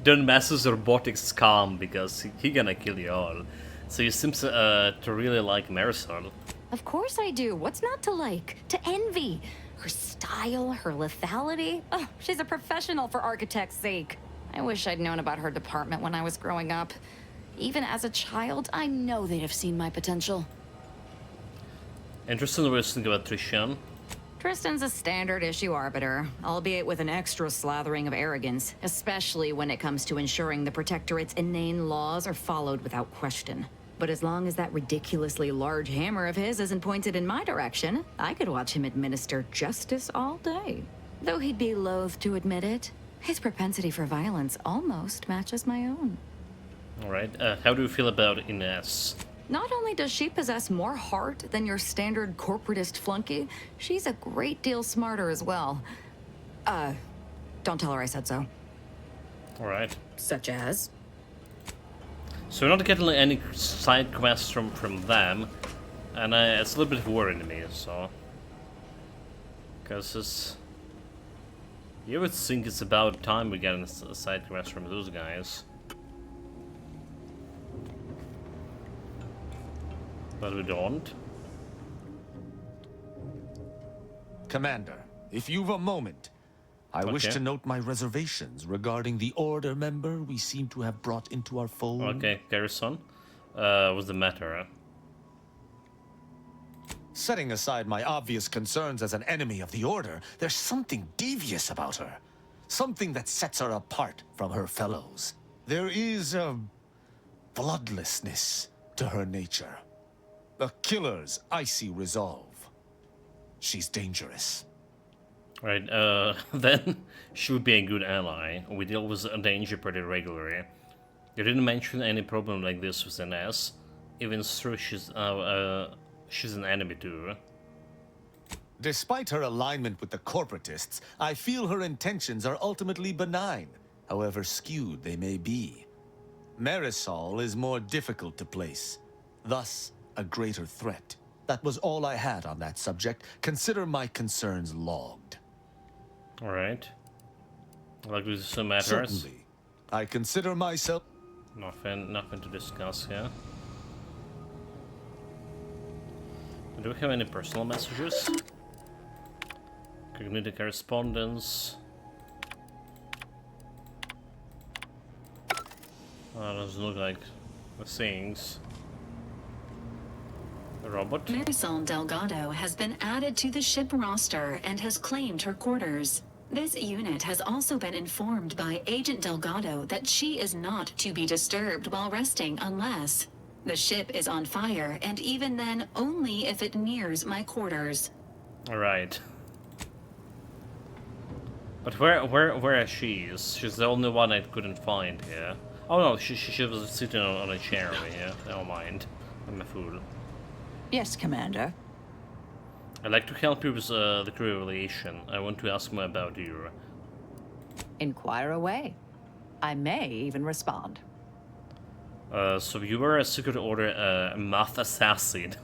Don't mess with robotics calm because he gonna kill you all. So you seem to really like Marisol. Of course I do. What's not to like? To envy? Her style, her lethality. Oh, she's a professional for architect's sake. I wish I'd known about her department when I was growing up. Even as a child, I know they'd have seen my potential. Interesting way to think about Trishan. Tristan's a standard issue arbiter, albeit with an extra slathering of arrogance, especially when it comes to ensuring the Protectorate's inane laws are followed without question. But as long as that ridiculously large hammer of his isn't pointed in my direction, I could watch him administer justice all day. Though he'd be loath to admit it, his propensity for violence almost matches my own. Alright, how do you feel about Ines? Not only does she possess more heart than your standard corporatist flunky, she's a great deal smarter as well. Don't tell her I said so. Alright. Such as? So we're not getting any side quests from them, and it's a little bit of worrying to me, so... Because you would think it's about time we get a side quest from those guys. But we don't. Commander, if you've a moment, I wish to note my reservations regarding the Order member we seem to have brought into our fold. Okay, Garrison. What's the matter? Setting aside my obvious concerns as an enemy of the Order, there's something devious about her. Something that sets her apart from her fellows. There is a bloodlessness to her nature. A killer's icy resolve. She's dangerous. Right, then she would be a good ally. We deal with danger pretty regularly. You didn't mention any problem like this with Ines. Even though she's an enemy too. Despite her alignment with the corporatists, I feel her intentions are ultimately benign, however skewed they may be. Marisol is more difficult to place, thus a greater threat. That was all I had on that subject. Consider my concerns logged. Alright. Like with some matters. Certainly. I consider myself... Nothing to discuss here. Do we have any personal messages? Cognitive correspondence. Doesn't look like the things. The robot? Marisol Delgado has been added to the ship roster and has claimed her quarters. This unit has also been informed by Agent Delgado that she is not to be disturbed while resting unless the ship is on fire, and even then only if it nears my quarters. Alright. But where is she? She's the only one I couldn't find here. Oh no, she was sitting on a chair over here. Never mind. I'm a fool. Yes, Commander. I'd like to help you with the crew relation. I want to ask more about you. Inquire away. I may even respond. So you were a Secret Order math assassin.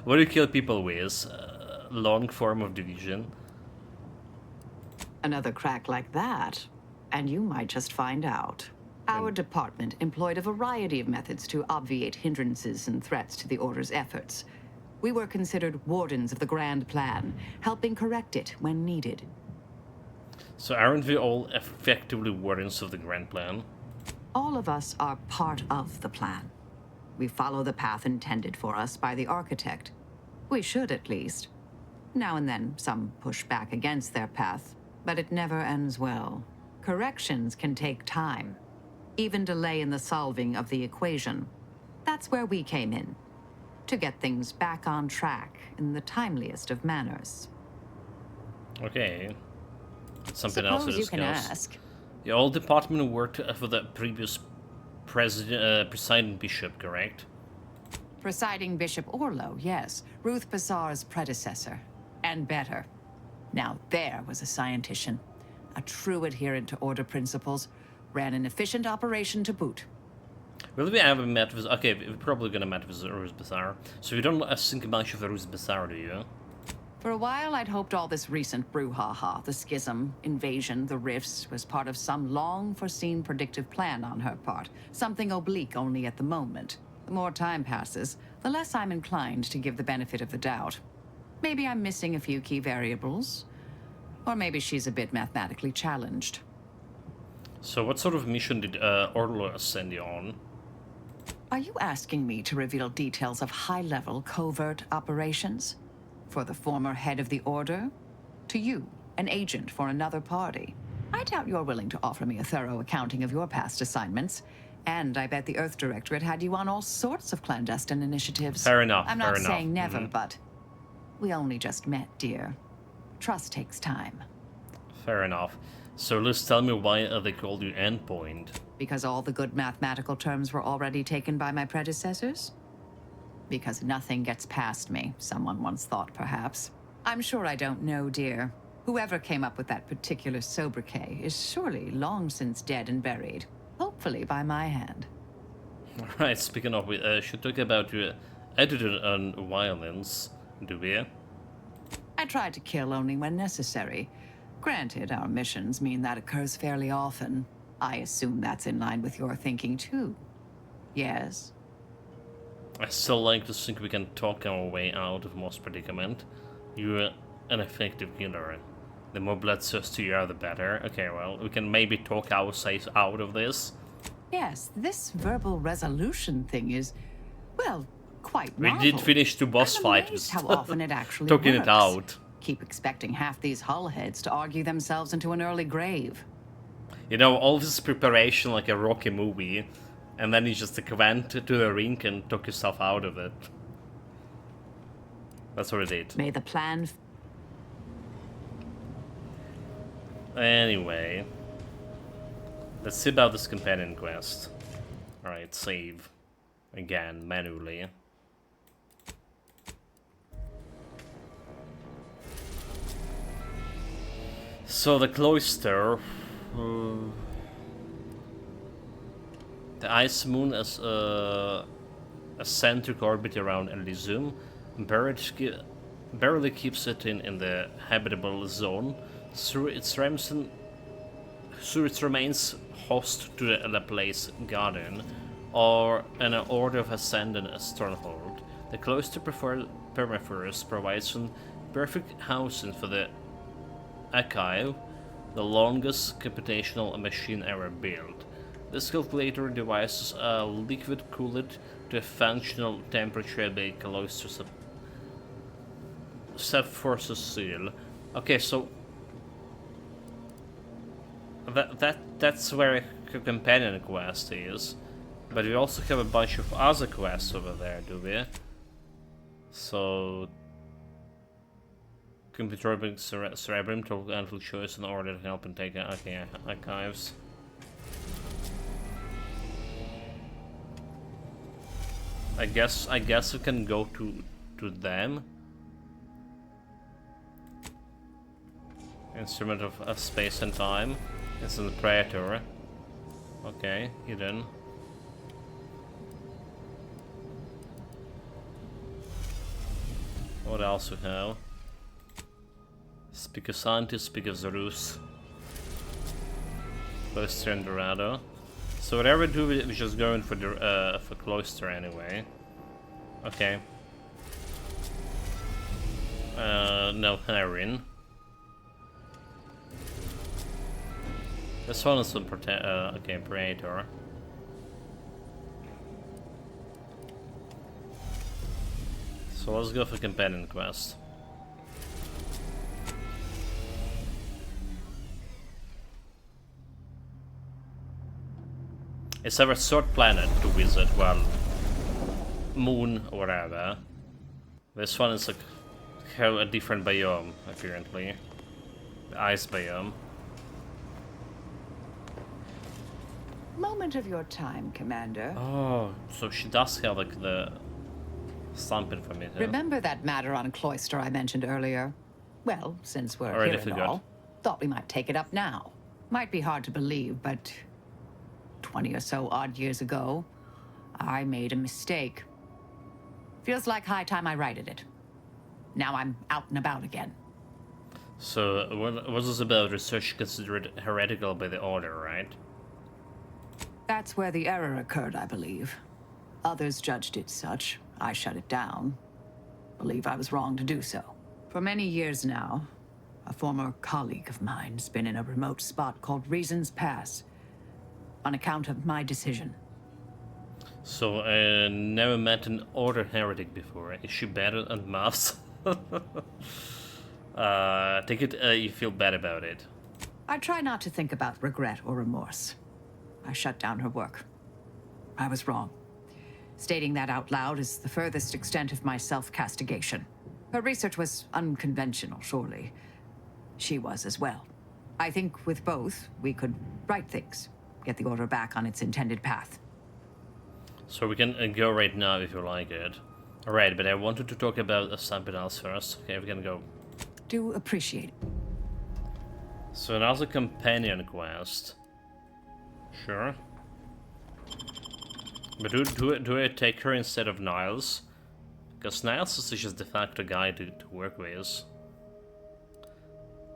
What do you kill people with? Long form of division? Another crack like that, and you might just find out. Our department employed a variety of methods to obviate hindrances and threats to the Order's efforts. We were considered wardens of the grand plan, helping correct it when needed. So aren't we all effectively wardens of the grand plan? All of us are part of the plan. We follow the path intended for us by the architect. We should, at least. Now and then, some push back against their path, but it never ends well. Corrections can take time, even delay in the solving of the equation. That's where we came in, to get things back on track in the timeliest of manners. Okay. Something else to discuss. You can ask. The old department worked for the previous presiding bishop, correct? Presiding Bishop Orlo, yes. Ruth Bazaar's predecessor. And better. Now there was a scientician. A true adherent to Order principles. Ran an efficient operation to boot. Will we ever met with... Okay, we're probably gonna meet with Ruth Bazaar. So you don't think much of Ruth Bazaar, do you? For a while, I'd hoped all this recent brouhaha, the schism, invasion, the rifts, was part of some long-foreseen predictive plan on her part. Something oblique only at the moment. The more time passes, the less I'm inclined to give the benefit of the doubt. Maybe I'm missing a few key variables. Or maybe she's a bit mathematically challenged. So what sort of mission did Orlo send you on? Are you asking me to reveal details of high-level covert operations? For the former head of the Order? To you, an agent for another party? I doubt you're willing to offer me a thorough accounting of your past assignments. And I bet the Earth Directorate had you on all sorts of clandestine initiatives. Fair enough, I'm not fair enough. saying never, but we only just met, dear. Trust takes time. Fair enough. So let's tell me why they called you Endpoint. Because all the good mathematical terms were already taken by my predecessors? Because nothing gets past me, someone once thought, perhaps. I'm sure I don't know, dear. Whoever came up with that particular sobriquet is surely long since dead and buried. Hopefully by my hand. Alright, speaking of, we should talk about your attitude on violence, do we? I try to kill only when necessary. Granted, our missions mean that occurs fairly often. I assume that's in line with your thinking, too. Yes? I still like to think we can talk our way out of most predicament. You're an effective killer. The more bloodthirsty you are, the better. Okay, well, we can maybe talk ourselves out of this. Yes, this verbal resolution thing is, well, quite We novel. did finish the boss fight with How often it actually talking works. it out. Keep expecting half these hullheads to argue themselves into an early grave. You know, all this preparation like a Rocky movie, and then you just went to the ring and took yourself out of it. That's what it did. May the plan... Anyway, let's see about this companion quest. Alright, save. Again, manually. So the cloister... the ice moon is a centric orbit around Elysium. Barely keeps it in the habitable zone. Through its remains host to the Laplace Garden, or an Order of Ascendant stronghold. The cloister permafrost provides some perfect housing for the Archive, the longest computational machine ever built. This calculator devices a liquid cooled to a functional temperature at the cloister's subforces seal. Okay, so that's where a companion quest is, but we also have a bunch of other quests over there, do we? So computer cerebrum to handle choice in order to help and take archives. I guess we can go to them. Instrument of space and time. It's in the Praetor. Okay, hidden. What else we have? Speak of scientists, speak of Zarus. Cloister and Dorado. So whatever we do, we're just going for the for Cloister anyway. Okay. No, Heron. This one is a okay, Praetor. So let's go for companion quest. It's our third planet to visit, well, moon or whatever. This one is a different biome, apparently. The ice biome. Moment of your time, Commander. Oh, so she does have like the something for me. Remember that matter on Cloister I mentioned earlier? Well, since we're Already here and forgot. all, thought we might take it up now. Might be hard to believe, but 20 or so odd years ago, I made a mistake. Feels like high time I righted it. Now I'm out and about again. So, what was this about research considered heretical by the Order, right? That's where the error occurred, I believe. Others judged it such. I shut it down. Believe I was wrong to do so. For many years now, a former colleague of mine's been in a remote spot called Reasons Pass, on account of my decision. So, never met an Order heretic before. Is she better than maths? Take it you feel bad about it. I try not to think about regret or remorse. I shut down her work. I was wrong. Stating that out loud is the furthest extent of my self-castigation. Her research was unconventional, surely. She was as well. I think with both, we could right things, get the Order back on its intended path. So we can go right now if you like it. Alright, but I wanted to talk about something else first. Okay, we can go. Do appreciate it. So another companion quest. Sure. But do I take her instead of Niles? Because Niles is just de facto guy to work with.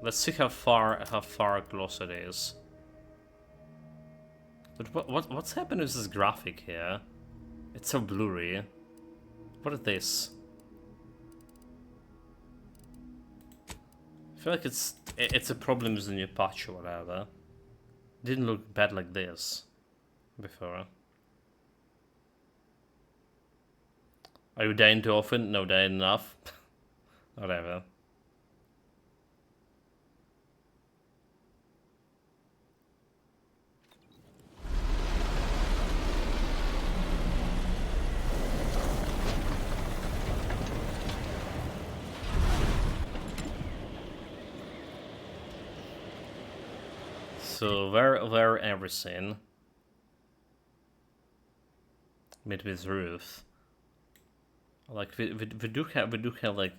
Let's see how far close it is. But what's happened with this graphic here? It's so blurry. What is this? I feel like it's a problem with the new patch or whatever. Didn't look bad like this before. Are you dying too often? No, dying enough. Whatever. So where everything meet with Ruth. Like we do have like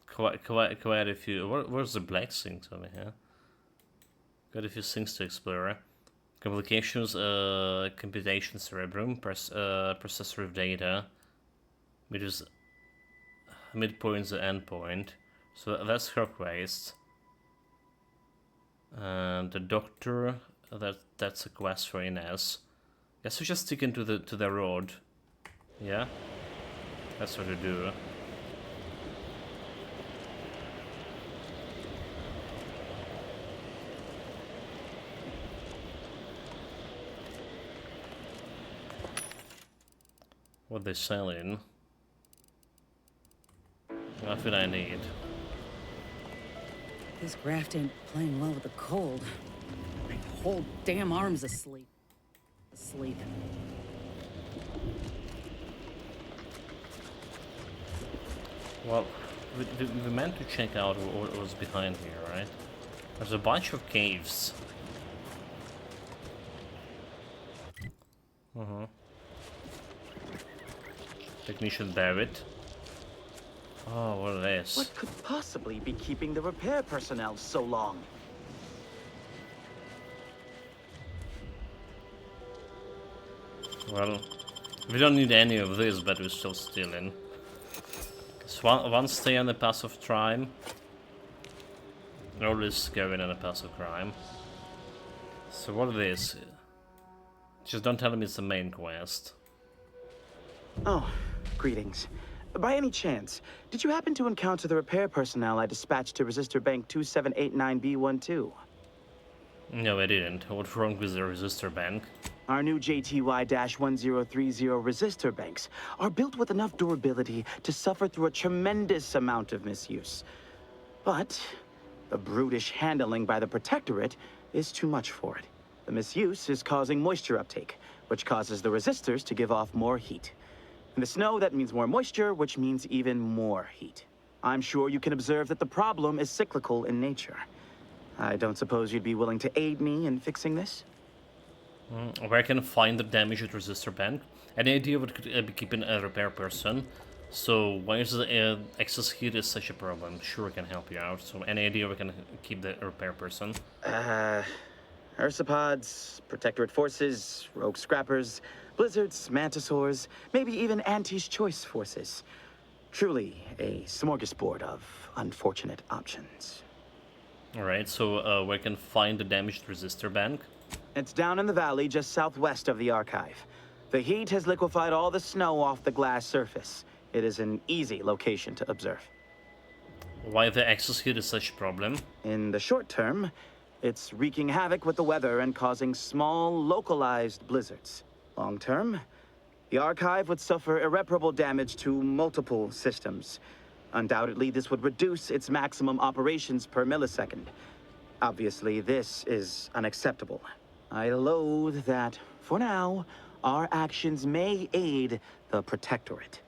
quite a few. Where's the black things over here? Got a few things to explore. Complications, computation cerebrum, processor of data, which is midpoint the endpoint. So that's her quest. And the doctor, that's a quest for Inez. Guess we just stick into the road. Yeah, that's what we do. What they selling? Nothing I need. This graft ain't playing well with the cold. My whole damn arm's asleep. Well, we meant to check out what was behind here, right? There's a bunch of caves. Technician Barrett. Oh, what is this? What could possibly be keeping the repair personnel so long? Well, we don't need any of this, but we're still stealing. So one stay on the path of crime. Always going on the path of crime. So what is this? Just don't tell me it's the main quest. Oh, greetings. By any chance, did you happen to encounter the repair personnel I dispatched to Resistor Bank 2789B12? No, I didn't. What's wrong with the Resistor Bank? Our new JTY-1030 resistor banks are built with enough durability to suffer through a tremendous amount of misuse. But the brutish handling by the Protectorate is too much for it. The misuse is causing moisture uptake, which causes the resistors to give off more heat. In the snow, that means more moisture, which means even more heat. I'm sure you can observe that the problem is cyclical in nature. I don't suppose you'd be willing to aid me in fixing this? Where can I find the damaged resistor bank? Any idea what could be keeping a repair person? So why is the excess heat is such a problem? Sure, I can help you out. So any idea we can keep the repair person? Ursopods, Protectorate forces, rogue scrappers, blizzards, mantisaurs, maybe even Auntie's choice forces. Truly a smorgasbord of unfortunate options. Alright, so where can I find the damaged resistor bank? It's down in the valley just southwest of the archive. The heat has liquefied all the snow off the glass surface. It is an easy location to observe. Why the excess heat is such a problem? In the short term, it's wreaking havoc with the weather and causing small, localized blizzards. Long term, the Archive would suffer irreparable damage to multiple systems. Undoubtedly, this would reduce its maximum operations per millisecond. Obviously, this is unacceptable. I loathe that, for now, our actions may aid the Protectorate.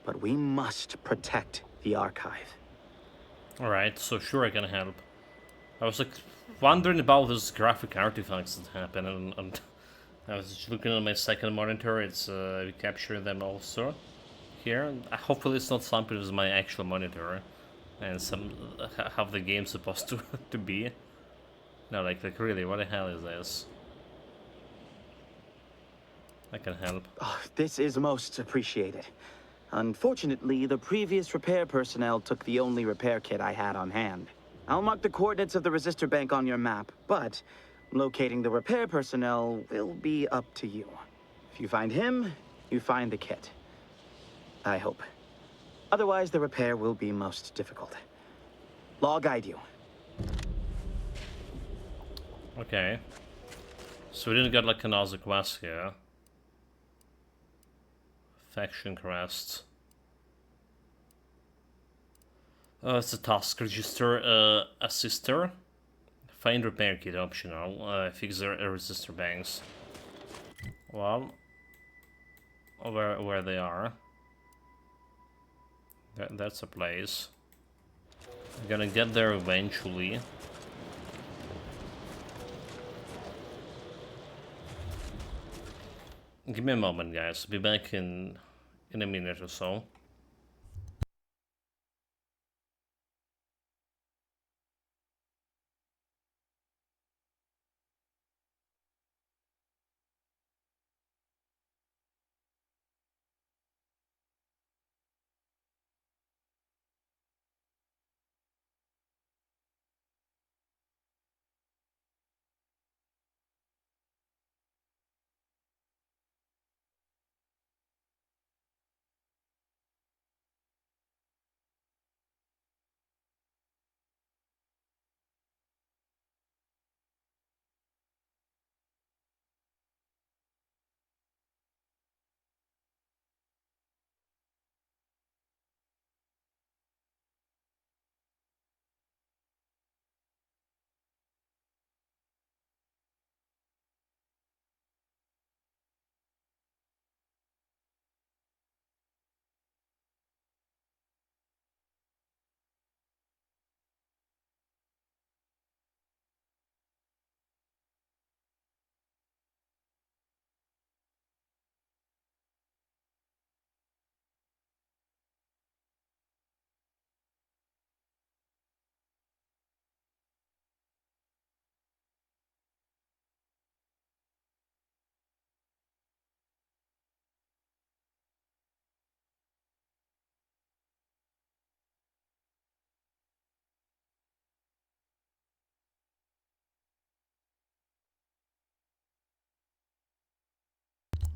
But we must protect the Archive. Alright, so sure I can help. I was like wondering about those graphic artifacts that happen, and I was just looking at my second monitor. It's capturing them also here. Hopefully it's not something with my actual monitor and some how the game's supposed to be. No, like really, what the hell is this? I can help. Oh, this is most appreciated. Unfortunately, the previous repair personnel took the only repair kit I had on hand. I'll mark the coordinates of the resistor bank on your map, but locating the repair personnel will be up to you. If you find him, you find the kit. I hope. Otherwise, the repair will be most difficult. Law guide you. Okay. So we didn't get like another quest here. Faction crest. It's a task. Register a sister. Find repair kit optional. Fix the resistor banks. Well, where they are. That's a place. I'm gonna get there eventually. Give me a moment, guys. I'll be back in a minute or so.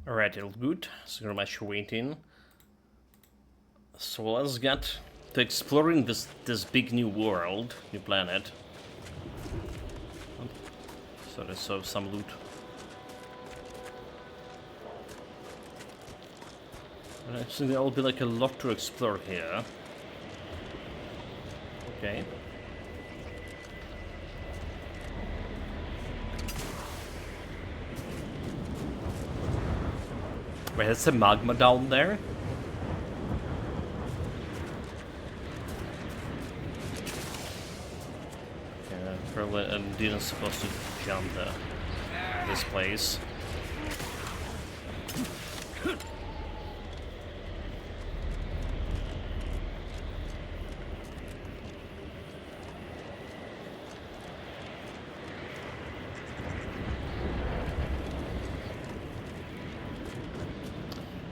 Alright, all good. So very much for waiting. So let's get to exploring this big new world, new planet. So there's some loot. And actually there will be like a lot to explore here. Okay. Wait, there's some magma down there? Yeah, probably I didn't supposed to jump this place.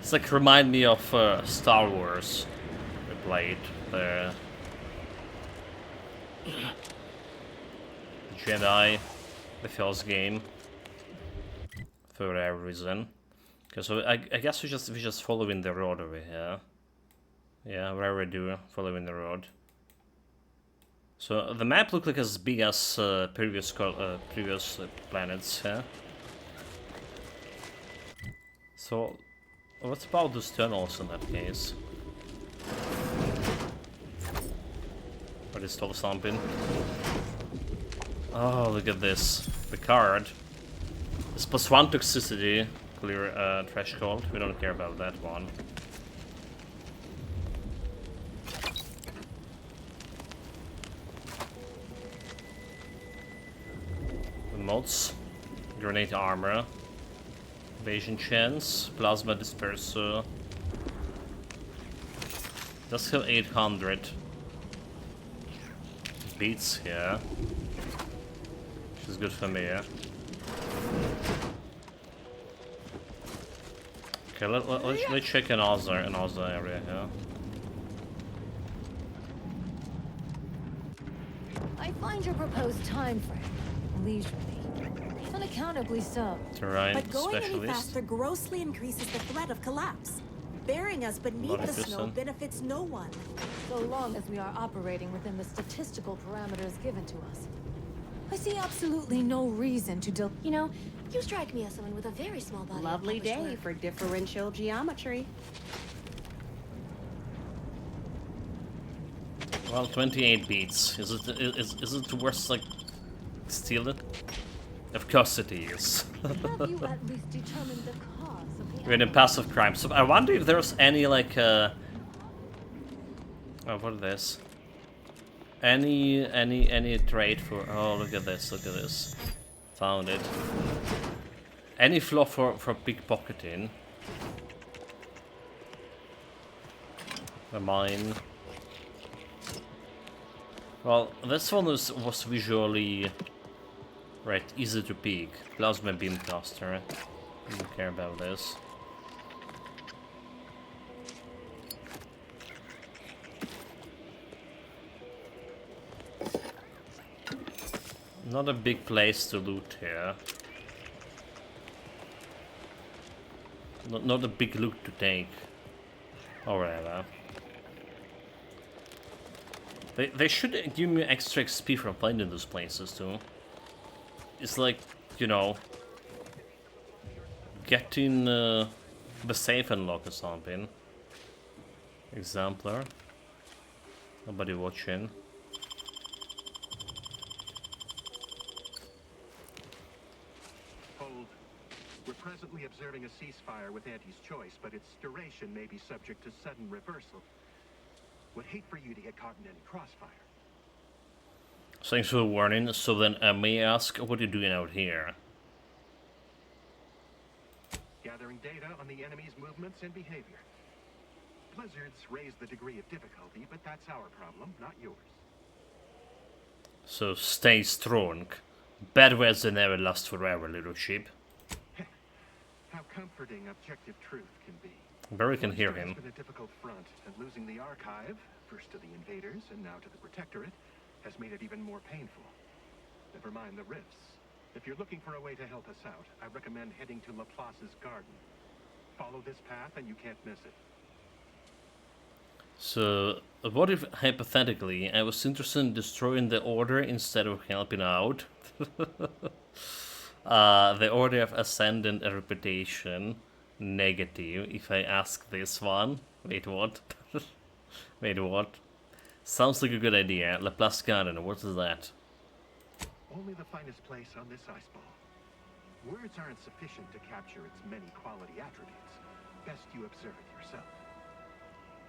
It's like remind me of Star Wars. We played the Jedi, the first game, for whatever reason. Okay, so I guess we just following the road over here. Yeah, whatever we do, following the road. So the map looked like as big as previous planets. Yeah. So, what's about those tunnels in that case? Are they still something? Oh, look at this. The card. It's +1 toxicity. Clear threshold. We don't care about that one. The mods. Grenade armor. Evasion chance. Plasma disperser. Does have 800 beats here. Which is good for me, yeah? Okay, let's check another area here. I find your proposed time frame leisurely. Unaccountably so. Terrain But going any specialist. faster grossly increases the threat of collapse. Burying us beneath the snow benefits no one. So long as we are operating within the statistical parameters given to us. I see absolutely no reason to You know, you strike me as someone with a very small body. Lovely of published day work. for differential geometry. Well, 28 beats. Is it worth like steal it? Of course it is. Have you at least determined the cause of the We're in passive crime. So I wonder if there's any like oh, what is this? Any trade for? Oh, look at this! Look at this! Found it. Any flaw for pickpocketing? The mine. Well, this one was visually right, easy to peek. Plasma beam caster. Don't care about this. Not a big place to loot here. Not a big loot to take. Or whatever. They should give me extra XP for finding those places too. It's like, you know, getting the safe unlock or something. Exemplar. Nobody watching. Hold. We're presently observing a ceasefire with Auntie's choice, but its duration may be subject to sudden reversal. Would hate for you to get caught in any crossfire. Thanks for the warning. So then, may I ask, what are you doing out here? Gathering data on the enemy's movements and behavior. Blizzards raise the degree of difficulty, but that's our problem, not yours. So stay strong. Bad weather never lasts forever, little sheep. How comforting objective truth can be. Barry can hear him. It's been a difficult front, and losing the archive, first to the invaders and now to the Protectorate, has made it even more painful. Never mind the rifts. If you're looking for a way to help us out, I recommend heading to Laplace's garden. Follow this path and you can't miss it. So, what if, hypothetically, I was interested in destroying the Order instead of helping out? The Order of Ascendant reputation. Negative, if I ask this one. Wait, what? Wait, what? Sounds like a good idea. Laplace Garden, what is that? Only the finest place on this ice ball. Words aren't sufficient to capture its many quality attributes. Best you observe it yourself.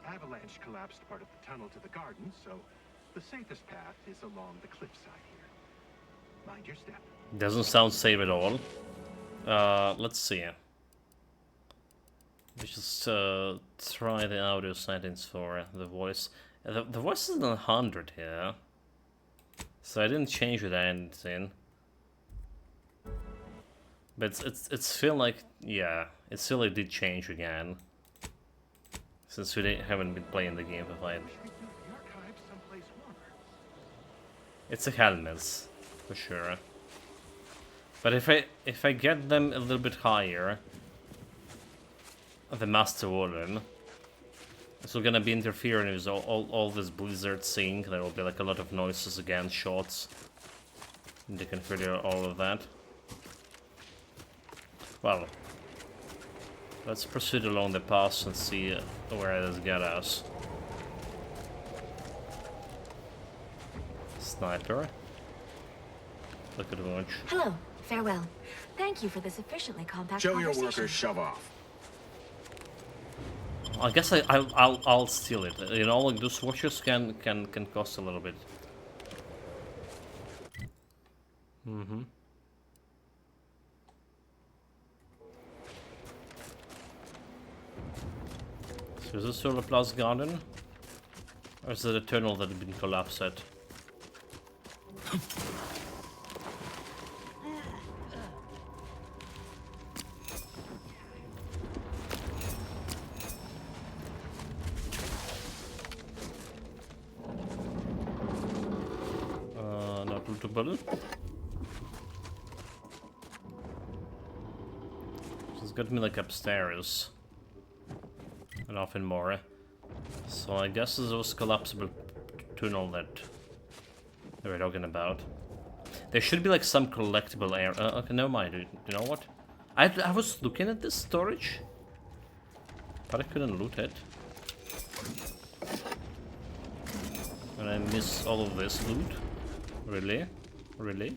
Avalanche collapsed part of the tunnel to the garden, so the safest path is along the cliffside here. Mind your step. Doesn't sound safe at all. Let's see. We just try the audio settings for the voice. The voice is 100 here, so I didn't change it or anything. But it's feel like, yeah, it still like did change again. Since we haven't been playing the game for like... It's a Helmets, for sure. But if I get them a little bit higher, the Master Warden, it's still gonna be interfering with all this Blizzard sync. There will be like a lot of noises again, shots. And they can figure all of that. Well, Let's proceed along the path and see where it has got us. Sniper. Look at the watch. Hello. Farewell. Thank you for this efficiently compact Show your conversation. workers shove off. I guess I'll steal it. You know, like those watches can cost a little bit. Mm-hmm. So is this Solar Plus Garden? Or is it a tunnel that had been collapsed at? Not lootable. She's got me like upstairs. And nothing more. So I guess this was collapsible tunnel that they were talking about. There should be like some collectible area. Okay, never mind. You know what? I was looking at this storage, but I couldn't loot it. And I miss all of this loot. Really? Really?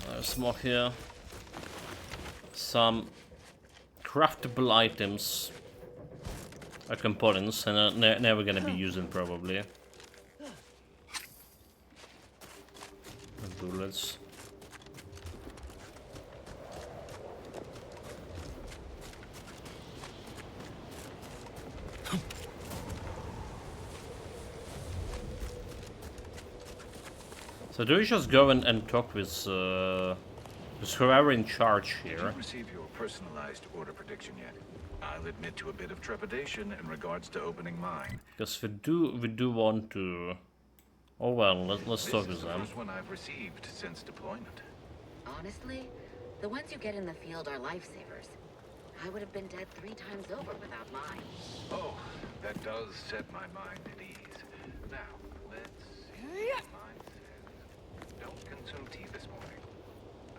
There's more here. Some craftable items or components, and I'm never gonna be using probably. And bullets. So do we just go and talk with whoever in charge here? Did you receive your personalized order prediction yet? I'll admit to a bit of trepidation in regards to opening mine. Because we do want to. Oh well, let's talk with them. This is the first one I've received since deployment. Honestly, the ones you get in the field are lifesavers. I would have been dead 3 times over without mine. Oh, that does set my mind at ease. Now, let's see. Mine says, don't consume tea this morning.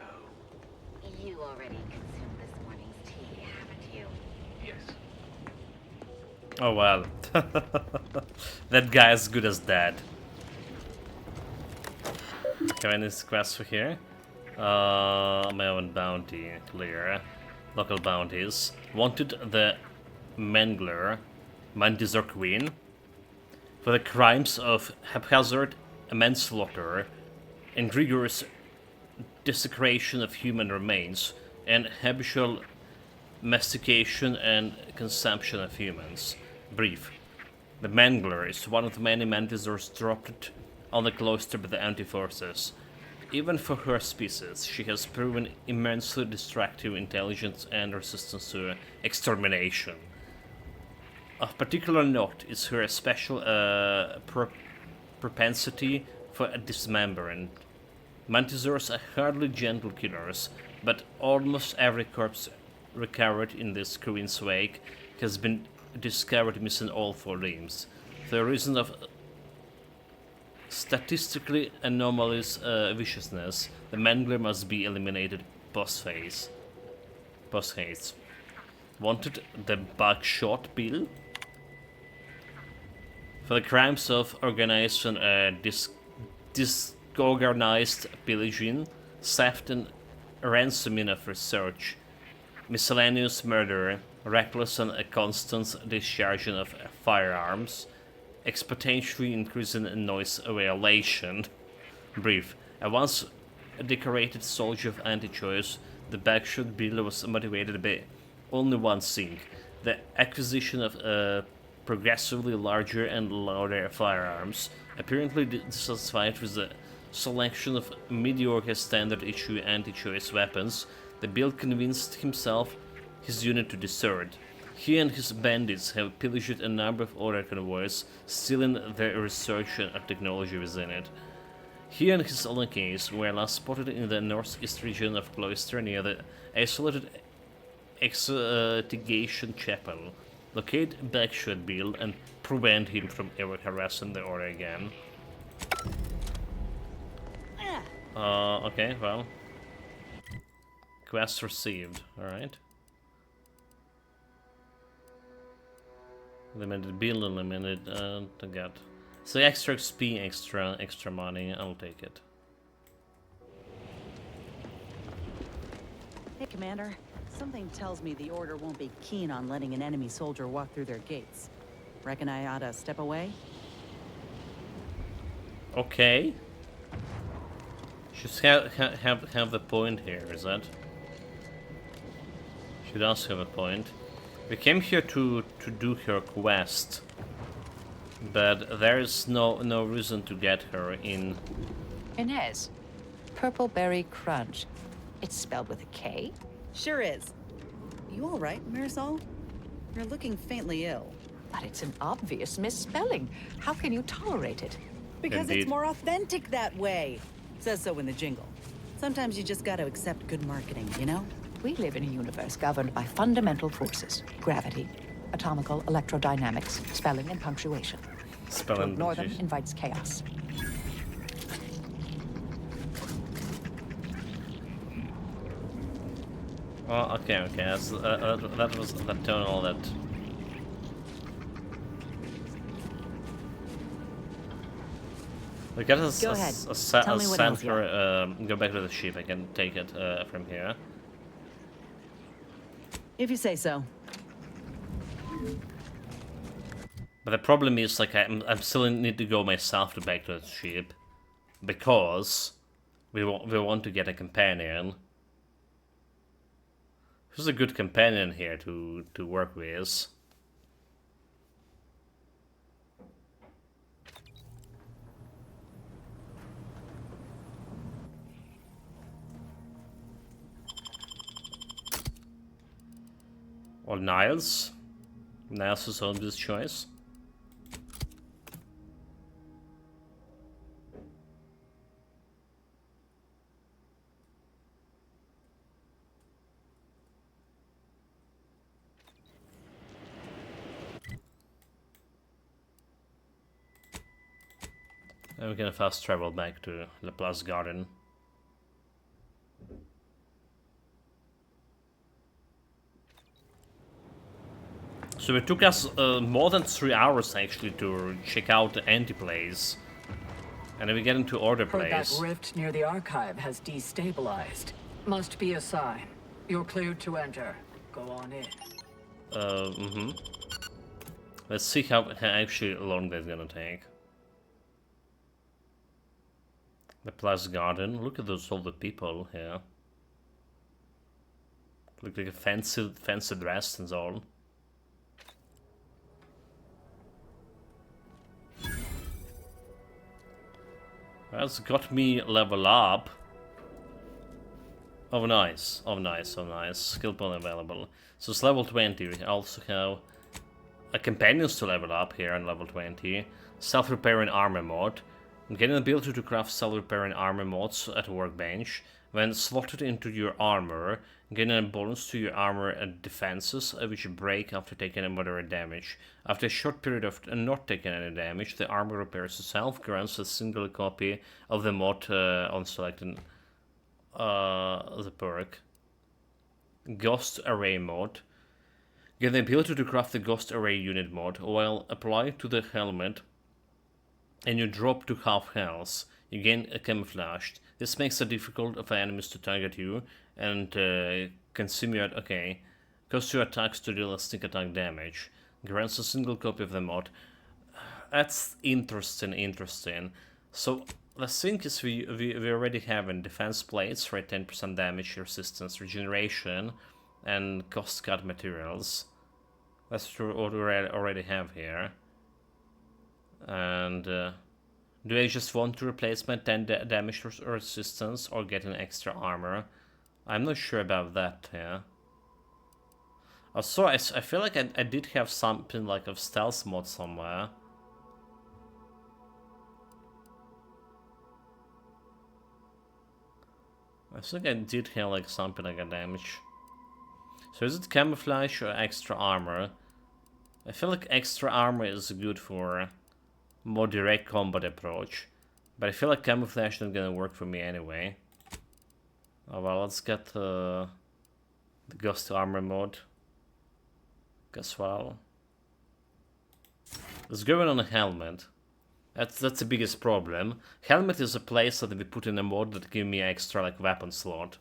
Oh. You already consumed this morning's tea, haven't you? Yes. Oh well. That guy as good as dead. Okay, any quests for here? My own bounty, clear. Local bounties. Wanted the Mangler, Mantisaur Queen, for the crimes of haphazard manslaughter and rigorous desecration of human remains and habitual mastication and consumption of humans. Brief. The Mangler is one of the many Mantisaurs dropped on the Cloister by the anti-forces. Even for her species, she has proven immensely destructive intelligence and resistance to extermination. Of particular note is her special propensity for dismemberment. Mantisaurs are hardly gentle killers, but almost every corpse recovered in this Queen's wake has been discovered missing all 4 limbs. For a reason of statistically anomalous viciousness, the Mangler must be eliminated post-haste. Wanted the Buckshot Bill? For the crimes of organized and disorganized pillaging, theft and ransoming of research, miscellaneous murder, reckless and constant discharging of firearms, exponentially increasing noise violation. Brief. A once decorated soldier of anti-choice, the Buckshot Bill was motivated by only one thing: the acquisition of progressively larger and louder firearms. Apparently dissatisfied with the selection of mediocre standard issue anti-choice weapons, the Bill convinced himself his unit to desert. He and his bandits have pillaged a number of other convoys, stealing their research and technology within it. He and his lackeys were last spotted in the northeast region of Cloister near the isolated Extigation Chapel. Locate Buckshot Bill and prevent him from ever harassing the Order again. Okay, well. Quest received, alright. Limited bill, limited to get. So extra XP, extra money, I'll take it. Hey, Commander. Something tells me the Order won't be keen on letting an enemy soldier walk through their gates. Reckon I ought to step away? Okay. Should have the point here, is that? She does have a point. We came here to do her quest, but there is no reason to get her in. Inez, Purple Berry Crunch. It's spelled with a K? Sure is. You all right, Marisol? You're looking faintly ill. But it's an obvious misspelling. How can you tolerate it? Because Indeed. it's more authentic that way. Says so in the jingle. Sometimes you just gotta accept good marketing, you know? We live in a universe governed by fundamental forces. Gravity, atomical electrodynamics, spelling and punctuation. Spelling To ignore them punctuation. invites chaos. Oh, okay. That was the tonal that. We got a Go ahead. Tell me what ails you. center. Go back to the ship. I can take it from here. If you say so. But the problem is, like, I'm still need to go myself to back to the ship because we want to get a companion. Who's a good companion here to work with? Or Niles? Niles is obvious choice. And we can fast travel back to Laplace Garden. So it took us more than 3 hours actually to check out the anti-place. And then we get into Order Heard that Place. rift near the archive has destabilized. Must be a sign. You're cleared to enter. Go on in. Let's see how actually long that's gonna take. The Place Garden. Look at all the people here. Look like a fancy dress and so on. That's got me level up. Oh nice, oh nice, oh nice. Skill point available. So it's level 20. We also have a companions to level up here on level 20. Self-repairing armor mod. Getting the ability to craft self-repairing armor mods at a workbench. When slotted into your armor, gaining a bonus to your armor and defenses, which break after taking a moderate damage. After a short period of not taking any damage, the armor repairs itself, grants a single copy of the mod on selecting the perk. Ghost Array mod. Get the ability to craft the Ghost Array unit mod. While applied to the helmet and you drop to half health, you gain a camouflaged. This makes it difficult for enemies to target you and consume your... Okay. Cost your attacks to deal a sneak attack damage. Grants a single copy of the mod. That's interesting. So the thing is we already have in defense plates for 10% damage resistance, regeneration, and cost cut materials. That's what we already have here. And do I just want to replace my 10 damage resistance or get an extra armor? I'm not sure about that, yeah. Also, I feel like I did have something like a stealth mod somewhere. I think I did have like something like a damage. So is it camouflage or extra armor? I feel like extra armor is good for more direct combat approach, but I feel like camouflage isn't gonna work for me anyway. Oh well, let's get The Ghost Armor mode. As well. Let's go in on a helmet. That's the biggest problem. Helmet is a place that we put in a mod that give me extra like weapon slot.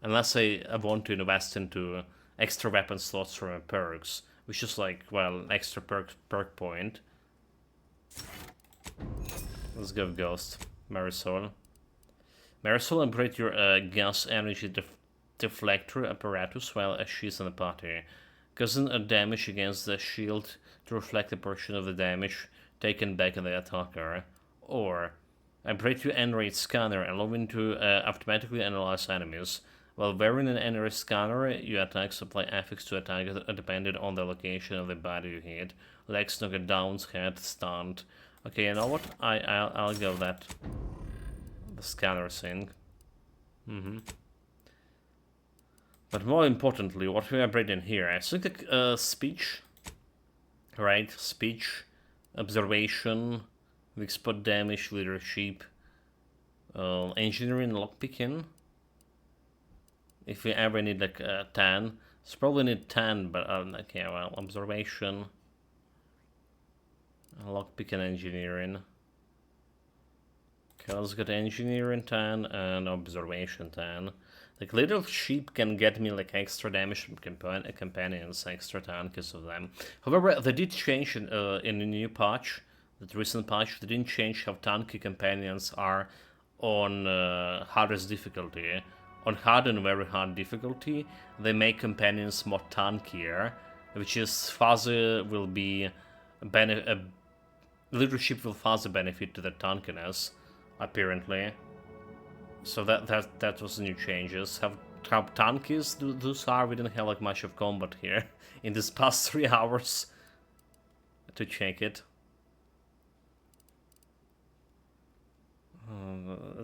Unless I want to invest into extra weapon slots from perks, which is like, well, extra perk point. Let's go Ghost. Marisol. Marisol, upgrade your gas energy deflector apparatus while she's in the party. Causing a damage against the shield to reflect a portion of the damage taken back in the attacker. Or upgrade your N-rate scanner, allowing to automatically analyze enemies. While wearing an N-rate scanner, your attacks apply affix to attack depending on the location of the body you hit. Legs, knock downs, head, stunned. Okay, you know what? I'll go that. The scanner thing. But more importantly, what we are bringing here, I think speech, right? Speech, observation, weak spot damage, leadership, engineering, lockpicking. If we ever need like 10, it's probably need 10, but okay, well, observation, lockpicking, engineering. Okay, let's get engineering 10 and observation 10. Like leadership can get me like extra damage from companions, extra 10 because of them. However, they did change in the new patch, the recent patch. They didn't change how tanky companions are on hardest difficulty. On hard and very hard difficulty, they make companions more tankier, which is further will be leadership will further benefit to the tankiness, apparently. So that was the new changes. How tankies those are? We didn't have like much of combat here in this past 3 hours to check it.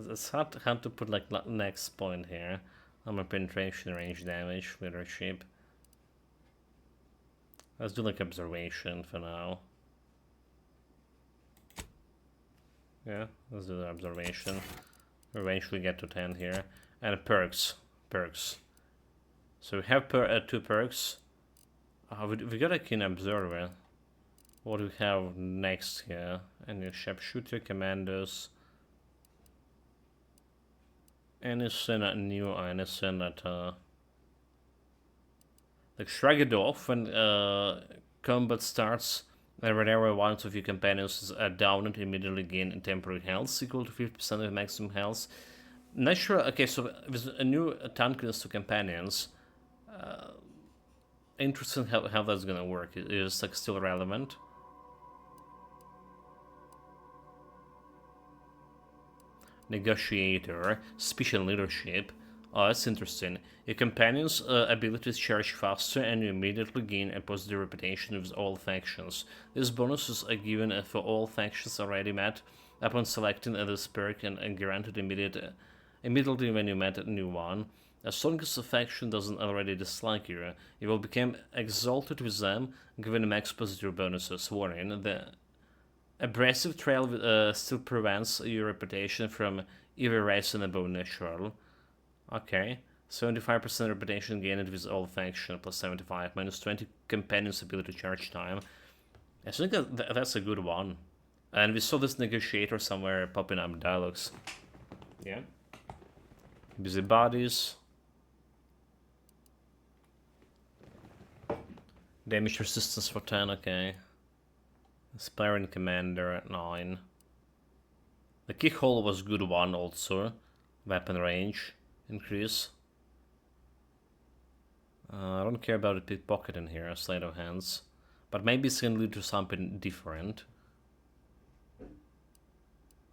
It's hard to put like next point here. Armor penetration, range damage, leadership. Let's do like observation for now. Yeah, let's do the observation. We'll eventually get to 10 here. And perks. So we have 2 perks. We got a keen observer. What do we have next here? Any sharpshooter, commandos. Anything new, anything that like shrug it off when combat starts. Whenever one of your companions is down, and immediately gain temporary health equal to 50% of maximum health. Not sure. Okay, so with a new tankiness to companions, interesting how that's gonna work. Is like still relevant. Negotiator, special leadership. Oh, that's interesting. Your companion's abilities charge faster and you immediately gain a positive reputation with all factions. These bonuses are given for all factions already met upon selecting this perk and guaranteed immediately when you met a new one. As long as the faction doesn't already dislike you, you will become exalted with them, given max positive bonuses. Warning, the abrasive trail still prevents your reputation from erasing above natural. Okay, 75% reputation gained with all faction plus 75, minus 20 companions ability charge time. I think that's a good one. And we saw this negotiator somewhere popping up dialogues. Yeah. Busybodies. Damage resistance for 10, okay. Aspiring Commander at 9. The Keyhole was good one also. Weapon range increase. I don't care about the pickpocket in here, sleight of hands. But maybe it's gonna lead to something different.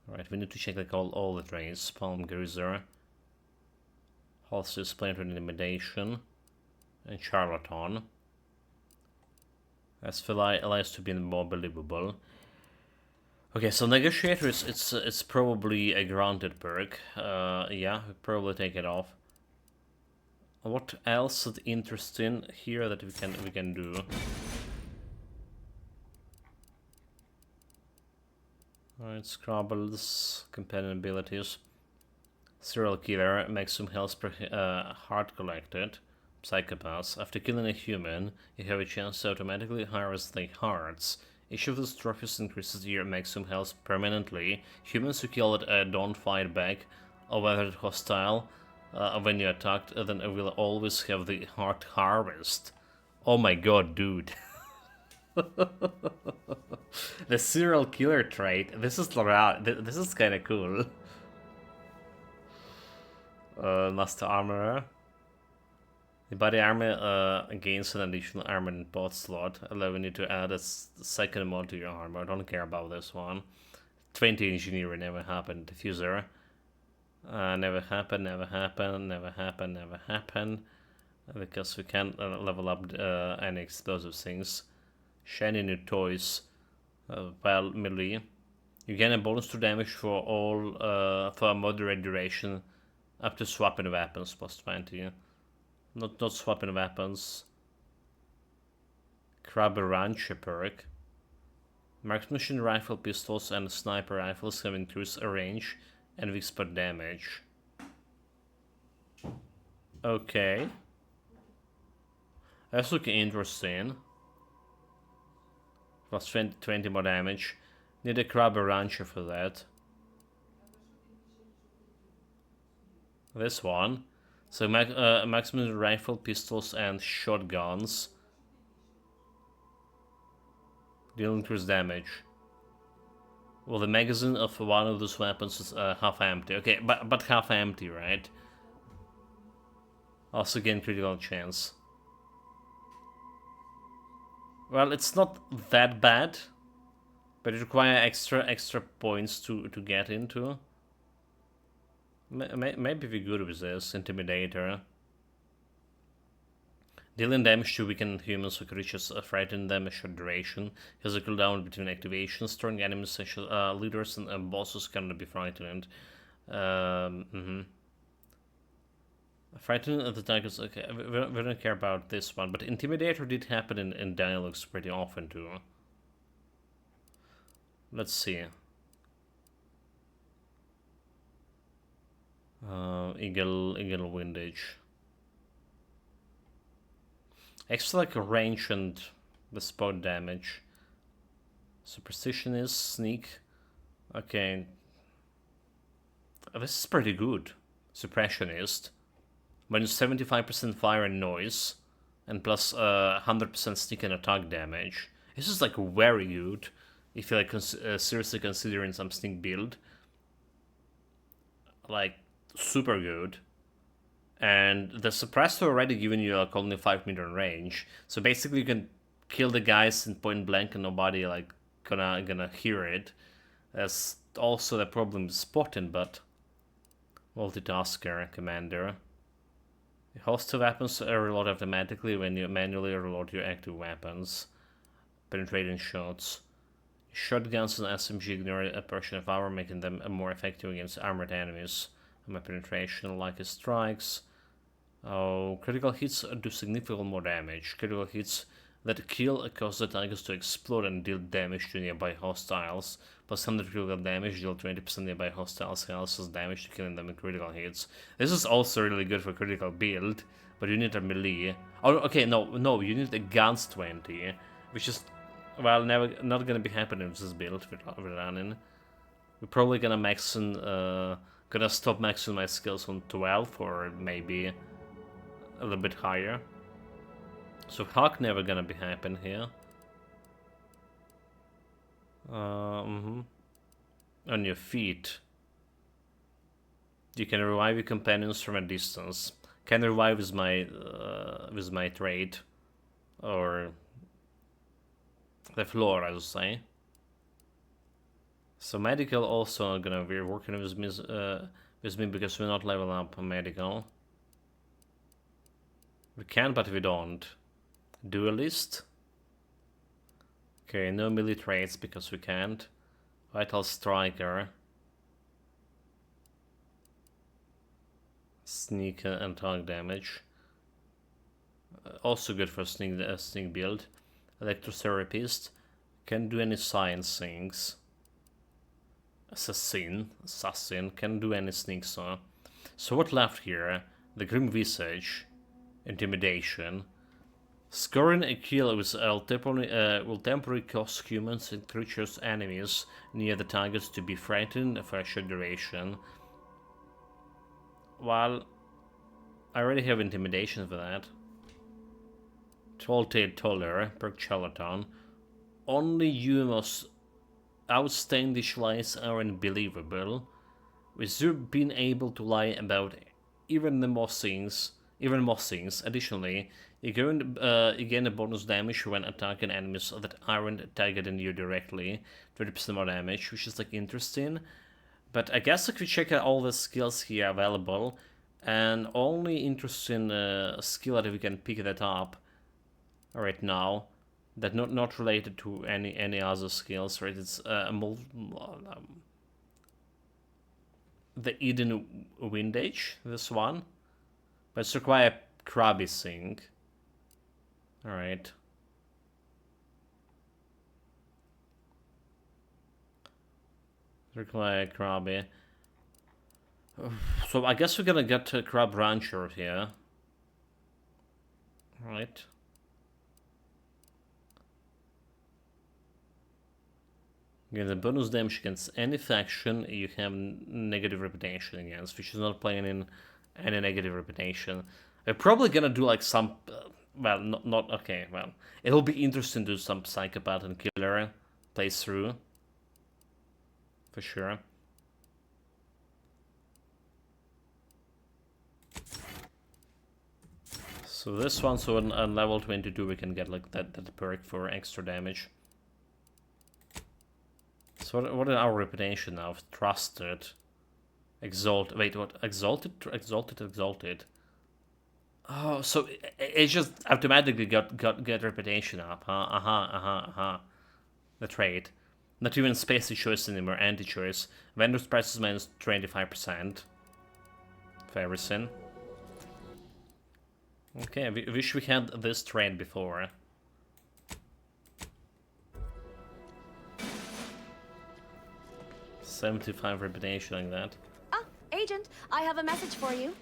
Alright, we need to check like all the traits. Palm Greaser. Holster Splinter Intimidation. And Charlatan. As Phyli allows to be more believable. Okay, so Negotiator it's probably a granted perk. Yeah, we'll probably take it off. What else is interesting here that we can do? Alright, Scrabbles, companion abilities. Serial Killer, maximum health per heart collected. Psychopaths. After killing a human, you have a chance to automatically harvest their hearts. Each of those trophies increases your maximum health permanently. Humans who kill it don't fight back, or whether it's hostile when you're attacked, then will always have the heart harvest. Oh my god, dude. The serial killer trait. This is kind of cool. Master Armorer. The body armor gains an additional armor in both slot, allowing you to add a second mod to your armor. I don't care about this one. 20 engineering never happened. Diffuser. Never happened, never happened, never happened, never happened. Because we can't level up any explosive things. Shiny new toys. Well, melee. You gain a bonus to damage for all for a moderate duration, up to swapping weapons plus 20. Not swapping weapons. Crab Rancher perk. Marksmanship rifle, pistols, and sniper rifles have increased range and whisper damage. Okay. That's looking interesting. Plus 20 more damage. Need a Crab Rancher for that. This one. So maximum rifle, pistols, and shotguns. Deal increased damage. Well, the magazine of one of those weapons is half empty. Okay, but half empty, right? Also gain critical chance. Well, it's not that bad, but it requires extra points to get into. Maybe we're good with this. Intimidator. Dealing damage to weakened humans or creatures, frighten them a short duration. Has a cooldown between activations. Strong enemies such as leaders and bosses cannot be frightened. Frightened at the targets. Okay, we don't care about this one, but Intimidator did happen in dialogues pretty often too. Let's see. Eagle Windage. Extra like range and the spot damage. Superstition is sneak. Okay. This is pretty good. Suppressionist. Minus 75% fire and noise. And plus 100% sneak and attack damage. This is like very good. If you're like seriously considering some sneak build. Like super good. And the suppressor already giving you like only 5 meter range, so basically you can kill the guys in point blank and nobody like gonna hear it. There's also the problem with spotting, but multitasker commander. Your host weapons reload automatically when you manually reload your active weapons. Penetrating shots. Shotguns and SMG ignore a portion of armor, making them more effective against armored enemies. My penetration, like it strikes. Oh, critical hits do significantly more damage. Critical hits that kill cause the targets to explode and deal damage to nearby hostiles. Plus 100 critical damage, deal 20% nearby hostiles health as damage to killing them in critical hits. This is also really good for critical build, but you need a melee. Oh, okay, no, you need a guns 20, which is, well, not gonna be happening with this build we're running. We're probably gonna gonna stop maxing my skills on 12 or maybe a little bit higher. So Hawk never gonna be happen here. On your feet. You can revive your companions from a distance. Can revive with my trait. Or the floor, I would say. So medical also gonna be working with me because we're not leveling up medical. We can, but we don't. Duelist. Okay, no melee traits because we can't. Vital Striker. Sneak and attack damage. Also good for sneak build. Electrotherapist. Can do any science things. Assassin can do any sneak, so what left here? The Grim Visage. Intimidation. Scoring a kill will temporarily cause humans and creatures enemies near the targets to be frightened for a short duration. Well, I already have intimidation for that. Toltate Toller, perk charlatan. Only you most outstanding lies are unbelievable. With you being able to lie about even more things. Additionally, you gain a bonus damage when attacking enemies that aren't targeting you directly. 20% more damage, which is like interesting. But I guess if we check out all the skills here available, and only interesting skill that we can pick that up right now, that not related to any other skills, right? It's the Eden Windage, this one, but it's require Krabby Sing. All right. Require Krabby. So I guess we're gonna get a Crab Rancher here. All right. Get the bonus damage against any faction you have negative reputation against, which is not playing in any negative reputation. We're probably gonna do like some, well, not okay. Well, it'll be interesting to do some psychopath and killer playthrough, for sure. So this one, so on level 22, we can get like that perk for extra damage. So what is our reputation now? Trusted, exalted. Wait, what? Exalted, exalted. Oh, so it just automatically get reputation up, huh? The trait. Not even spacey choice anymore. Anti-choice. Vendor's prices minus 25% for everything. Okay, I wish we had this trait before. $75 reputation like that. Ah, Agent, I have a message for you.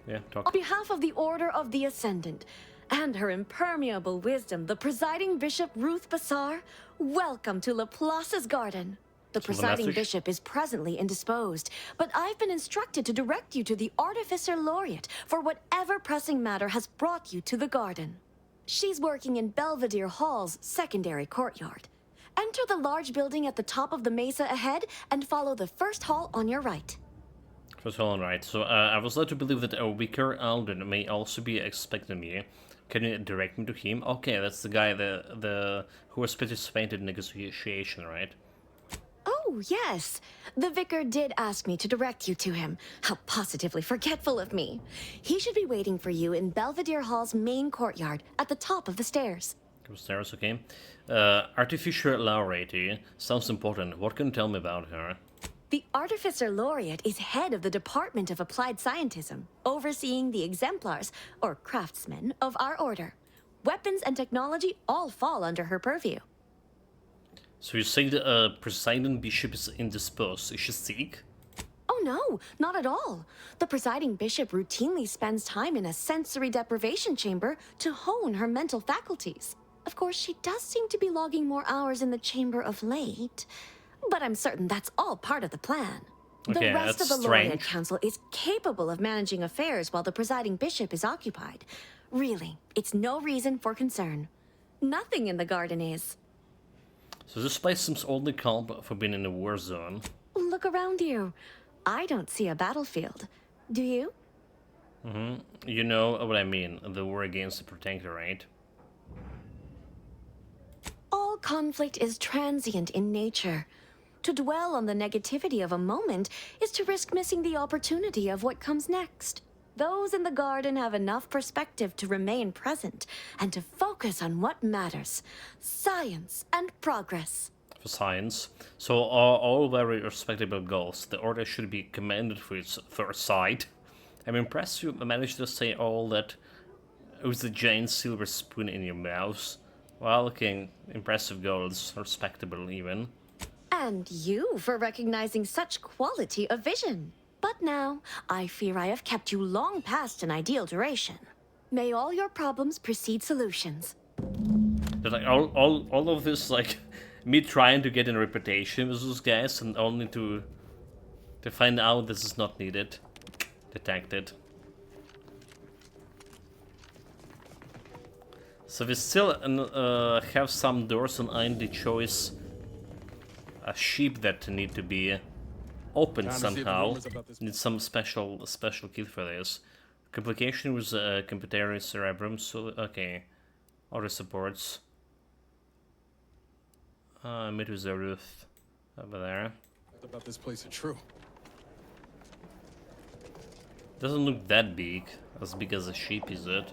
Yeah, talk. On behalf of the Order of the Ascendant and her impermeable wisdom, the presiding bishop Ruth Bassar, welcome to Laplace's garden. The presiding bishop is presently indisposed, but I've been instructed to direct you to the Artificer Laureate for whatever pressing matter has brought you to the garden. She's working in Belvedere Hall's secondary courtyard. Enter the large building at the top of the mesa ahead and follow the first hall on your right. First hall on right. So I was led to believe that a weaker Alden may also be expecting me. Can you direct me to him? Okay, that's the guy who was participated in negotiation, right? Oh, yes. The vicar did ask me to direct you to him. How positively forgetful of me. He should be waiting for you in Belvedere Hall's main courtyard at the top of the stairs. Stairs, okay. Artificer Laureate. Sounds important. What can you tell me about her? The Artificer Laureate is head of the Department of Applied Scientism, overseeing the exemplars, or craftsmen, of our order. Weapons and technology all fall under her purview. So you say the presiding bishop is indisposed. Is she sick? Oh no, not at all. The presiding bishop routinely spends time in a sensory deprivation chamber to hone her mental faculties. Of course, she does seem to be logging more hours in the chamber of late, but I'm certain that's all part of the plan. Okay, the rest of the strange. Laureate Council is capable of managing affairs while the presiding bishop is occupied. Really, it's no reason for concern. Nothing in the garden is. So this place seems only calm for being in a war zone. Look around you. I don't see a battlefield. Do you? You know what I mean, the war against the Protectorate. All conflict is transient in nature. To dwell on the negativity of a moment is to risk missing the opportunity of what comes next. Those in the garden have enough perspective to remain present and to focus on what matters. Science and progress. For science. So all very respectable goals. The order should be commended for its foresight. I'm impressed you managed to say all that with the giant silver spoon in your mouth. Well, okay, impressive goals, respectable even. And you for recognizing such quality of vision. But now, I fear I have kept you long past an ideal duration. May all your problems precede solutions. But like all of this, like me trying to get a reputation with those guys, and only to find out this is not needed. Detected. So we still have some doors on the choice. A sheep that need to be opened somehow. Need some special key for this. Complication with computary cerebrum. So okay, auto supports. Meet with the roof over there. What about this place is true? Doesn't look that big. As big as a sheep, is it?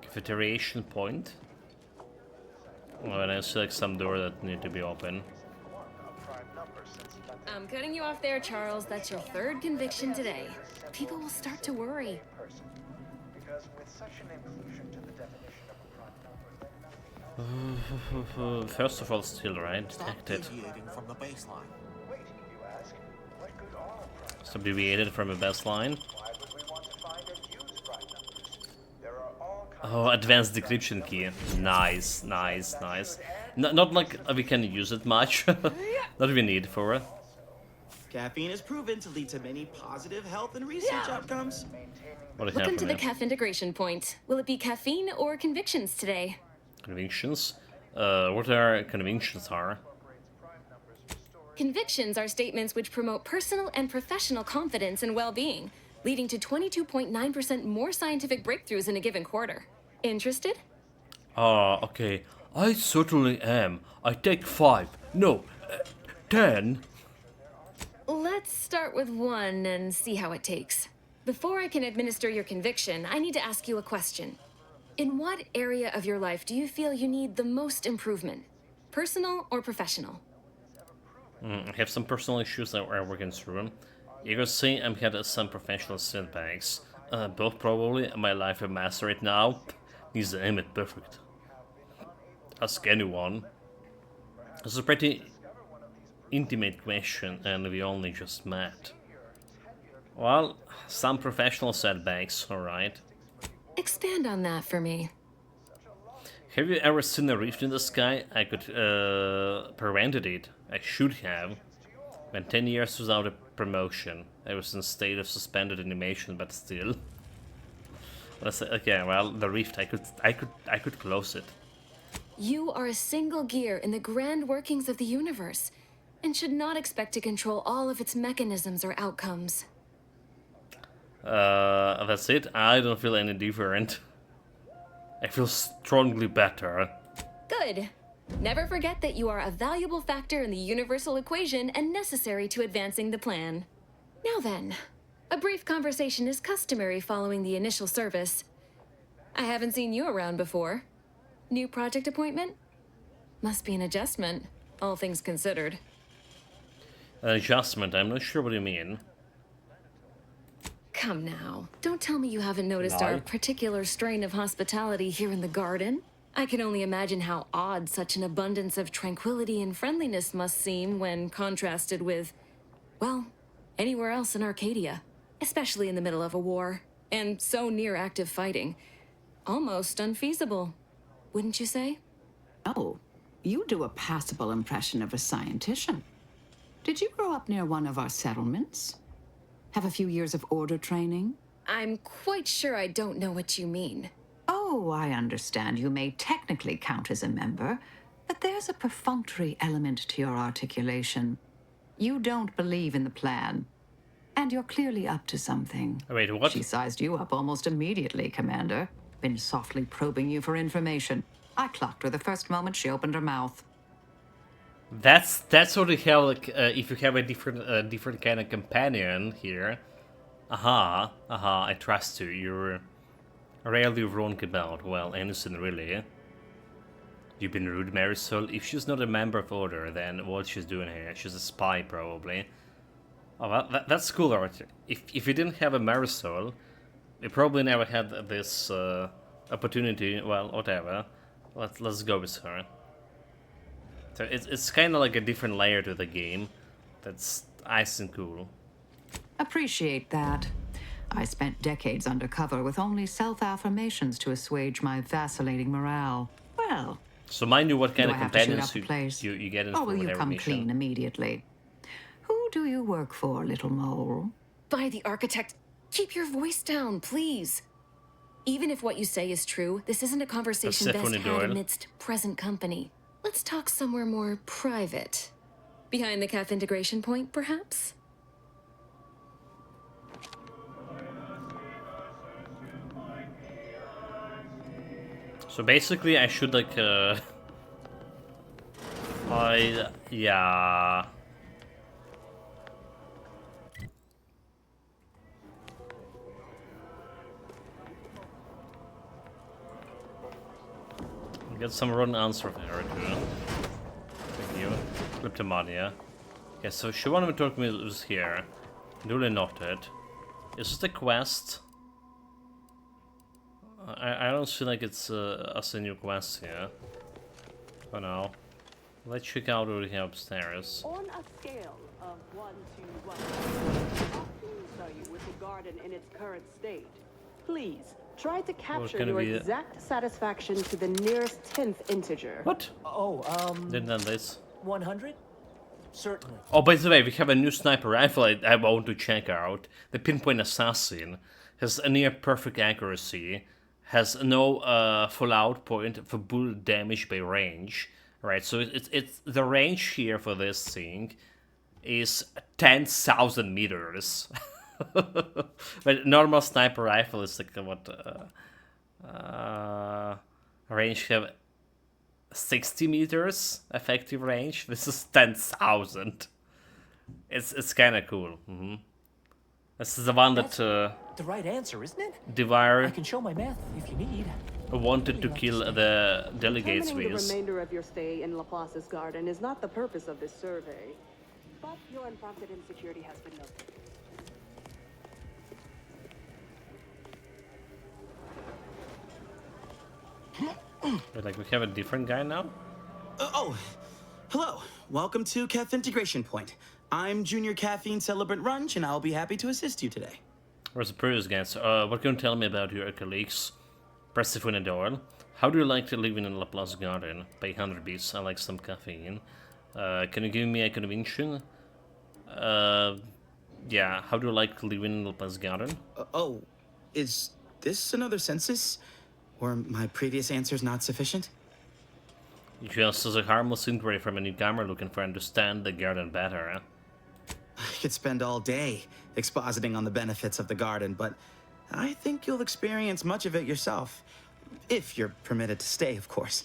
Cafeteria point. Oh, and I select some door that need to be open. I'm cutting you off there, Charles. That's your third conviction today. People will start to worry. First of all, still right. Detected. Stop deviated from a baseline. Oh, advanced decryption key. Nice, nice, nice. Not like we can use it much. Not we need for it. Caffeine is proven to lead to many positive health and research outcomes. Welcome to the CAF integration point. Will it be caffeine or convictions today? Convictions? What are convictions are? Convictions are statements which promote personal and professional confidence and well-being, leading to 22.9% more scientific breakthroughs in a given quarter. Interested? Okay. I certainly am. I take 5. No, 10. Let's start with 1 and see how it takes. Before I can administer your conviction, I need to ask you a question. In what area of your life do you feel you need the most improvement? Personal or professional? I have some personal issues that we're working through. You can see I'm had some professional setbacks. Both probably my life a mess right now. Needs to aim it perfect. Ask anyone. It's a pretty intimate question, and we only just met. Well, some professional setbacks, alright. Expand on that for me. Have you ever seen a rift in the sky? I could prevented it. I should have. Went 10 years without a promotion. I was in a state of suspended animation, but still. Okay, well, the rift, I could close it. You are a single gear in the grand workings of the universe, and should not expect to control all of its mechanisms or outcomes. That's it. I don't feel any different. I feel strongly better. Good. Never forget that you are a valuable factor in the universal equation and necessary to advancing the plan. Now then, a brief conversation is customary following the initial service. I haven't seen you around before. New project appointment? Must be an adjustment, all things considered. An adjustment? I'm not sure what you mean. Come now. Don't tell me you haven't noticed our particular strain of hospitality here in the garden. I can only imagine how odd such an abundance of tranquility and friendliness must seem when contrasted with, well, anywhere else in Arcadia. Especially in the middle of a war, and so near active fighting. Almost unfeasible, wouldn't you say? Oh, you do a passable impression of a scientician. Did you grow up near one of our settlements? Have a few years of order training? I'm quite sure I don't know what you mean. Oh, I understand you may technically count as a member, but there's a perfunctory element to your articulation. You don't believe in the plan, and you're clearly up to something. Wait, what? She sized you up almost immediately, Commander. Been softly probing you for information. I clocked her the first moment she opened her mouth. That's what you have, like, if you have a different kind of companion here. I trust you. You're rarely wrong about, well, anything really. You've been rude, Marisol. If she's not a member of Order, then what she's doing here? She's a spy, probably. Oh, well, that's cool, Arthur. If you didn't have a Marisol, we probably never had this opportunity. Well, whatever. Let's go with her. So it's kind of like a different layer to the game. That's nice and cool. Appreciate that. I spent decades undercover with only self-affirmations to assuage my vacillating morale. Well, so mind you, what kind of do I have to shoot companions up the place? you get in Or for will you whatever come mission? clean immediately? Who do you work for, little mole? By the architect, keep your voice down, please. Even if what you say is true, this isn't a conversation best had amidst present company. Let's talk somewhere more private. Behind the CAF integration point, perhaps? So basically, I should like, yeah. Get some wrong answer of Eric. Thank you. Kleptomania. Okay, so she wanted to talk to me was here. Duly noted. Is this the quest? I don't feel like it's a new quest here. For now. Let's check out what we have upstairs. On a scale of 1 to 1, how pleased are you with the garden in its current state? Please, try to capture your exact satisfaction to the nearest 10th integer. What? Oh, Didn't done this. 100? Certainly. Oh, by the way, we have a new sniper rifle I want to check out. The Pinpoint Assassin has a near perfect accuracy, has no full out point for bullet damage by range. Right, so it's the range here for this thing is 10,000 meters. But normal sniper rifle is like what range have 60 meters effective range. This is 10,000. It's kind of cool. This is the one that the right answer, isn't it? Devar I can show my math if you need. Wanted to kill the delegates with. The remainder of your stay in Laplace's garden is not the purpose of this survey, but your unprompted insecurity has been noted. But like we have a different guy now? Hello. Welcome to CAF Integration Point. I'm Junior Caffeine Celebrant Runch, and I'll be happy to assist you today. Where's the previous guys? What can you tell me about your colleagues? Persephone and Doyle. How do you like to live in Laplace Garden? Pay 100 bits, I like some caffeine. Can you give me a convention? Yeah, how do you like to live in Laplace Garden? Is this another census? Were my previous answers not sufficient? Just as a harmless inquiry from a newcomer looking for understand the garden better, huh? I could spend all day expositing on the benefits of the garden, but I think you'll experience much of it yourself. If you're permitted to stay, of course.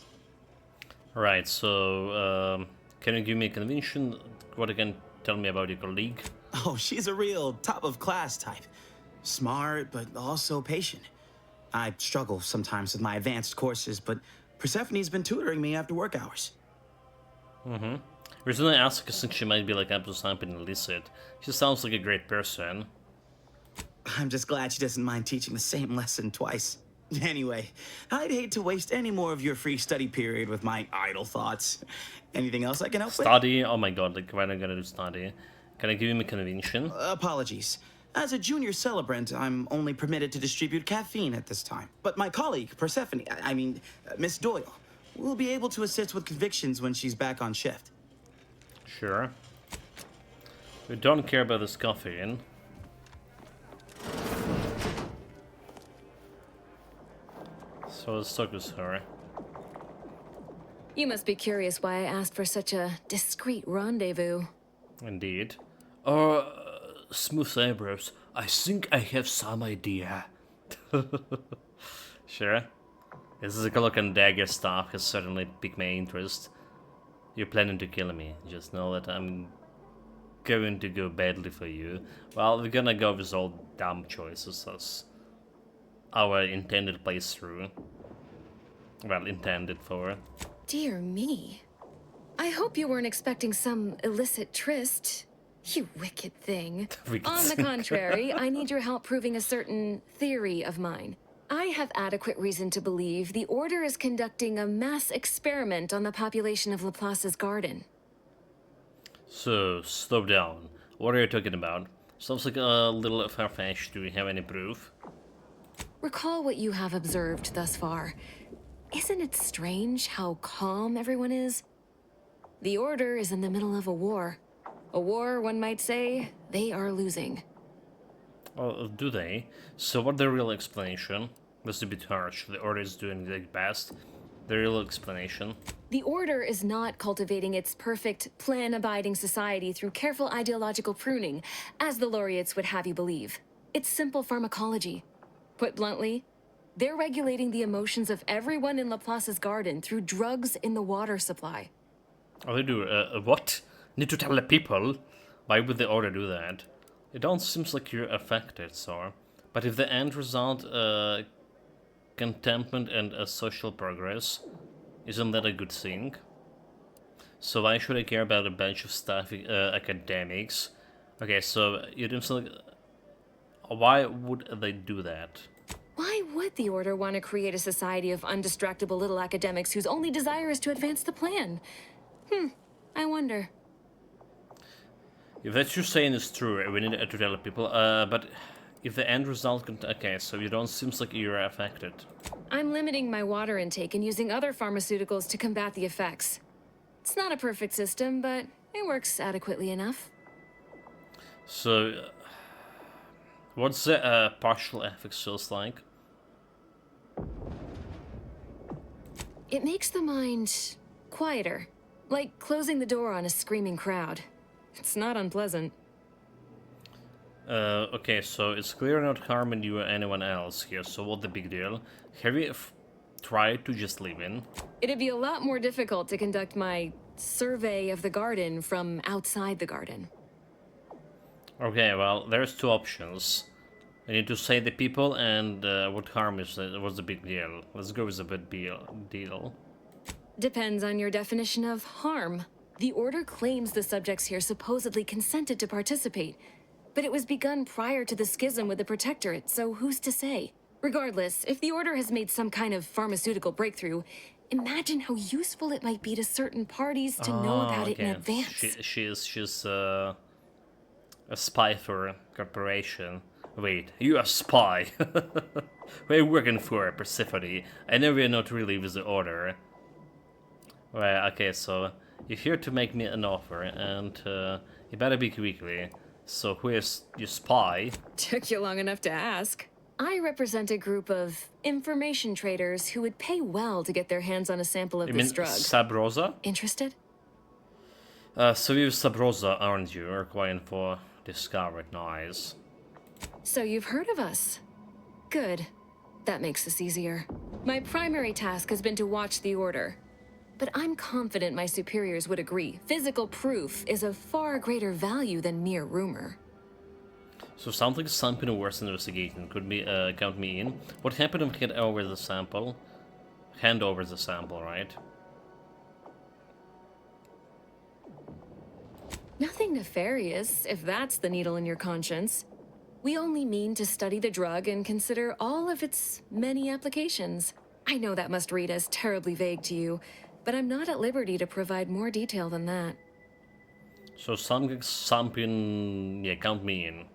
Right, so, can you give me a convention? What you can tell me about your colleague? Oh, she's a real top-of-class type. Smart, but also patient. I struggle sometimes with my advanced courses, but Persephone's been tutoring me after work hours. Reason I ask is since she might be like up to something illicit. She sounds like a great person. I'm just glad she doesn't mind teaching the same lesson twice. Anyway, I'd hate to waste any more of your free study period with my idle thoughts. Anything else I can help with? Study? Oh my god, like when am I gonna do study? Can I give him a convention? Apologies. As a junior celebrant, I'm only permitted to distribute caffeine at this time. But my colleague, Persephone, Miss Doyle, will be able to assist with convictions when she's back on shift. Sure. We don't care about this caffeine. So let's talk with her. You must be curious why I asked for such a discreet rendezvous. Indeed. Smooth eyebrows. I think I have some idea. Sure. This is a cloak and dagger stuff has certainly piqued my interest. You're planning to kill me. Just know that I'm going to go badly for you. Well, we're gonna go with all dumb choices as our intended playthrough. Well, intended for. Dear me. I hope you weren't expecting some illicit tryst. You wicked thing. On the contrary, I need your help proving a certain theory of mine. I have adequate reason to believe the Order is conducting a mass experiment on the population of Laplace's garden. So, slow down. What are you talking about? Sounds like a little far-fetched. Do we have any proof? Recall what you have observed thus far. Isn't it strange how calm everyone is? The Order is in the middle of a war. A war, one might say, they are losing. Oh, do they? So what's the real explanation? That's a bit harsh. The Order is doing the best. The real explanation. The Order is not cultivating its perfect, plan-abiding society through careful ideological pruning, as the laureates would have you believe. It's simple pharmacology. Put bluntly, they're regulating the emotions of everyone in Laplace's garden through drugs in the water supply. Oh, they do? What? Need to tell the people? Why would the Order do that? It don't seem like you're affected, sir. But if the end result, contentment and social progress, isn't that a good thing? So why should I care about a bunch of stuffy academics? Okay, so you don't like... Why would they do that? Why would the Order want to create a society of undistractable little academics whose only desire is to advance the plan? I wonder. If what you're saying is true, we need to tell people, but if the end result can... Okay, so you don't seem like you're affected. I'm limiting my water intake and using other pharmaceuticals to combat the effects. It's not a perfect system, but it works adequately enough. So, what's the partial effects feels like? It makes the mind quieter, like closing the door on a screaming crowd. It's not unpleasant. Okay, so it's clear not harming you or anyone else here, so what the big deal? Have you tried to just leave in? It'd be a lot more difficult to conduct my survey of the garden from outside the garden. Okay, well, there's two options. I need to save the people, and what harm is what's the big deal? Let's go with the big deal. Depends on your definition of harm. The Order claims the subjects here supposedly consented to participate, but it was begun prior to the schism with the Protectorate, so who's to say? Regardless, if the Order has made some kind of pharmaceutical breakthrough, imagine how useful it might be to certain parties to know about it in advance. She's a spy for a corporation. Wait, you a spy? We're working for Persephone. I know we're not really with the Order. Well, okay, so you're here to make me an offer, and you better be quickly. So who is your spy? Took you long enough to ask. I represent a group of information traders who would pay well to get their hands on a sample of this drug. Sub Rosa? Interested? So you're Sub Rosa, aren't you? Requiring for discovered. Nice. So you've heard of us. Good. That makes this easier. My primary task has been to watch the Order. But I'm confident my superiors would agree. Physical proof is of far greater value than mere rumor. So sounds like something worth investigating. Could be count me in. What happened if we hand over the sample? Hand over the sample, right? Nothing nefarious, if that's the needle in your conscience. We only mean to study the drug and consider all of its many applications. I know that must read as terribly vague to you, but I'm not at liberty to provide more detail than that. So something, yeah, count me in.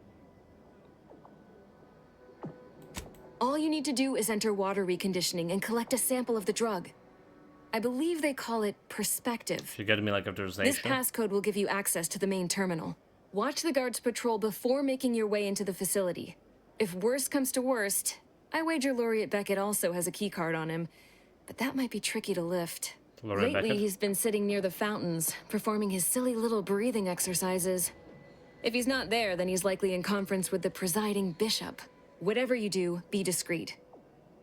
All you need to do is enter water reconditioning and collect a sample of the drug. I believe they call it Perspective. You getting me like authorization? This passcode will give you access to the main terminal. Watch the guards patrol before making your way into the facility. If worst comes to worst, I wager Laureate Beckett also has a keycard on him, but that might be tricky to lift. Lately, he's been sitting near the fountains, performing his silly little breathing exercises. If he's not there, then he's likely in conference with the presiding bishop. Whatever you do, be discreet.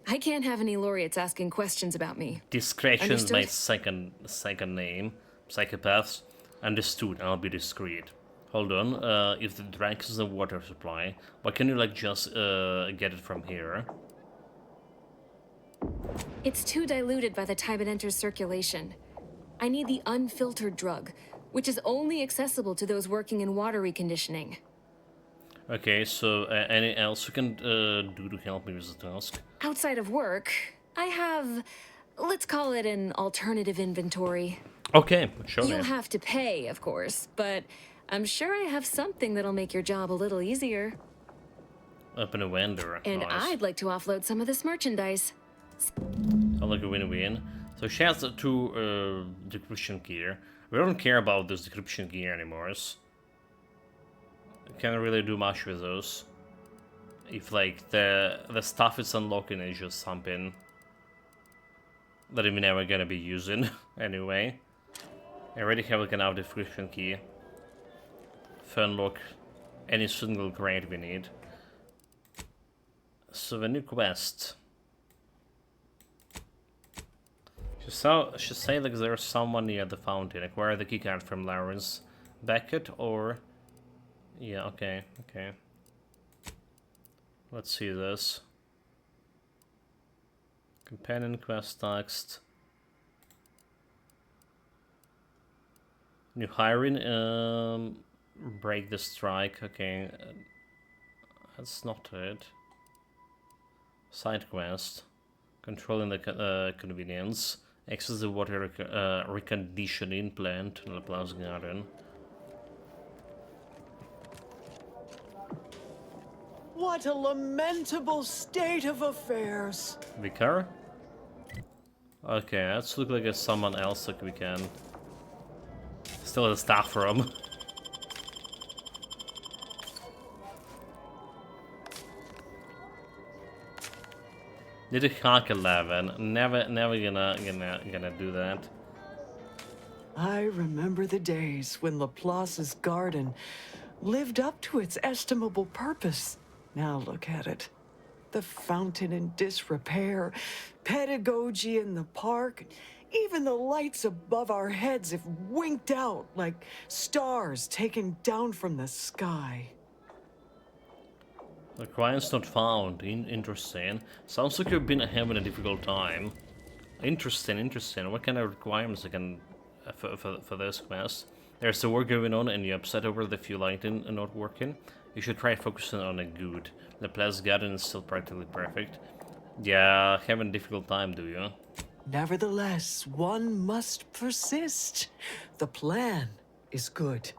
I can't have any laureates asking questions about me. Discretion is my second name. Psychopaths. Understood, I'll be discreet. Hold on, if the drink is the water supply, why can't you like just get it from here? It's too diluted by the time it enters circulation. I need the unfiltered drug, which is only accessible to those working in water reconditioning. Okay, so any else you can do to help me with the task? Outside of work, I have, let's call it an alternative inventory. Okay, show me. You'll have to pay, of course, but I'm sure I have something that'll make your job a little easier. Open a vendor. And nice. I'd like to offload some of this merchandise. Sounds like a win-win. So she has the 2 decryption gear. We don't care about this decryption gear anymore. Can't really do much with those. If like the stuff is unlocking is just something that we're never gonna be using anyway. I already have like enough decryption key to unlock any single crate we need. So the new quest. She said like there's someone near the fountain. Acquire the keycard from Lawrence Beckett or... Yeah, okay, okay. Let's see this. Companion quest text. New hiring, break the strike, okay. That's not it. Side quest. Controlling the convenience. Access the water reconditioning plant in LaPlace Garden. What a lamentable state of affairs. Vicar? Okay, let's look like it's someone else that we can. Still a staff room. Did a hack 11. Never gonna do that. I remember the days when Laplace's garden lived up to its estimable purpose. Now look at it. The fountain in disrepair, pedagogy in the park, even the lights above our heads have winked out like stars taken down from the sky. The client's not found. Interesting. Sounds like you've been having a difficult time. Interesting. What kind of requirements I can for this quest? There's the work going on and you're upset over the fuel lighting not working. You should try focusing on a good. The Place Garden is still practically perfect. Yeah, having a difficult time, do you? Nevertheless, one must persist. The plan is good.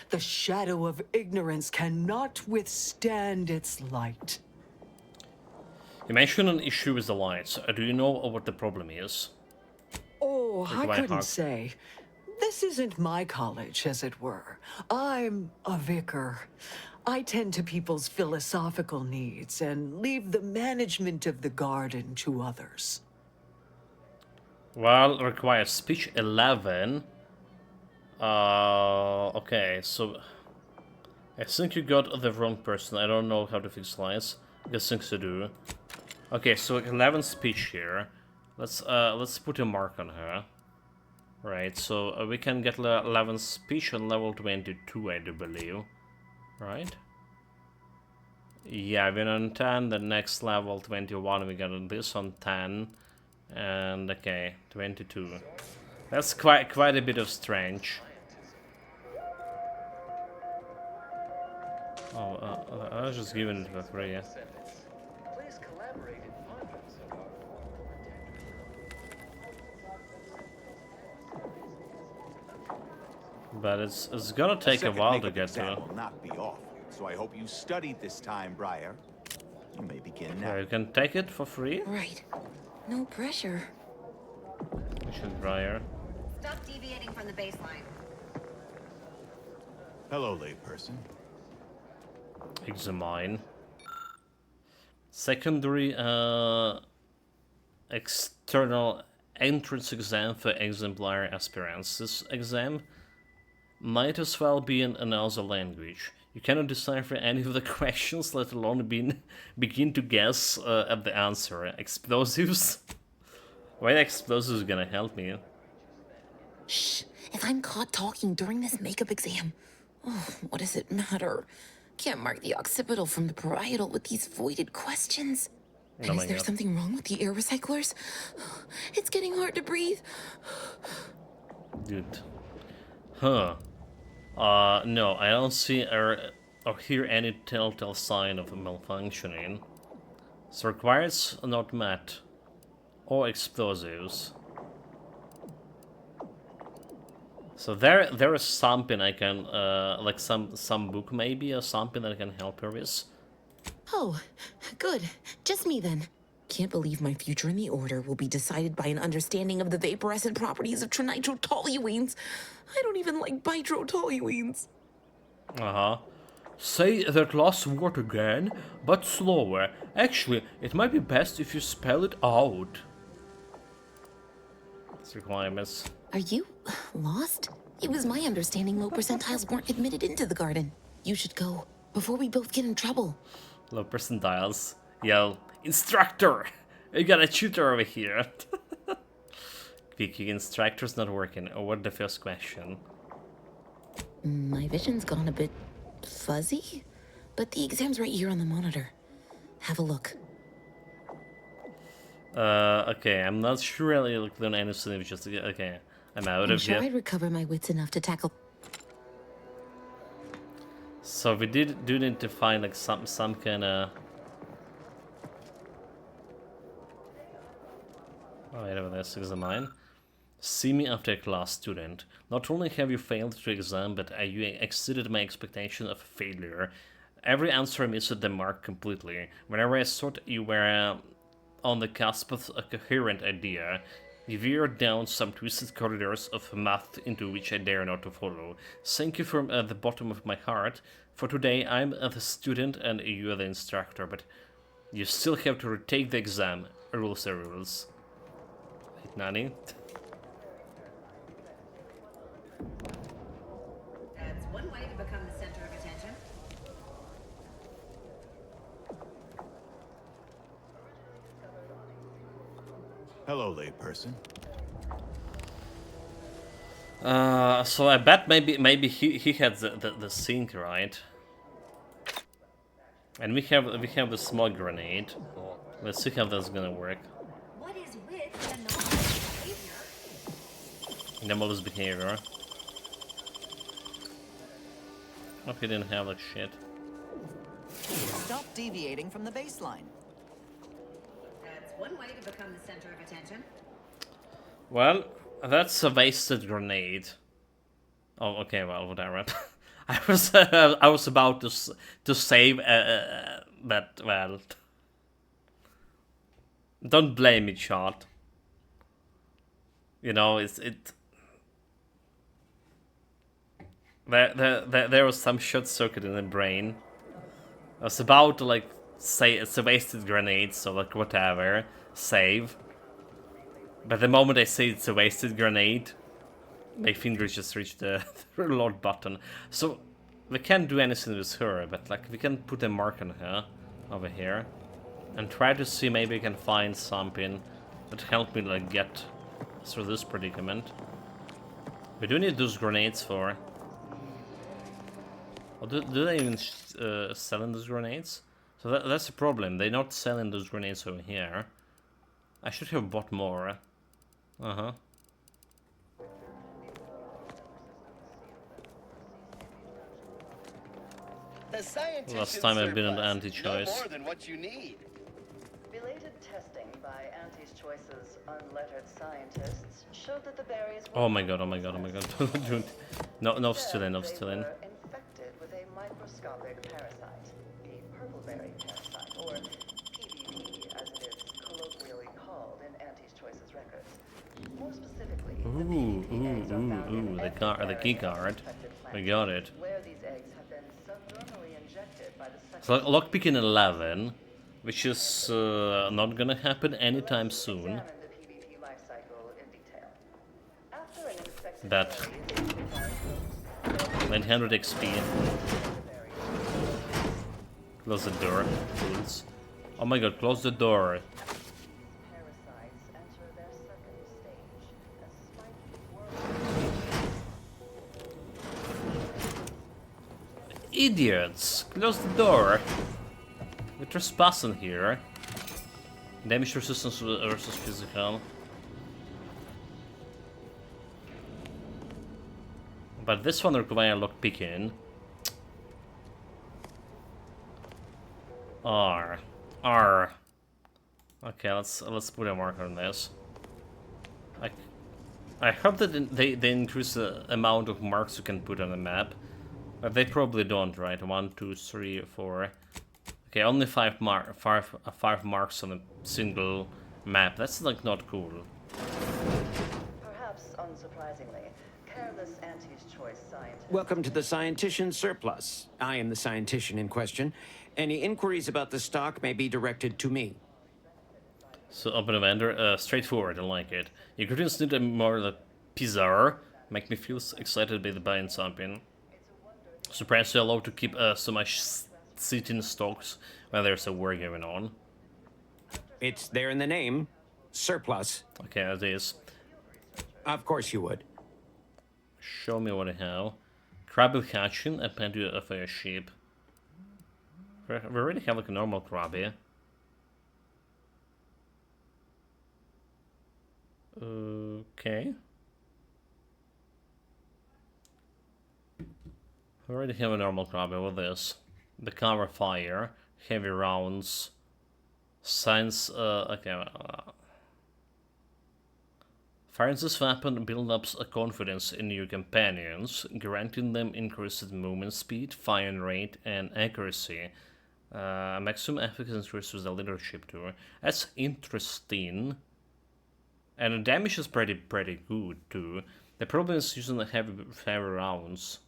The shadow of ignorance cannot withstand its light. You mentioned an issue with the lights. Do you know what the problem is? Oh, I couldn't say. This isn't my college, as it were. I'm a vicar. I tend to people's philosophical needs and leave the management of the garden to others. Well, requires speech 11. Okay, so I think you got the wrong person. I don't know how to fix lights. Guess things to do. Okay, so 11 speech here. Let's put a mark on her. Right, so we can get 11 speech on level 22, I do believe. Right? Yeah, we're on 10, the next level 21, we got this on 10. And okay, 22. That's quite a bit of strange. Oh, I was just giving it for free, yeah. But it's gonna take a while to get to. Will not be off, so I hope you studied this time, Briar. You may begin now. You can take it for free. Right. No pressure. Mission Briar. Stop deviating from the baseline. Hello, layperson. Examine. Secondary external entrance exam for exemplar aspirants. This exam might as well be in another language. You cannot decipher any of the questions, let alone begin to guess at the answer. Explosives? Why are explosives gonna help me? Shh! If I'm caught talking during this makeup exam, oh, what does it matter? Can't mark the occipital from the parietal with these voided questions. And is there something wrong with the air recyclers? It's getting hard to breathe. Dude. Huh. No, I don't see or hear any telltale sign of malfunctioning. So requires not met. Or explosives. So there is something I can like some book maybe or something that I can help her with. Oh, good. Just me then. Can't believe my future in the Order will be decided by an understanding of the vaporescent properties of trinitrotoluenes. I don't even like bitrotoluenes. Say that last word again, but slower. Actually, it might be best if you spell it out. It's requirements. Are you lost? It was my understanding low percentiles weren't admitted into the garden. You should go, before we both get in trouble. Low percentiles. Yell, instructor! You got a tutor over here. Vicky, instructor's not working. Oh, what the first question? My vision's gone a bit fuzzy, but the exam's right here on the monitor. Have a look. Okay, I'm not sure really looking at anything. It's just okay. I'm out of here. I'm sure I'd recover my wits enough to tackle. So we do need to find like some kind of. Oh, wait a minute, this is mine. See me after class, student. Not only have you failed the exam, but you exceeded my expectation of failure. Every answer missed the mark completely. Whenever I thought you were on the cusp of a coherent idea, you veered down some twisted corridors of math into which I dare not to follow. Thank you from the bottom of my heart. For today, I'm the student and you are the instructor, but you still have to retake the exam. Rules are rules. Wait, Nani? That's one way to become the center of attention. Hello, layperson. So I bet maybe he had the sink, right? And we have the small grenade. Let's see how that's gonna work. What is with the Anomalous behavior. Hope he didn't have like shit. Stop deviating from the baseline. That's one way to become the center of attention. Well, that's a wasted grenade. Oh, okay, well, whatever. I was about to save that. Well, don't blame me, Chart. You know, there was some short circuit in the brain. I was about to like say it's a wasted grenade, so like whatever, save. But the moment I say it's a wasted grenade, my fingers just reach the reload button. So we can't do anything with her, but like we can put a mark on her over here and try to see maybe we can find something that help me like get through this predicament. We do need those grenades for. Or do they even sell in those grenades? So that's the problem. They're not selling those grenades over here. I should have bought more. Uh-huh. Last time I've been an anti-choice. More than what you need. Belated testing by Auntie's Choice's unlettered scientists showed that the berries were Oh my god, oh my god, oh my god. No, still in, infected with a microscopic parasite, a purpleberry parasite, or PBP as it is colloquially called in Auntie's Choice's records. More specifically, the key card. We got it. where these eggs have been subdermally injected by the So lockpicking 11, which is not gonna happen anytime soon. That 900 XP. Close the door, fools. Oh my god, close the door. Idiots! Close the door! We're trespassing here. Damage resistance versus physical. But this one requires lockpicking. R. Okay, let's put a marker on this. I hope that they increase the amount of marks you can put on a map. But they probably don't, right? 1, 2, 3, 4. Okay, only five marks on a single map. That's like not cool. Perhaps unsurprisingly, careless Auntie's choice scientist. Welcome to the Scientician Surplus. I am the scientician in question. Any inquiries about the stock may be directed to me. So, open a vendor, straightforward, I like it. Ingredients need a more bizarre. Make me feel excited by the buying something. Surprised you're allowed to keep so much seat in stocks while there's a war going on. It's there in the name. Surplus. Okay, it is. Of course you would. Show me what I have. Crabby hatching, and plenty of a sheep. We already have like a normal crab here. Okay. We already have a normal crab with this. The cover fire, heavy rounds, science, okay. Fires this weapon builds up a confidence in your companions, granting them increased movement speed, firing rate, and accuracy. Maximum efficacy increases the leadership too. That's interesting. And the damage is pretty good too. The problem is using the heavy rounds.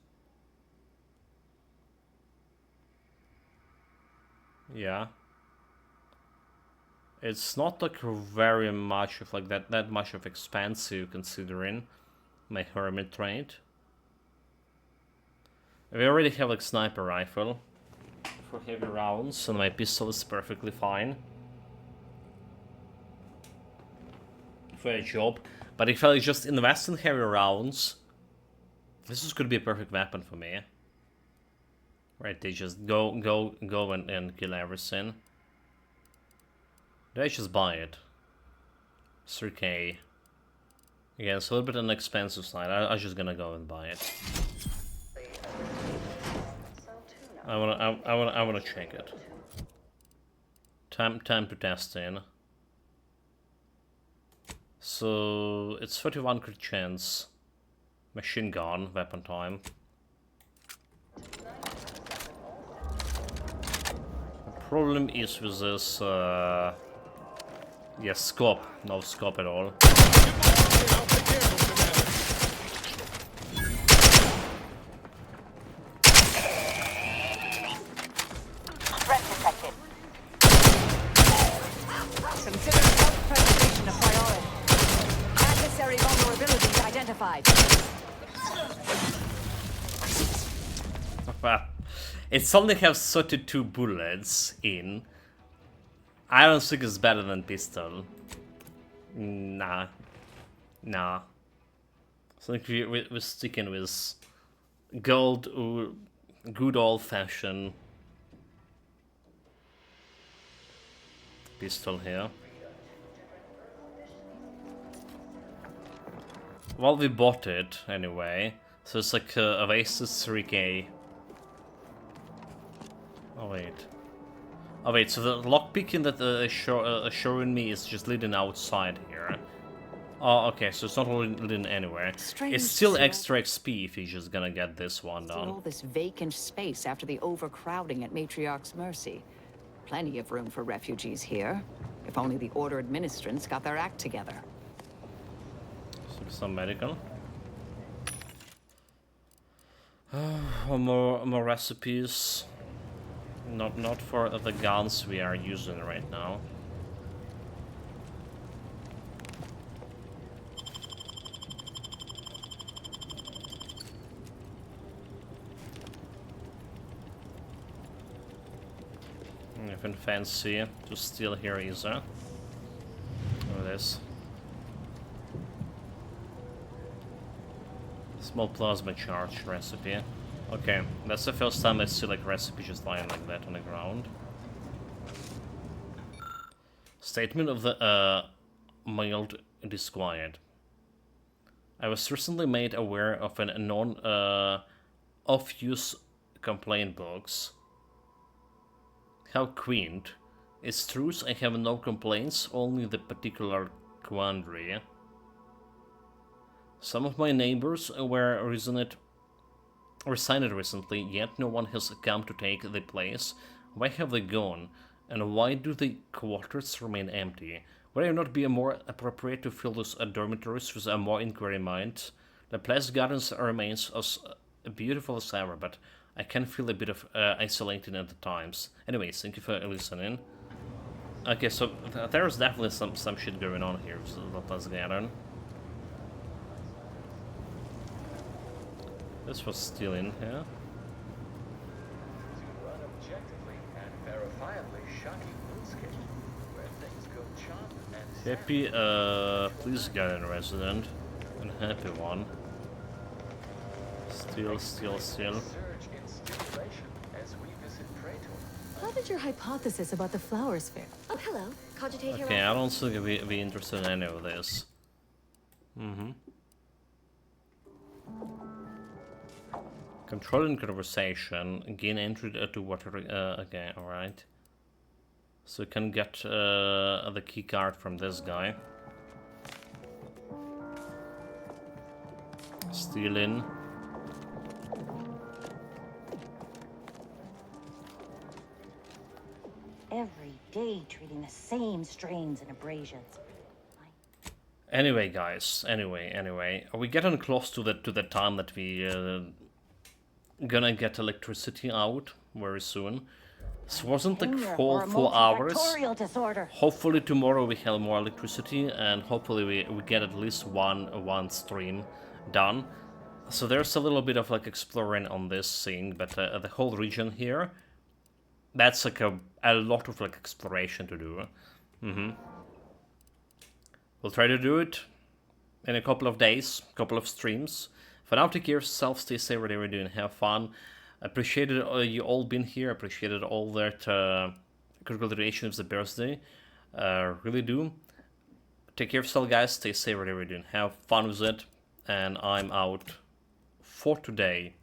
Yeah. It's not like very much of like that much of expensive considering my hermit trait. We already have like sniper rifle for heavy rounds, and my pistol is perfectly fine for a job. But if I just invest in heavy rounds, this is gonna be a perfect weapon for me. Right, they just go and kill everything. Did I just buy it? 3K. Yeah, it's a little bit on the expensive side. I'm just gonna go and buy it. I wanna check it. Time to test in. So it's 31 crit chance. Machine gun, weapon time. The problem is with this yeah, scope. No scope at all. Threat detected. Consider self-preservation a priority. Adversary vulnerabilities identified. Well, it only has 32 bullets in. I don't think it's better than pistol. Nah. Nah. So like we're sticking with gold or good old-fashioned pistol here. Well, we bought it anyway, so it's like a Oasis 3K. Oh wait, so the lockpicking that showing me is just leading outside here. Oh, okay, so it's not leading anywhere. Strange, it's still so extra XP if you're just gonna get this one done. All this vacant space after the overcrowding at Matriarch's Mercy. Plenty of room for refugees here. If only the Order administrants got their act together. Some medical. More recipes. Not for the guns we are using right now. Nothing fancy to steal here either. Look at this. Small plasma charge recipe. Okay, that's the first time I see like recipe just lying like that on the ground. Statement of the mild disquiet. I was recently made aware of a off-use complaint box. How quaint. It's true, I have no complaints, only the particular quandary. Some of my neighbors were resigned recently, yet no one has come to take the place. Why have they gone? And why do the quarters remain empty? Would it not be more appropriate to fill those dormitories with a more inquiry mind? The Place Gardens remains as beautiful as ever, but I can feel a bit of isolating at the times. Anyways, thank you for listening. Okay, so there's definitely some shit going on here with the Place Garden. This was still in here. Happy, Place Garden resident. And happy one. Still. How did your hypothesis about the flowers fare? Oh, hello. Cogitate Okay, I don't think we'll be interested in any of this. Controlling conversation, gain entry to water. Okay, alright. So you can get the key card from this guy. Steal in. Every day treating the same strains and abrasions. Anyway, guys. Anyway, are we getting close to the time that we gonna get electricity out very soon? This wasn't like full hours. Hopefully tomorrow we have more electricity, and hopefully we get at least one stream done. So there's a little bit of like exploring on this thing, but the whole region here, that's like a lot of like exploration to do. We'll try to do it in a couple of days, couple of streams. For now, take care of yourself, stay safe, whatever you're doing, have fun. Appreciated you all being here, appreciated all that congratulations of the birthday. Really do. Take care of yourself, guys, stay safe, whatever you're doing, have fun with it. And I'm out for today.